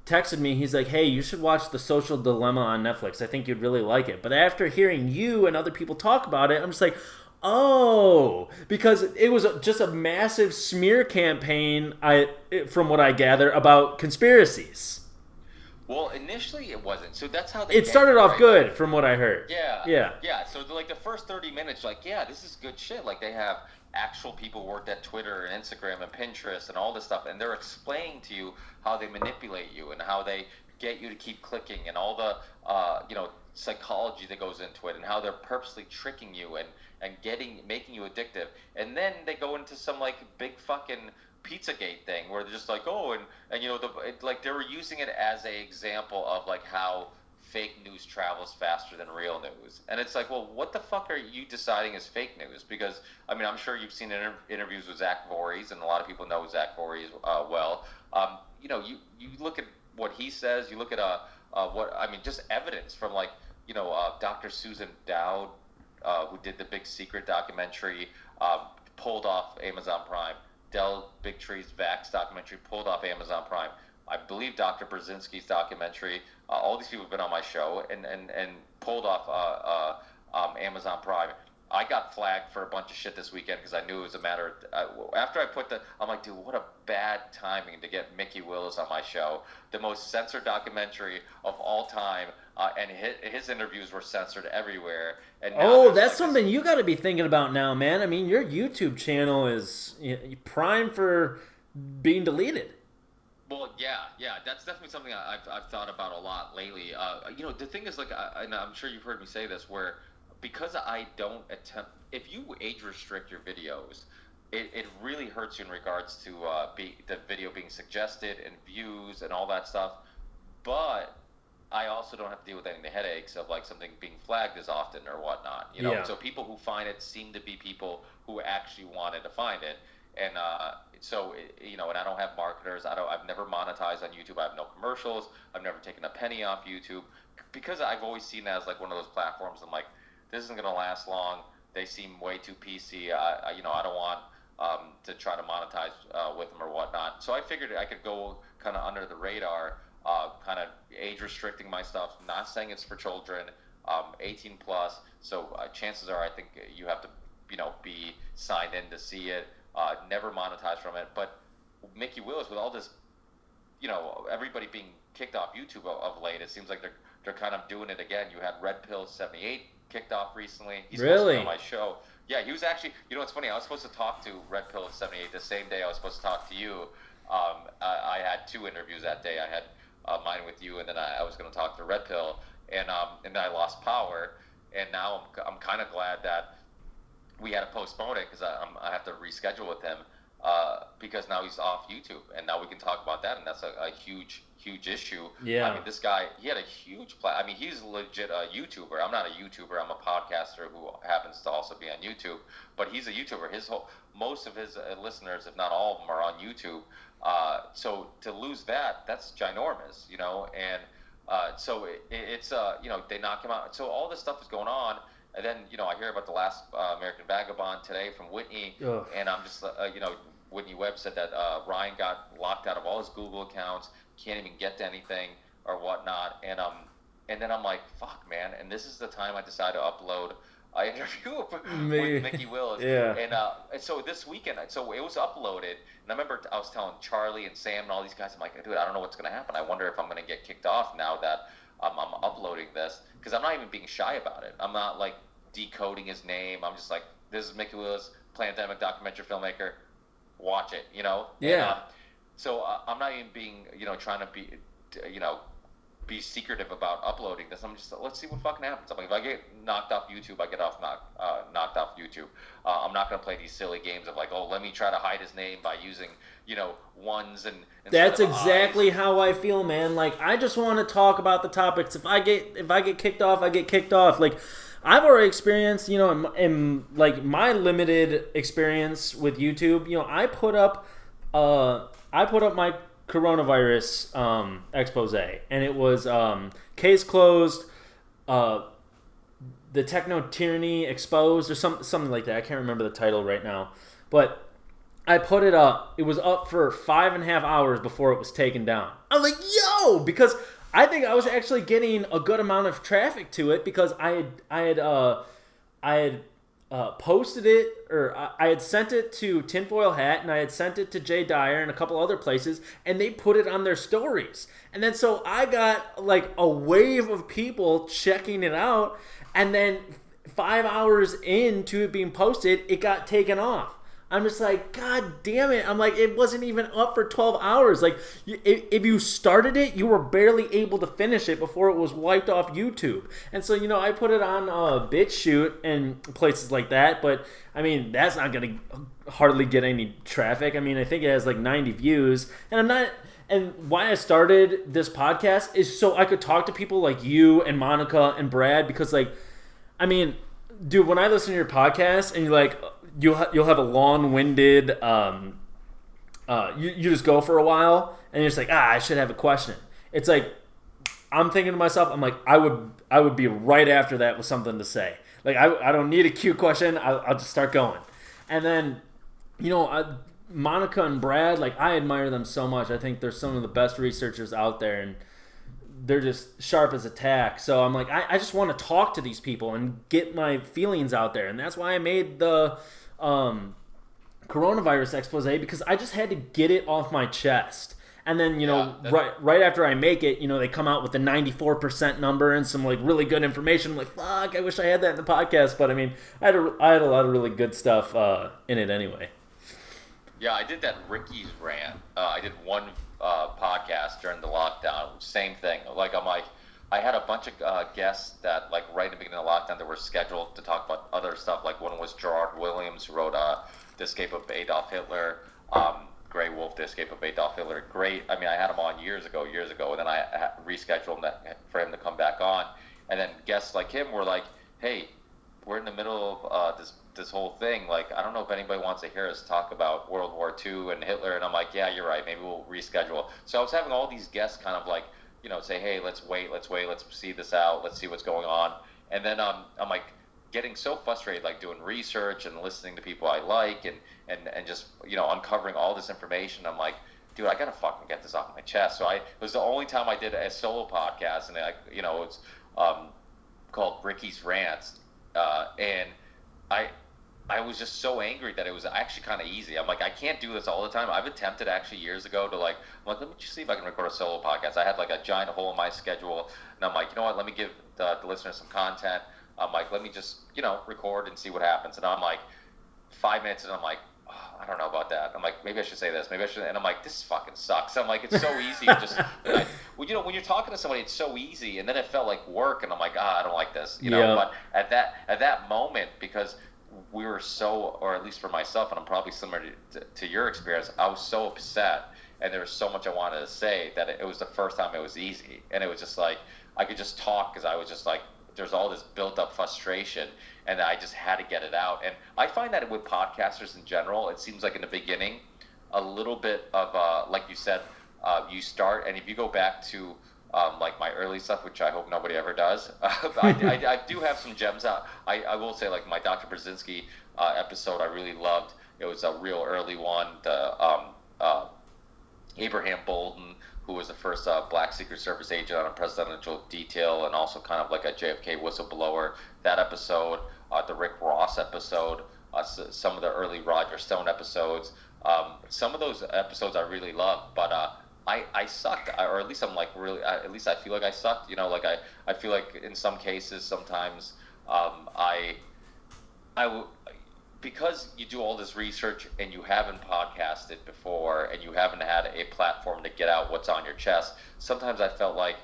texted me. He's like, "Hey, you should watch The Social Dilemma on Netflix. I think you'd really like it." But after hearing you and other people talk about it, I'm just like, oh, because it was just a massive smear campaign, from what I gather, about conspiracies. Well, initially it wasn't. So that's how it started off good, from what I heard. Yeah. So like the first 30 minutes, like, yeah, this is good shit. Like they have actual people who worked at Twitter and Instagram and Pinterest and all this stuff, and they're explaining to you how they manipulate you and how they get you to keep clicking and all the psychology that goes into it and how they're purposely tricking you and making you addictive. And then they go into some like big fucking Pizzagate thing where they're just like, oh, and like they were using it as a example of like how fake news travels faster than real news. And it's like, well, what the fuck are you deciding is fake news? Because I mean, I'm sure you've seen interviews with Zach Voorhees, and a lot of people know Zach Voorhees well. You look at what he says. You look at just evidence from like Dr. Susan Dowd, who did the Big Secret documentary, pulled off Amazon Prime. Del Bigtree's Vax documentary pulled off Amazon Prime. I believe Dr. Brzezinski's documentary. All these people have been on my show and pulled off Amazon Prime. I got flagged for a bunch of shit this weekend because I knew it was a matter of, after I put I'm like, dude, what a bad timing to get Mickey Willis on my show. The most censored documentary of all time, and his interviews were censored everywhere. And that's something you got to be thinking about now, man. I mean, your YouTube channel is prime for being deleted. Well, yeah, that's definitely something I've thought about a lot lately. The thing is, like, and I'm sure you've heard me say this, where because I don't attempt, if you age restrict your videos, it really hurts you in regards to the video being suggested and views and all that stuff. But I also don't have to deal with any of the headaches of like something being flagged as often or whatnot. Yeah. So people who find it seem to be people who actually wanted to find it. And and I don't have marketers. I've never monetized on YouTube. I have no commercials. I've never taken a penny off YouTube because I've always seen it as like one of those platforms. I'm like, this isn't gonna last long. They seem way too PC. I don't want to try to monetize with them or whatnot. So I figured I could go kind of under the radar, kind of age restricting my stuff. Not saying it's for children, 18 plus. So chances are, I think you have to, be signed in to see it. Never monetize from it. But Mickey Willis, with all this, everybody being kicked off YouTube of late, it seems like they're kind of doing it again. You had Red Pill 78 kicked off recently. He's supposed to be on my show. Yeah, he was actually. It's funny. I was supposed to talk to Red Pill 78 the same day I was supposed to talk to you. I had 2 interviews that day. I had mine with you, and then I was going to talk to Red Pill, and then I lost power, and now I'm kind of glad that we had to postpone it because I have to reschedule with him because now he's off YouTube, and now we can talk about that, and that's a huge issue. Yeah. I mean, this guy, he had a huge I mean, he's legit a YouTuber. I'm not a YouTuber. I'm a podcaster who happens to also be on YouTube, but he's a YouTuber. Most of his listeners, if not all of them, are on YouTube. So to lose that's ginormous, and so it's they knock him out. So all this stuff is going on. And then, I hear about the last American Vagabond today from Whitney, Ugh. and I'm just, Whitney Webb said that Ryan got locked out of all his Google accounts, can't even get to anything or whatnot, and then I'm like, fuck, man, and this is the time I decided to upload an interview with Mickey Willis, yeah. And so this weekend, so it was uploaded, and I remember I was telling Charlie and Sam and all these guys, I'm like, dude, I don't know what's going to happen. I wonder if I'm going to get kicked off now that I'm uploading this, because I'm not even being shy about it. I'm not like decoding his name. I'm just like, this is Mickey Willis, pandemic documentary filmmaker. Watch it, Yeah. And, so I'm not even being, trying to be, be secretive about uploading this. I'm just, let's see what fucking happens. I'm like, if I get knocked off YouTube, I get knocked off YouTube. I'm not going to play these silly games of like, oh, let me try to hide his name by using, ones and that's exactly how I feel, man. Like, I just want to talk about the topics. If I get kicked off, I get kicked off. Like, I've already experienced, in like my limited experience with YouTube, I put up my coronavirus expose, and it was case closed, the techno tyranny exposed, or something like that. I can't remember the title right now, but I put it up. It was up for 5.5 hours before it was taken down. I was like, no, because I think I was actually getting a good amount of traffic to it because I had posted it, or I had sent it to Tinfoil Hat, and I had sent it to Jay Dyer and a couple other places, and they put it on their stories. And then so I got like a wave of people checking it out, and then 5 hours into it being posted, it got taken off. I'm just like, God damn it. I'm like, it wasn't even up for 12 hours. Like, if you started it, you were barely able to finish it before it was wiped off YouTube. And so, I put it on BitChute and places like that. But, I mean, that's not going to hardly get any traffic. I mean, I think it has like 90 views. And why I started this podcast is so I could talk to people like you and Monica and Brad. Because, like, I mean, dude, when I listen to your podcast and you're like, you'll have a long-winded, you just go for a while and you're just like, I should have a question. It's like, I'm thinking to myself, I'm like, I would be right after that with something to say. Like, I don't need a cue question. I'll just start going. And then, Monica and Brad, like, I admire them so much. I think they're some of the best researchers out there, and they're just sharp as a tack. So I'm like, I just want to talk to these people and get my feelings out there. And that's why I made the coronavirus expose, because I just had to get it off my chest. And then, right after I make it, they come out with the 94% number and some like really good information. I'm like, fuck, I wish I had that in the podcast. But I mean, I had a lot of really good stuff in it anyway. Yeah, I did that Ricky's rant. I did one podcast during the lockdown. Same thing. Like, I had a bunch of guests that, like, right at the beginning of lockdown, that were scheduled to talk about other stuff. Like, one was Gerard Williams, who wrote The Escape of Adolf Hitler. Grey Wolf, The Escape of Adolf Hitler. Great. I mean, I had him on years ago, and then I rescheduled him for him to come back on. And then guests like him were like, hey, we're in the middle of this whole thing. Like, I don't know if anybody wants to hear us talk about World War II and Hitler. And I'm like, yeah, you're right. Maybe we'll reschedule. So I was having all these guests kind of like, say, hey, let's wait, let's see this out, let's see what's going on. And then I'm like getting so frustrated, like doing research and listening to people I like and just, uncovering all this information. I'm like, dude, I gotta fucking get this off my chest. So it was the only time I did a solo podcast, and it's called Ricky's Rants. And I was just so angry that it was actually kind of easy. I'm like, I can't do this all the time. I've attempted actually years ago to let me just see if I can record a solo podcast. I had like a giant hole in my schedule, and I'm like, you know what, let me give the listeners some content. I'm like, let me just, record and see what happens. And I'm like, 5 minutes, and I'm like, oh, I don't know about that. I'm like, maybe I should say this, maybe I should. And I'm like, this fucking sucks. I'm like, it's so easy. When you're talking to somebody, it's so easy. And then it felt like work, and I'm like, I don't like this, Yeah. But at that moment, because we were so, or at least for myself, and I'm probably similar to your experience, I was so upset, and there was so much I wanted to say that it was the first time it was easy. And it was just like, I could just talk because I was just like, there's all this built up frustration, and I just had to get it out. And I find that with podcasters in general, it seems like in the beginning, a little bit of, like you said, you start, and if you go back to like my early stuff, which I hope nobody ever does, I do have some gems out. I will say, like, my Dr. Brzezinski episode I really loved. It was a real early one. The Abraham Bolden, who was the first black Secret Service agent on a presidential detail, and also kind of like a JFK whistleblower. That episode, the Rick Ross episode, some of the early Roger Stone episodes. Some of those episodes I really loved, but I sucked, or at least I'm like really, at least I feel like I sucked. Like I feel like in some cases sometimes because you do all this research and you haven't podcasted before and you haven't had a platform to get out what's on your chest, sometimes I felt like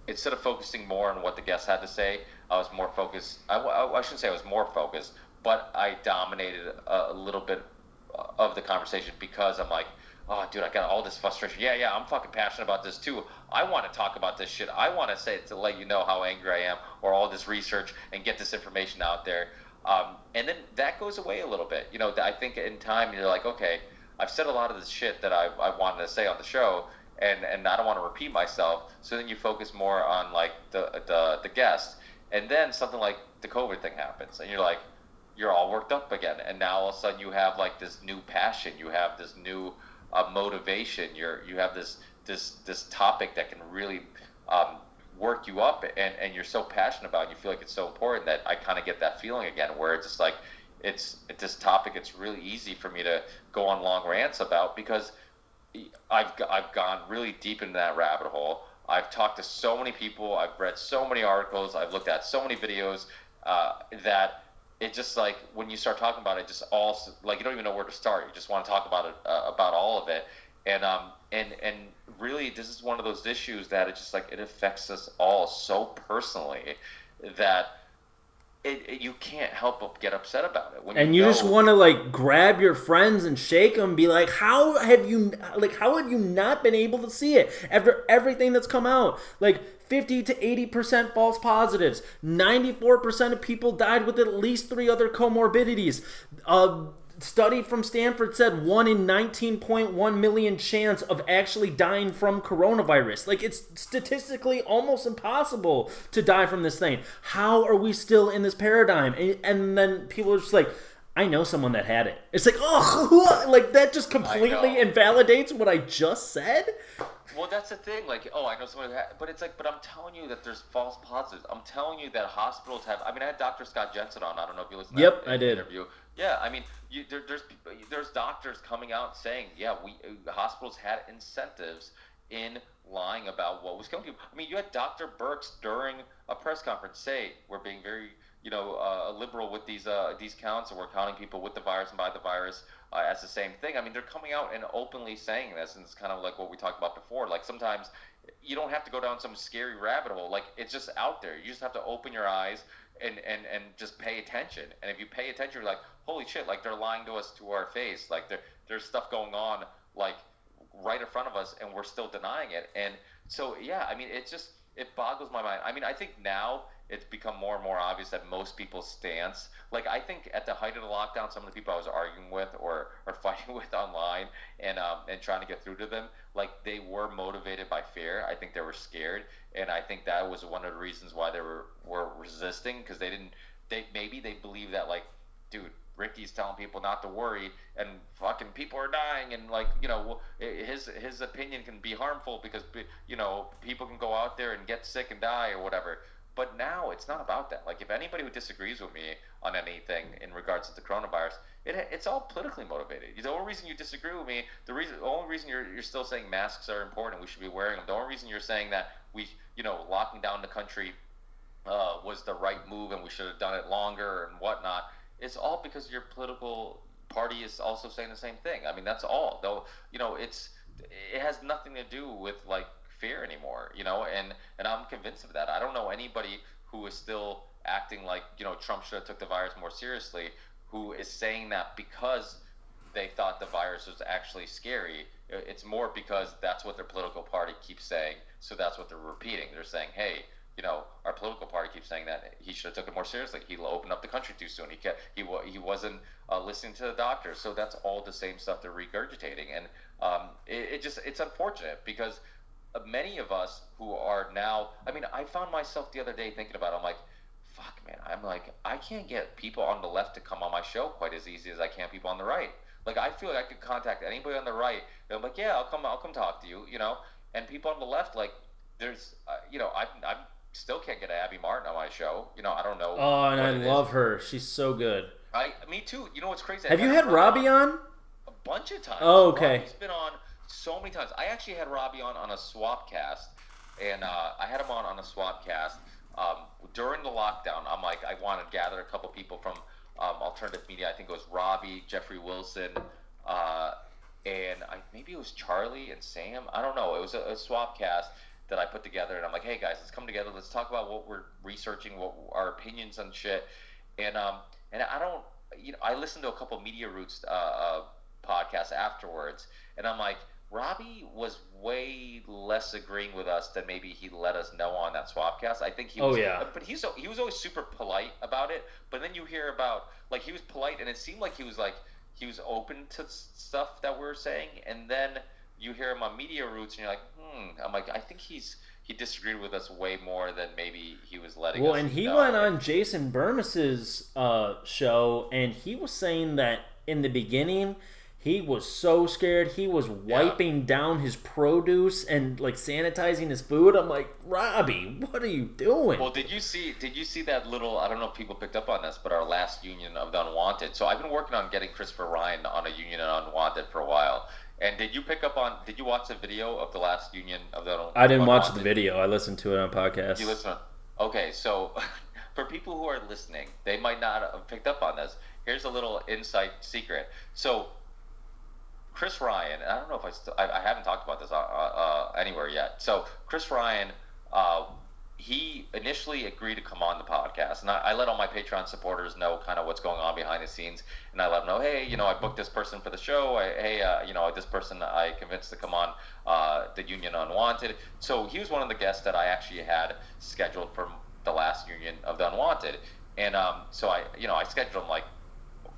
instead of focusing more on what the guests had to say, I was more focused. I shouldn't say I was more focused, but I dominated a little bit of the conversation because I'm like, oh, dude, I got all this frustration. Yeah, I'm fucking passionate about this too. I want to talk about this shit. I want to say it to let you know how angry I am, or all this research, and get this information out there. And then that goes away a little bit. I think in time you're like, okay, I've said a lot of this shit that I wanted to say on the show, and I don't want to repeat myself. So then you focus more on like the guest, and then something like the COVID thing happens, and you're all worked up again, and now all of a sudden you have like this new passion, you have this new motivation, you have this this topic that can really work you up, and you're so passionate about it, and you feel like it's so important, that I kind of get that feeling again, where it's just like it's this topic. It's really easy for me to go on long rants about, because I've gone really deep into that rabbit hole. I've talked to so many people. I've read so many articles. I've looked at so many videos that it just, like, when you start talking about it, just all, like, you don't even know where to start. You just want to talk about it, about all of it. And really, this is one of those issues that it just, like, it affects us all so personally that you can't help but get upset about it. When and you just want to, like, grab your friends and shake them and be like, how have you not been able to see it after everything that's come out? Like, 50 to 80% false positives. 94% of people died with at least 3 other comorbidities. Study from Stanford said 1 in 19.1 million chance of actually dying from coronavirus. Like, it's statistically almost impossible to die from this thing. How are we still in this paradigm? And then people are just like, I know someone that had it. It's like, oh, like, that just completely invalidates what I just said. Well, that's the thing. Like, oh, I know someone who had, but it's like, but I'm telling you that there's false positives. I'm telling you that hospitals have. I mean, I had Dr. Scott Jensen on. I don't know if you listened to that I did. interview. Yeah, I mean, there's doctors coming out saying, yeah, hospitals had incentives in lying about what was killing people. I mean, you had Dr. Birx during a press conference say, we're being very, liberal with these counts, and we're counting people with the virus and by the virus as the same thing. I mean, they're coming out and openly saying this, and it's kind of like what we talked about before. Like, sometimes you don't have to go down some scary rabbit hole. Like, it's just out there. You just have to open your eyes and just pay attention. And if you pay attention, you're like, holy shit, like, they're lying to us to our face. Like, there's stuff going on, like, right in front of us, and we're still denying it. And so, yeah, I mean, it boggles my mind. I mean, I think now it's become more and more obvious that most people's stance, like, I think at the height of the lockdown, some of the people I was arguing with or fighting with online and trying to get through to them, like, they were motivated by fear. I think they were scared, and I think that was one of the reasons why they were resisting, because maybe they believe that, like, dude, Ricky's telling people not to worry, and fucking people are dying, and, like, his opinion can be harmful because, people can go out there and get sick and die or whatever. But now it's not about that. Like, if anybody who disagrees with me on anything in regards to the coronavirus, it's all politically motivated. The only reason you disagree with me, the only reason you're still saying masks are important, we should be wearing them, the only reason you're saying that locking down the country was the right move and we should have done it longer and whatnot, it's all because your political party is also saying the same thing. I mean, that's all. Though, it has nothing to do with, like, fear anymore, and I'm convinced of that. I don't know anybody who is still acting like, Trump should have took the virus more seriously, who is saying that because they thought the virus was actually scary. It's more because that's what their political party keeps saying, so that's what they're repeating. They're saying, hey, our political party keeps saying that he should have took it more seriously. He opened up the country too soon. He wasn't listening to the doctors. So that's all the same stuff they're regurgitating, and it's unfortunate because many of us who are now, I mean, I found myself the other day thinking about it. I'm like, fuck, man, I can't get people on the left to come on my show quite as easy as I can people on the right. Like, I feel like I could contact anybody on the right, and I'm like, yeah, I'll come talk to you, and people on the left, like, there's, I still can't get Abby Martin on my show, I don't know. Oh, and I love her. She's so good. Me too. You know what's crazy? Have you had Robbie on? A bunch of times. Oh, okay. Robbie's been on so many times. I actually had Robbie on a Swapcast, and I had him on a Swapcast during the lockdown. I'm like, I want to gather a couple people from alternative media. I think it was Robbie, Jeffrey Wilson, and maybe it was Charlie and Sam. I don't know. It was a Swapcast that I put together, and I'm like, hey guys, let's come together. Let's talk about what we're researching, what our opinions on shit, and I don't, I listened to a couple Media Roots podcasts afterwards, and I'm like, Robbie was way less agreeing with us than maybe he let us know on that Swapcast. I think he was, but he was always super polite about it. But then you hear about, like, he was polite, and it seemed like he was open to stuff that we're saying, and then you hear him on Media Roots, and you're like, I'm like, I think he disagreed with us way more than maybe he was letting us know. Well, and he went on Jason Bermas's show, and he was saying that in the beginning, He was so scared. He was wiping down his produce and like sanitizing his food. I'm like, Robbie, what are you doing? Well, did you see that little? I don't know if people picked up on this, but our last union of the Unwanted. So I've been working on getting Christopher Ryan on a union of Unwanted for a while. And did you watch the video of the last union of the Unwanted? I didn't watch the video. I listened to it on a podcast. You listen. Okay, so for people who are listening, they might not have picked up on this. Here's a little inside secret. So Chris Ryan, and I don't know if I haven't talked about this anywhere yet. So Chris Ryan, he initially agreed to come on the podcast, and I let all my Patreon supporters know kind of what's going on behind the scenes, and I let them know, hey, I booked this person for the show. This person I convinced to come on the Union Unwanted. So he was one of the guests that I actually had scheduled for the last Union of the Unwanted, and so I scheduled him like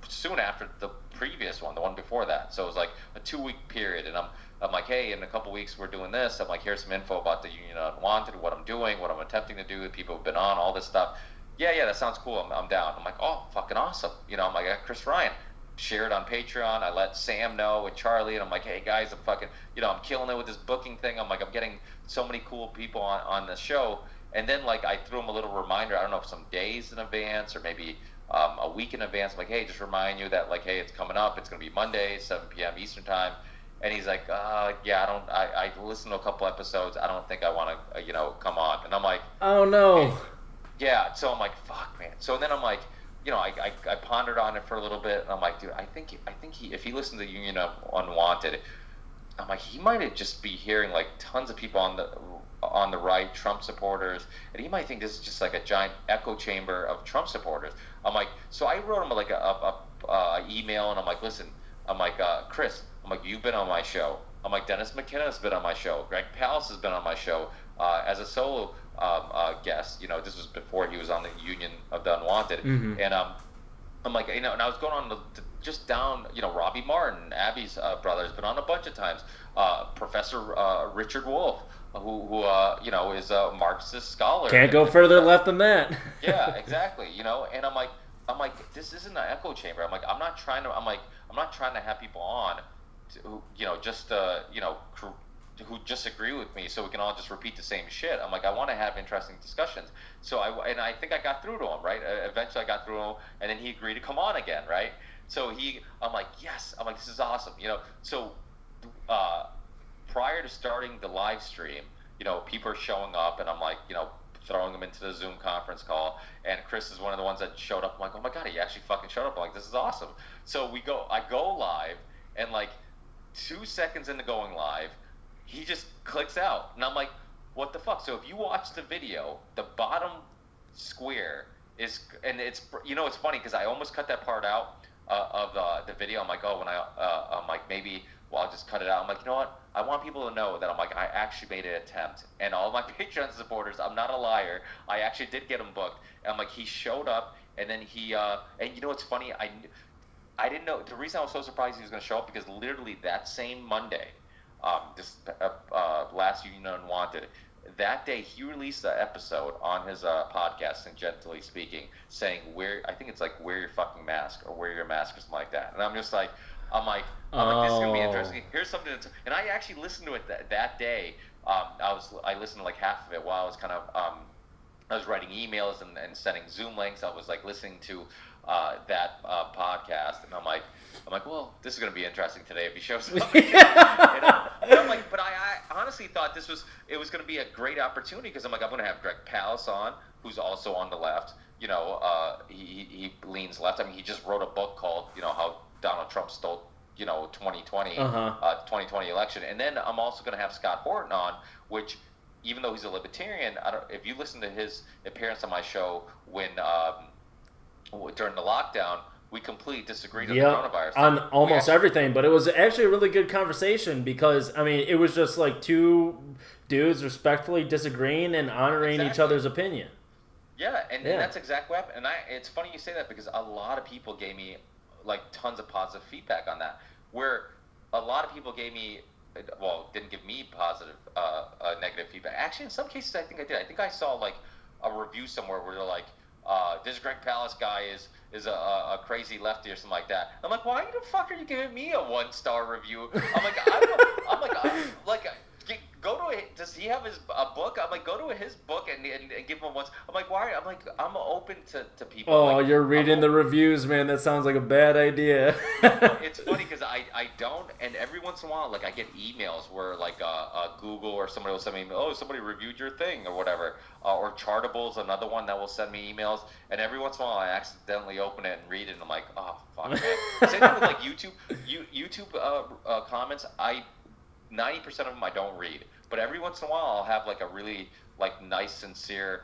soon after the previous one, the one before that. So it was like a 2-week period, and I'm like, hey, in a couple weeks we're doing this. I'm like, here's some info about the Union Unwanted, what I'm doing, what I'm attempting to do, the people who've been on, all this stuff. Yeah, that sounds cool. I'm down. I'm like, oh, fucking awesome. I'm like, I got Chris Ryan. Shared on Patreon. I let Sam know and Charlie, and I'm like, hey guys, I'm fucking, I'm killing it with this booking thing. I'm like, I'm getting so many cool people on the show. And then like I threw him a little reminder. I don't know if some days in advance or maybe a week in advance. I'm like, hey, just remind you that like, hey, it's coming up. It's gonna be Monday, 7 p.m. Eastern time. And he's like, yeah, I listened to a couple episodes. I don't think I want to, come on. And I'm like, oh no. Hey. Yeah. So I'm like, fuck, man. So then I'm like, I pondered on it for a little bit, and I'm like, dude, I think he, if he listened to Union Unwanted, I'm like, he might just be hearing like tons of people on the right, Trump supporters, and he might think this is just like a giant echo chamber of Trump supporters. I'm like, so I wrote him like a email, and I'm like, listen, I'm like, Chris, I'm like, you've been on my show. I'm like, Dennis McKenna's been on my show. Greg Pallas has been on my show as a solo guest. This was before he was on the Union of the Unwanted. Mm-hmm. And I'm like, and I was going on just down, Robbie Martin, Abby's brother, has been on a bunch of times. Professor Richard Wolff, who is a Marxist scholar. Can't go further left than that. Yeah, exactly. And I'm like, this isn't an echo chamber. I'm like, I'm not trying to have people on who, who disagree with me so we can all just repeat the same shit. I'm like, I want to have interesting discussions. So I think I got through to him, right? Eventually I got through to him, and then he agreed to come on again, right? So I'm like, yes. I'm like, this is awesome. So prior to starting the live stream, people are showing up, and I'm like, throwing them into the Zoom conference call, and Chris is one of the ones that showed up. I'm like, oh my god, he actually fucking showed up. I'm like, this is awesome. So I go live, and like 2 seconds into going live, he just clicks out, and I'm like, what the fuck? So if you watch the video, the bottom square is, and it's funny because I almost cut that part out of the video. I'm like, oh, I'm like, maybe, well, I'll just cut it out. I'm like, you know what? I want people to know that I'm like, I actually made an attempt, and all my Patreon supporters, I'm not a liar. I actually did get him booked. And I'm like, he showed up, and then he, and what's funny? I didn't know, the reason I was so surprised he was going to show up, because literally that same Monday, this last Union Unwanted, that day he released an episode on his podcast, and Gently Speaking, saying, I think it's like, wear your fucking mask, or wear your mask, or something like that. And I'm just like, I'm like, this is gonna be interesting. Here's something and I actually listened to it that day. I listened to like half of it while I was kind of I was writing emails and sending Zoom links. I was like listening to that podcast, and I'm like, well, this is gonna be interesting today if he shows up. and I'm like, but I honestly thought it was gonna be a great opportunity, because I'm like, I'm gonna have Greg Pallas on, who's also on the left. He leans left. I mean, he just wrote a book called, how Donald Trump stole, 2020, 2020 election. And then I'm also going to have Scott Horton on, which, even though he's a libertarian, if you listen to his appearance on my show when during the lockdown, we completely disagreed on the coronavirus. On almost everything, but it was actually a really good conversation, because, I mean, it was just like two dudes respectfully disagreeing and honoring each other's opinion. Yeah, and that's exactly what happened. And it's funny you say that, because a lot of people gave me like tons of positive feedback on that, where a lot of people didn't give me positive, negative feedback. Actually, in some cases, I think I did. I think I saw like a review somewhere where they're like, this Greg Palast guy is a crazy lefty or something like that. I'm like, why the fuck are you giving me a 1-star review? I'm like, go to does he have a book? I'm like, go to his book and give him one. I'm like, why? I'm like, I'm open to people. Oh, like, you're reading the reviews, man. That sounds like a bad idea. It's funny because I don't, and every once in a while, like I get emails where like Google or somebody will send me, oh, somebody reviewed your thing or whatever, or Chartable's another one that will send me emails, and every once in a while I accidentally open it and read it, and I'm like, oh fuck, man. Same thing with like YouTube comments. 90% of them I don't read, but every once in a while I'll have like a really like nice, sincere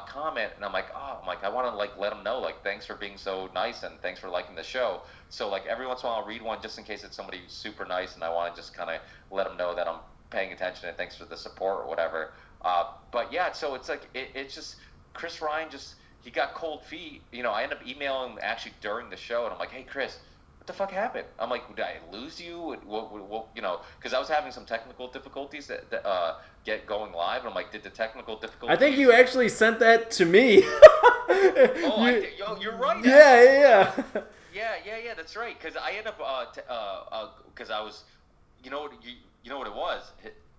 comment, and I'm like, I want to like let them know, like, thanks for being so nice and thanks for liking the show. So like every once in a while I'll read one just in case it's somebody super nice, and I want to just kind of let them know that I'm paying attention and thanks for the support or whatever. But yeah, so it's like it's just Chris Ryan he got cold feet. I end up emailing him actually during the show, and I'm like, hey Chris, what the fuck happened? I'm like, did I lose you? What because I was having some technical difficulties that get going live, and I'm like, did the technical difficulties? I think you actually sent that to me. You're right. Yeah. Yeah, that's right. Because I end up because I was, you know what it was.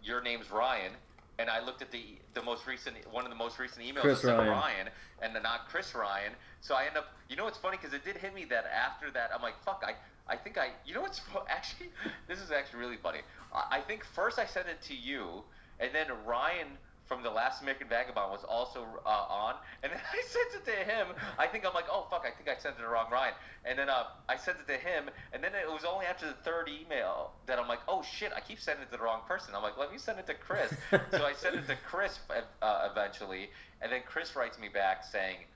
Your name's Ryan, and I looked at the most recent one of the most recent emails that said Ryan and not Chris Ryan. So I end up, it's funny because it did hit me that after that I'm like, fuck, I think what's actually, this is actually really funny. I think first I sent it to you, and then Ryan from The Last American Vagabond was also on, and then I sent it to him. I'm like, oh fuck, I think I sent it to the wrong Ryan, and then I sent it to him, and then it was only after the third email that I'm like, oh shit, I keep sending it to the wrong person. I'm like, let me send it to Chris. So I sent it to Chris eventually, and then Chris writes me back saying,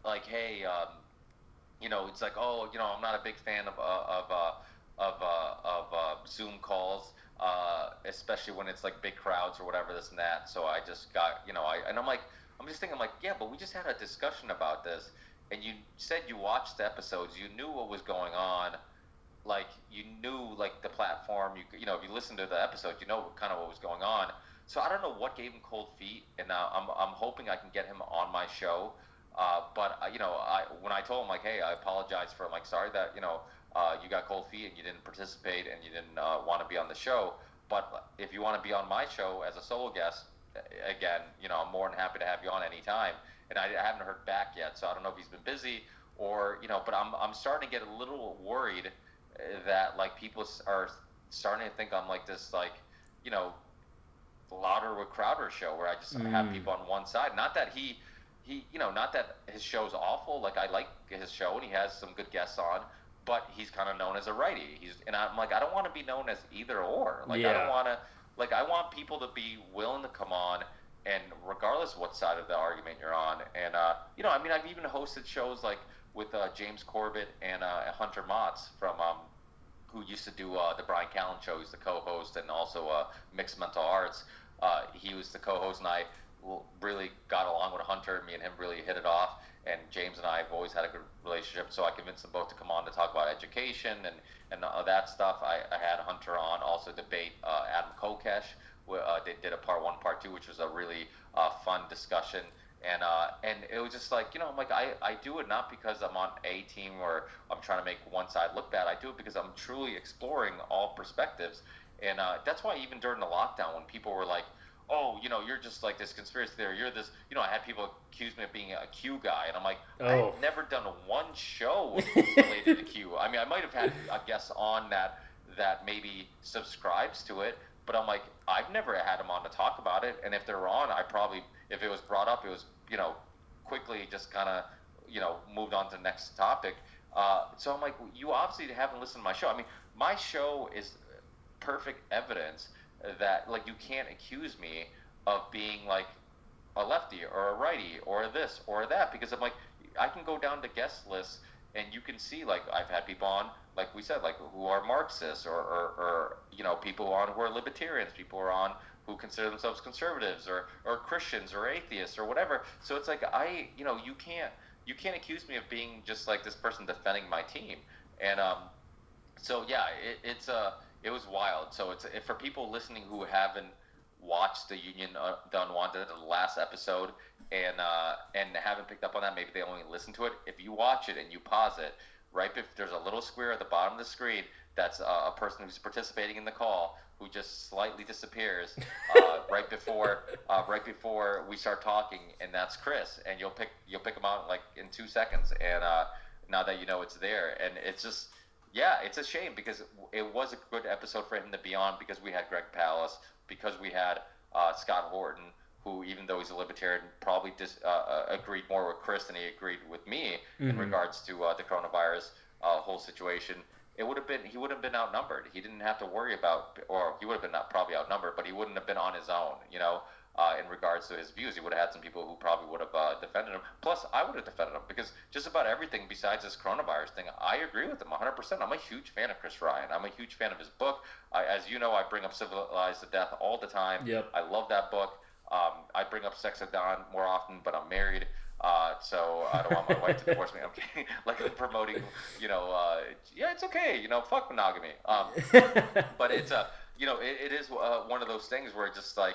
like, hey, it's like, oh, I'm not a big fan of Zoom calls. Especially when it's like big crowds or whatever, this and that. So I just got, I'm just thinking, yeah, but we just had a discussion about this, and you said you watched the episodes, you knew what was going on, like you knew like the platform, if you listen to the episode, you know kind of what was going on. So I don't know what gave him cold feet, and I'm hoping I can get him on my show. But when I told him like, hey, I apologize for, I'm like, sorry that you got cold feet and you didn't participate and you didn't want to be on the show. But if you want to be on my show as a solo guest, again, I'm more than happy to have you on anytime. And I haven't heard back yet, so I don't know if he's been busy or, but I'm starting to get a little worried that like people are starting to think I'm like this, like, Louder with Crowder show where I just have people on one side. Not that he not that his show's awful. Like I like his show and he has some good guests on, but he's kind of known as a righty. And I'm like, I don't want to be known as either or. Like, I don't want to, like, I want people to be willing to come on, and regardless of what side of the argument you're on. And, I've even hosted shows like with James Corbett and Hunter Motz from, who used to do the Brian Callen show. He's the co-host, and also Mixed Mental Arts. He was the co-host, and I really got along with Hunter. Me and him really hit it off. And James and I have always had a good relationship, so I convinced them both to come on to talk about education and that stuff. I had Hunter on, also debate Adam Kokesh. They did a part 1, part 2, which was a really fun discussion. And it was just like, I'm like, I do it not because I'm on a team or I'm trying to make one side look bad. I do it because I'm truly exploring all perspectives. And that's why even during the lockdown, when people were like, oh, you're just like this conspiracy theory. You're this, I had people accuse me of being a Q guy. And I'm like, I've never done one show related to Q. I mean, I might have had a guest on that maybe subscribes to it. But I'm like, I've never had them on to talk about it. And if they were on, I probably, if it was brought up, it was, quickly just kind of, moved on to the next topic. So I'm like, you obviously haven't listened to my show. I mean, my show is perfect evidence that like you can't accuse me of being like a lefty or a righty or this or that, because I'm like, I can go down the guest lists and you can see like I've had people on, like we said, like who are Marxists or people on who are libertarians, people who are on who consider themselves conservatives or Christians or atheists or whatever. So it's like you can't accuse me of being just like this person defending my team. And so yeah, it was wild. So it's for people listening who haven't watched the Union the Unwanted, the last episode, and haven't picked up on that, maybe they only listen to it. If you watch it and you pause it, right, if there's a little square at the bottom of the screen, that's a person who's participating in the call who just slightly disappears right before we start talking, and that's Chris, and you'll pick him out like in 2 seconds, and now that you know it's there, and it's just. Yeah, it's a shame because it was a good episode for him to be on because we had Greg Pallas, because we had Scott Horton, who, even though he's a libertarian, probably agreed more with Chris than he agreed with me in regards to the coronavirus whole situation. He would have been outnumbered. He didn't have to worry about, or he would have been probably outnumbered, but he wouldn't have been on his own, in regards to his views. He would have had some people who probably would have defended him. Plus, I would have defended him because just about everything besides this coronavirus thing, I agree with him 100%. I'm a huge fan of Chris Ryan. I'm a huge fan of his book. As you know, I bring up Civilized to Death all the time. Yep. I love that book. I bring up Sex at Dawn more often, but I'm married. So I don't want my wife to divorce me. I'm kidding. Like, I'm promoting, yeah, it's okay. Fuck monogamy. But it's, it is one of those things where it's just like,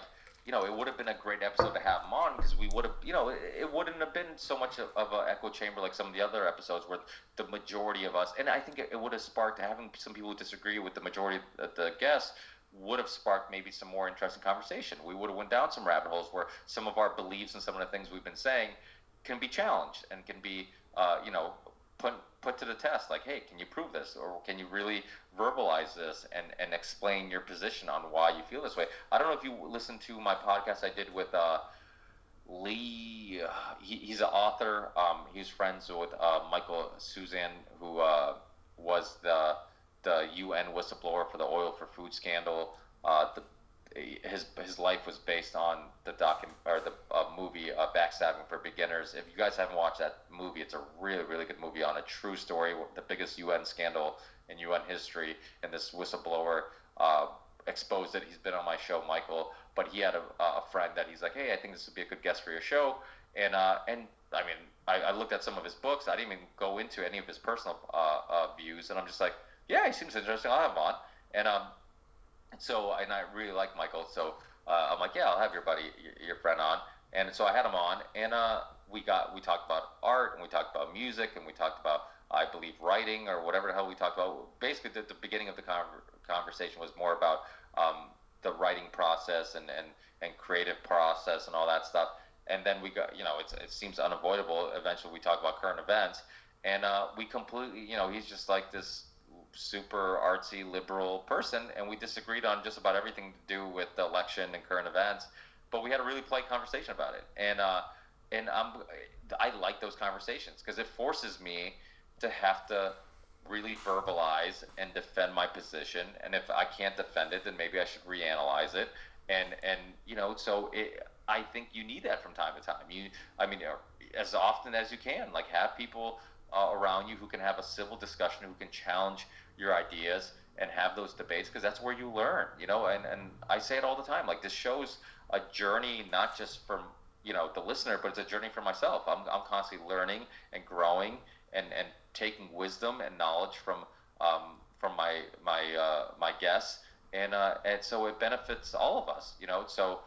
it would have been a great episode to have him on because we would have, it wouldn't have been so much of an echo chamber like some of the other episodes where the majority of us, and I think it would have sparked, having some people who disagree with the majority of the guests would have sparked maybe some more interesting conversation. We would have went down some rabbit holes where some of our beliefs and some of the things we've been saying can be challenged and can be, put to the test. Like, hey, can you prove this? Or can you really verbalize this and explain your position on why you feel this way? I don't know if you listened to my podcast I did with Lee. He's an author. He's friends with Michael Suzanne, who was the UN whistleblower for the oil for food scandal. His life was based on the movie Backstabbing for Beginners. If you guys haven't watched that movie, it's a really, really good movie on a true story, the biggest UN scandal in UN history, and this whistleblower exposed it. He's been on my show, Michael, but he had a friend that he's like, hey, I think this would be a good guest for your show, and I mean, I looked at some of his books. I didn't even go into any of his personal views, and I'm just like, yeah, he seems interesting. I'll have him on, and I really like Michael, so I'm like, yeah, I'll have your buddy, your friend on, and so I had him on, and we talked about art, and we talked about music, and we talked about, I believe, writing, or whatever the hell we talked about. Basically, the beginning of the conversation was more about the writing process and creative process and all that stuff, and then we got, it seems unavoidable. Eventually, we talk about current events, and we completely, he's just like this super artsy liberal person, and we disagreed on just about everything to do with the election and current events, but we had a really polite conversation about it, and I like those conversations because it forces me to have to really verbalize and defend my position, and if I can't defend it, then maybe I should reanalyze it, and I think you need that from time to time. As often as you can, like, have people around you who can have a civil discussion, who can challenge your ideas and have those debates, because that's where you learn, and I say it all the time, like, this show's a journey not just from the listener, but it's a journey for myself. I'm constantly learning and growing and taking wisdom and knowledge from my guests, and so it benefits all of us, so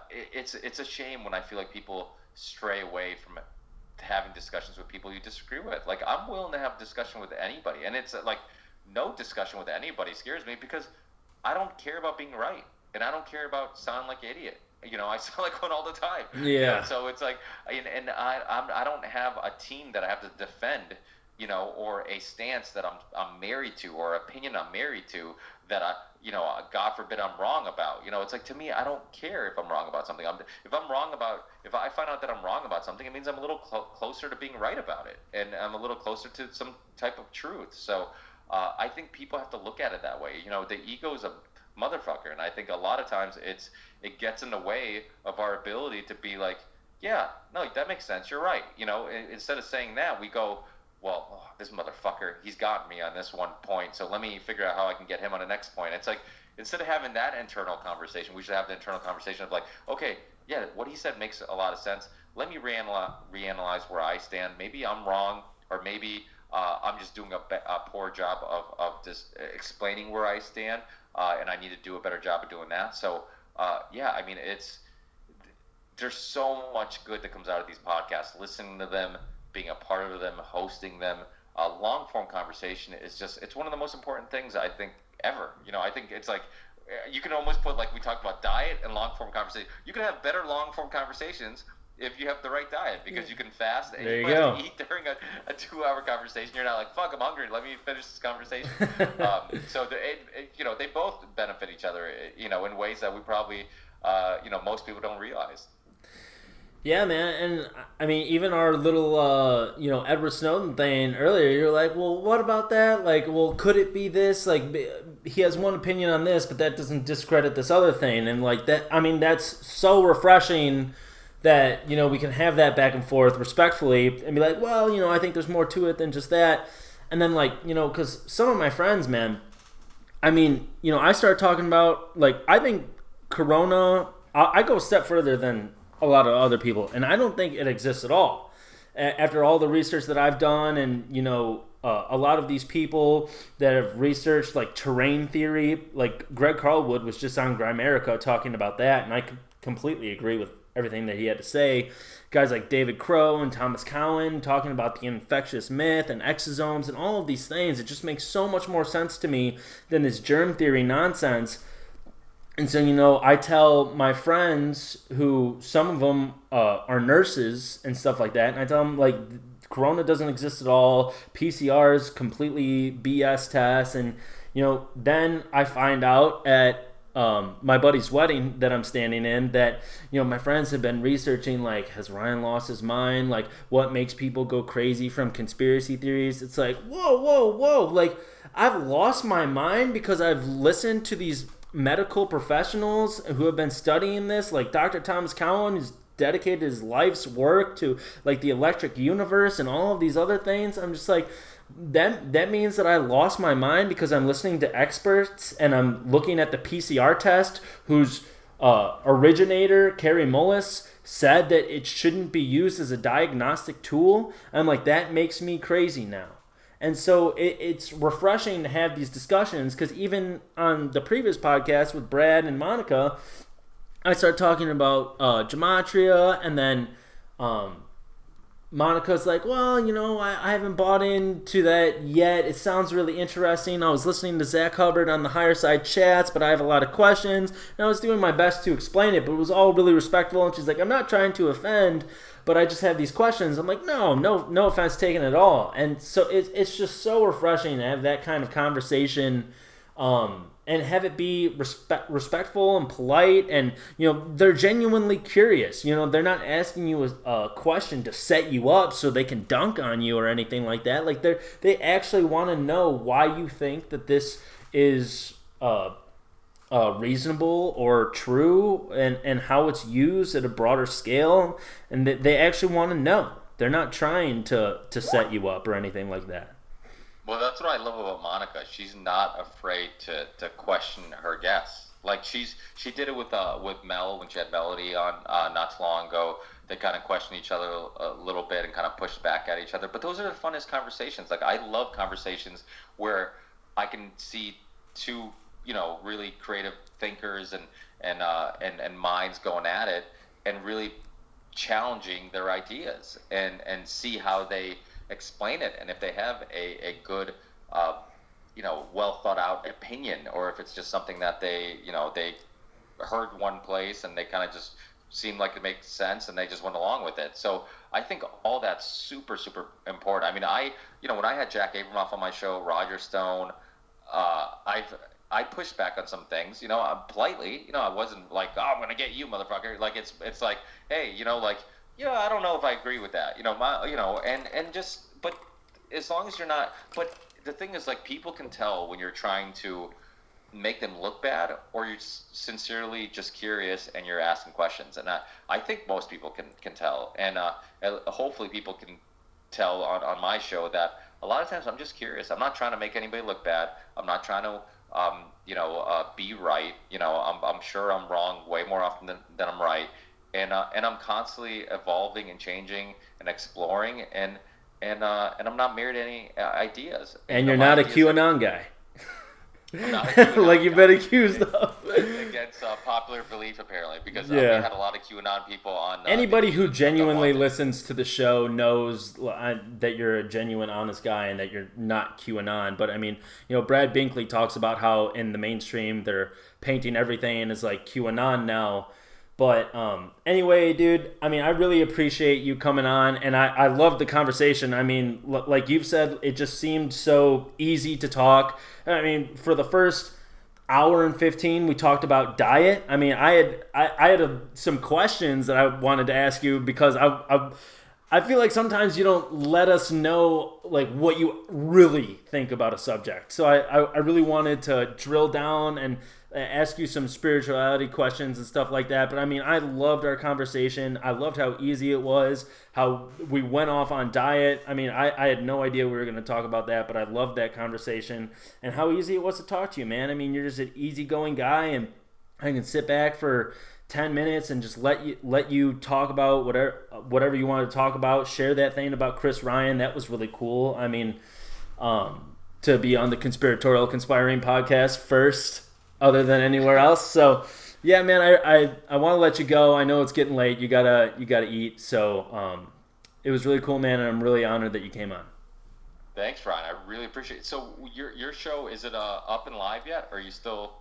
it's a shame when I feel like people stray away from having discussions with people you disagree with. Like, I'm willing to have discussion with anybody, and it's like, no discussion with anybody scares me because I don't care about being right, and I don't care about sounding like an idiot. I sound like one all the time. Yeah. So it's like, and I don't have a team that I have to defend, or a stance that I'm married to, or opinion I'm married to that God forbid I'm wrong about. It's like, to me, I don't care if I'm wrong about something. If I find out that I'm wrong about something, it means I'm a little closer to being right about it, and I'm a little closer to some type of truth. So I think people have to look at it that way. The ego is a motherfucker, and I think a lot of times it gets in the way of our ability to be like, yeah, no, that makes sense, you're right. Instead of saying that, we go, well, this motherfucker, he's got me on this one point, so let me figure out how I can get him on the next point. It's like, instead of having that internal conversation, we should have the internal conversation of like, okay, yeah, what he said makes a lot of sense. Let me reanalyze where I stand. Maybe I'm wrong, or maybe I'm just doing a poor job of just explaining where I stand, and I need to do a better job of doing that. So yeah, I mean, there's so much good that comes out of these podcasts. Listening to them, being a part of them, hosting them, long form conversation is it's one of the most important things I think ever. I think it's like you can almost put, like we talked about, diet and long form conversation. You can have better long form conversations if you have the right diet, because you can fast and there you you go. have to eat during a 2-hour conversation. You're not like, fuck, I'm hungry, let me finish this conversation. So they both benefit each other, in ways that we probably, most people don't realize. Yeah, man, and I mean, even our little, Edward Snowden thing earlier, you're like, well, what about that? Like, well, could it be this? Like, he has one opinion on this, but that doesn't discredit this other thing. And, like, that, I mean, that's so refreshing that, we can have that back and forth respectfully and be like, well, I think there's more to it than just that. And then, like, because some of my friends, man, I mean, I started talking about, like, I think Corona, I go a step further than a lot of other people, and I don't think it exists at all. After all the research that I've done, and a lot of these people that have researched like terrain theory, like Greg Carlwood was just on Grimerica talking about that, and I completely agree with everything that he had to say. Guys like David Crow and Thomas Cowan talking about the infectious myth and exosomes and all of these things. It just makes so much more sense to me than this germ theory nonsense. And so, I tell my friends, who some of them are nurses and stuff like that, and I tell them, like, Corona doesn't exist at all. PCR is completely BS tests. And, then I find out at my buddy's wedding that I'm standing in that, my friends have been researching, like, has Ryan lost his mind? Like, what makes people go crazy from conspiracy theories? It's like, whoa. Like, I've lost my mind because I've listened to these medical professionals who have been studying this, like Dr. Thomas Cowan, who's dedicated his life's work to, like, the electric universe and all of these other things. I'm just like, that means that I lost my mind because I'm listening to experts and I'm looking at the PCR test, whose originator, Carrie Mullis, said that it shouldn't be used as a diagnostic tool. I'm like, that makes me crazy now. And so it's refreshing to have these discussions, because even on the previous podcast with Brad and Monica, I started talking about gematria, and then Monica's like, well, I haven't bought into that yet. It sounds really interesting. I was listening to Zach Hubbard on the Higher Side Chats, but I have a lot of questions. And I was doing my best to explain it, but it was all really respectful. And she's like, I'm not trying to offend, but I just have these questions. I'm like, no offense taken at all. And so it's just so refreshing to have that kind of conversation, and have it be respectful and polite, and they're genuinely curious. They're not asking you a question to set you up so they can dunk on you or anything like that. Like, they actually want to know why you think that this is reasonable or true, and how it's used at a broader scale, and they actually want to know. They're not trying to set you up or anything like that. Well, that's what I love about Monica. She's not afraid to question her guests. Like, she did it with Mel when she had Melody on not too long ago. They kind of questioned each other a little bit and kind of pushed back at each other. But those are the funnest conversations. Like, I love conversations where I can see two, really creative thinkers and minds going at it and really challenging their ideas and see how they explain it, and if they have a good well thought out opinion, or if it's just something that they heard one place and they kind of just seemed like it makes sense and they just went along with it. So I think all that's super, super important. I mean, when I had Jack Abramoff on my show, Roger Stone, I pushed back on some things, politely. I wasn't like, oh, I'm gonna get you, motherfucker. Like, it's like, hey, I don't know if I agree with that, but as long as you're not, but the thing is, like, people can tell when you're trying to make them look bad, or you're sincerely just curious and you're asking questions. And I think most people can tell, and hopefully people can tell on my show that a lot of times I'm just curious. I'm not trying to make anybody look bad. I'm not trying to, be right. I'm sure I'm wrong way more often than I'm right. And I'm constantly evolving and changing and exploring, and I'm not married to any ideas. And you're not a QAnon guy. I'm not a QAnon like you've guy. been accused of. Against popular belief apparently, because we Yeah. had a lot of QAnon people on. Anybody who genuinely wanted. listens to the show knows that you're a genuine, honest guy and that you're not QAnon. But I mean, Brad Binkley talks about how in the mainstream they're painting everything as like QAnon now. But anyway, dude, I mean, I really appreciate you coming on, and I love the conversation. I mean, like you've said, it just seemed so easy to talk. I mean, for the first hour and 15, we talked about diet. I mean, I had some questions that I wanted to ask you, because I feel like sometimes you don't let us know like what you really think about a subject. So I really wanted to drill down and ask you some spirituality questions and stuff like that. But I mean, I loved our conversation. I loved how easy it was, how we went off on diet. I mean, I had no idea we were going to talk about that, but I loved that conversation and how easy it was to talk to you, man. I mean, you're just an easygoing guy, and I can sit back for 10 minutes and just let you talk about whatever you want to talk about. Share that thing about Chris Ryan. That was really cool. I mean, to be on the Conspiratorial Conspiring podcast first, other than anywhere else. So yeah, man, I want to let you go. I know it's getting late. You gotta eat. So it was really cool, man, and I'm really honored that you came on. Thanks, Ryan. I really appreciate it. So your show, is it up and live yet, or are you still?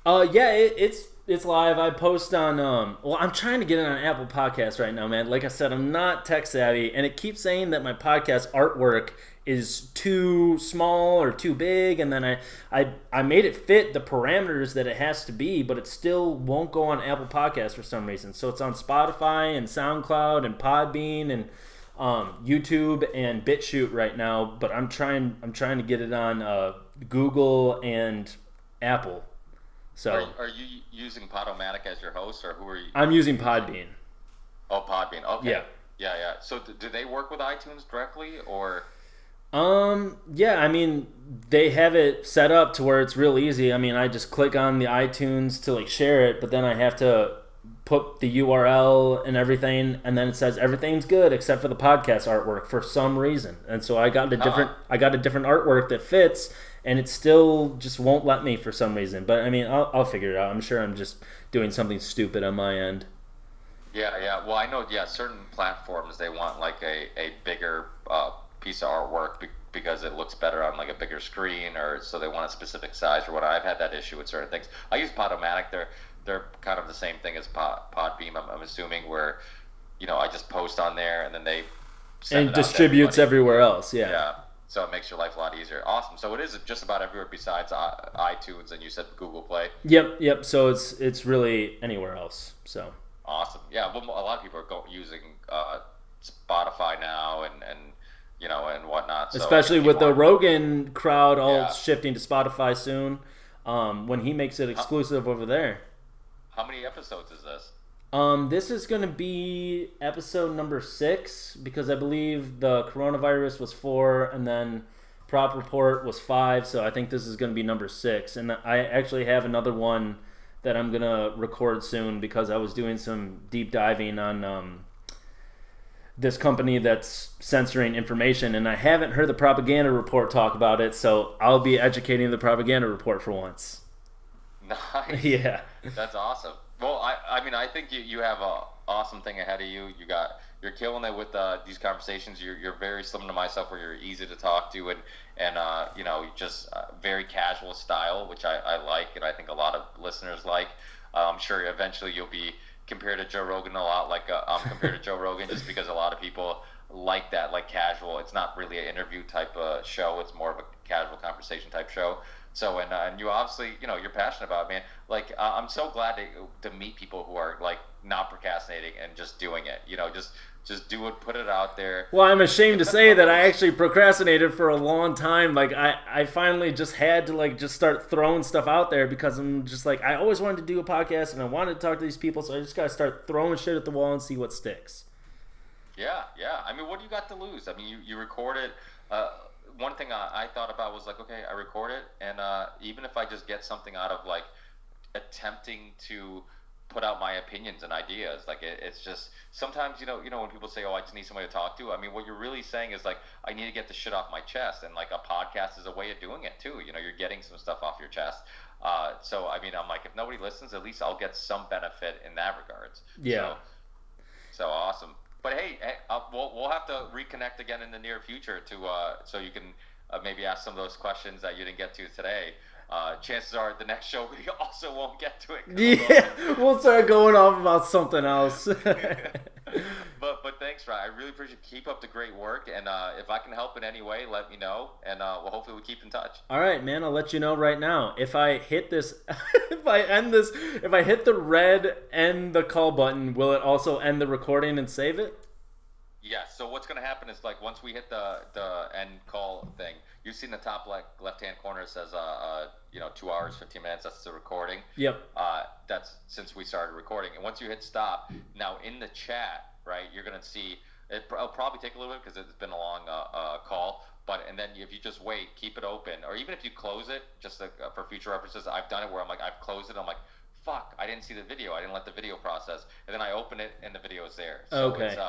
Yeah, it's live. I post on well, I'm trying to get it on Apple Podcasts right now, man. Like I said, I'm not tech savvy, and it keeps saying that my podcast artwork is too small or too big, and then I made it fit the parameters that it has to be, but it still won't go on Apple Podcasts for some reason. So it's on Spotify and SoundCloud and Podbean and YouTube and BitChute right now, but I'm trying to get it on Google and Apple. So Are you using Podomatic as your host, or who are you? I'm using Podbean. Oh, Podbean. Okay. Yeah. So do they work with iTunes directly, or? Yeah, I mean, they have it set up to where it's real easy. I mean, I just click on the iTunes to like share it, but then I have to put the URL and everything, and then it says everything's good except for the podcast artwork for some reason. And so I got a different artwork that fits, and it still just won't let me for some reason. But I mean, I'll figure it out. I'm sure I'm just doing something stupid on my end. Yeah. Well, I know. Yeah, certain platforms, they want like a bigger piece of artwork because it looks better on like a bigger screen, or so they want a specific size or what. I've had that issue with certain things. I use Podomatic. They're kind of the same thing as Podbeam. I'm assuming, where I just post on there and then they send and distributes everywhere else. Yeah. So it makes your life a lot easier. Awesome. So it is just about everywhere besides iTunes, and you said Google Play. Yep. So it's really anywhere else. So awesome. Yeah. Well, a lot of people are using Spotify now and and whatnot. So especially with the Rogan crowd all shifting to Spotify soon, when he makes it exclusive over there. How many episodes is this? This is going to be episode number 6, because I believe the coronavirus was 4, and then Prop Report was 5, so I think this is going to be number 6. And I actually have another one that I'm going to record soon, because I was doing some deep diving on this company that's censoring information, and I haven't heard the Propaganda Report talk about it, so I'll be educating the Propaganda Report for once. Nice. Yeah. That's awesome. Well, I mean, I think you have a awesome thing ahead of you. You're killing it with these conversations. You're very similar to myself, where you're easy to talk to, and just very casual style, which I like, and I think a lot of listeners like. I'm sure eventually you'll be compared to Joe Rogan a lot, like I'm compared to Joe Rogan, just because a lot of people like that, like casual. It's not really an interview type of show. It's more of a casual conversation type show. So, and you obviously, you're passionate about it, man. Like, I'm so glad to meet people who are like not procrastinating and just doing it. Just do it, put it out there. Well, I'm ashamed to say that I actually procrastinated for a long time. Like, I finally just had to like just start throwing stuff out there, because I'm just like, I always wanted to do a podcast and I wanted to talk to these people, so I just got to start throwing shit at the wall and see what sticks. Yeah. I mean, what do you got to lose? I mean, you record it. One thing I thought about was like, okay, I record it, and even if I just get something out of like attempting to put out my opinions and ideas. Like it's just sometimes when people say, "Oh, I just need somebody to talk to." I mean, what you're really saying is like, I need to get the shit off my chest, and like a podcast is a way of doing it too. You're getting some stuff off your chest. So I mean, I'm like, if nobody listens, at least I'll get some benefit in that regards. Yeah. So awesome. But hey, we'll have to reconnect again in the near future to so you can maybe ask some of those questions that you didn't get to today. Chances are the next show we also won't get to it. Yeah, we'll start going off about something else. But thanks, Ryan. I really appreciate it. Keep up the great work, and if I can help in any way, let me know, and well, hopefully we keep in touch. All right, man. I'll let you know right now. If I hit this, if I hit the red end the call button, will it also end the recording and save it? Yeah. So what's gonna happen is like once we hit the end call thing, you see in the top left hand corner it says 2 hours 15 minutes. That's the recording. Yep. That's since we started recording, and once you hit stop, now in the chat, right, you're gonna see it'll probably take a little bit because it's been a long call. And then if you just wait, keep it open, or even if you close it, just for future references, I've done it where I've closed it. I'm like, fuck, I didn't see the video. I didn't let the video process, and then I open it and the video is there. So okay. It's,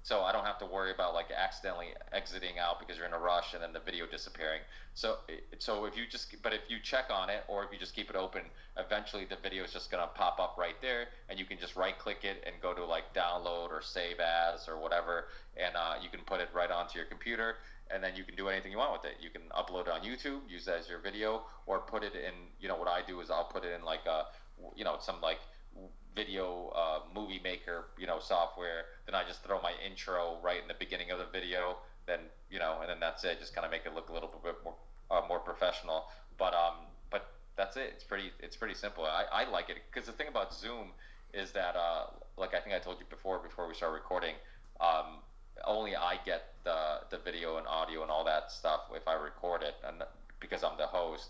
so I don't have to worry about like accidentally exiting out because you're in a rush and then the video disappearing. So if you check on it, or if you just keep it open, eventually the video is just gonna pop up right there, and you can just right click it and go to like download or save as or whatever, and you can put it right onto your computer, and then you can do anything you want with it. You can upload it on YouTube, use it as your video, or put it in. What I do is I'll put it in like some like video movie maker software. Then I just throw my intro right in the beginning of the video, then and then that's it. Just kind of make it look a little bit more professional, but that's it. It's pretty simple. I like it because the thing about Zoom is that like I think I told you before we start recording, only I get the video and audio and all that stuff if I record it, and because I'm the host,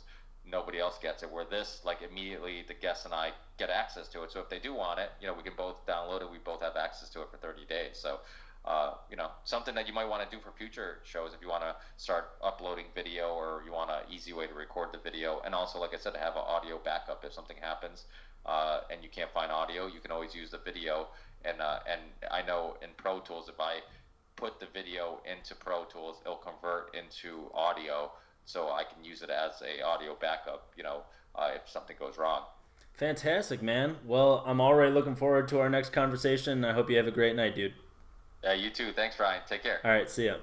nobody else gets it. Where this, like, immediately the guests and I get access to it. So if they do want it, we can both download it. We both have access to it for 30 days. So, something that you might want to do for future shows if you want to start uploading video, or you want an easy way to record the video. And also, like I said, to have an audio backup if something happens and you can't find audio, you can always use the video. And I know in Pro Tools, if I put the video into Pro Tools, it'll convert into audio, so I can use it as a audio backup, if something goes wrong. Fantastic, man. Well, I'm already looking forward to our next conversation. I hope you have a great night, dude. Yeah, you too. Thanks, Ryan. Take care. All right, see ya.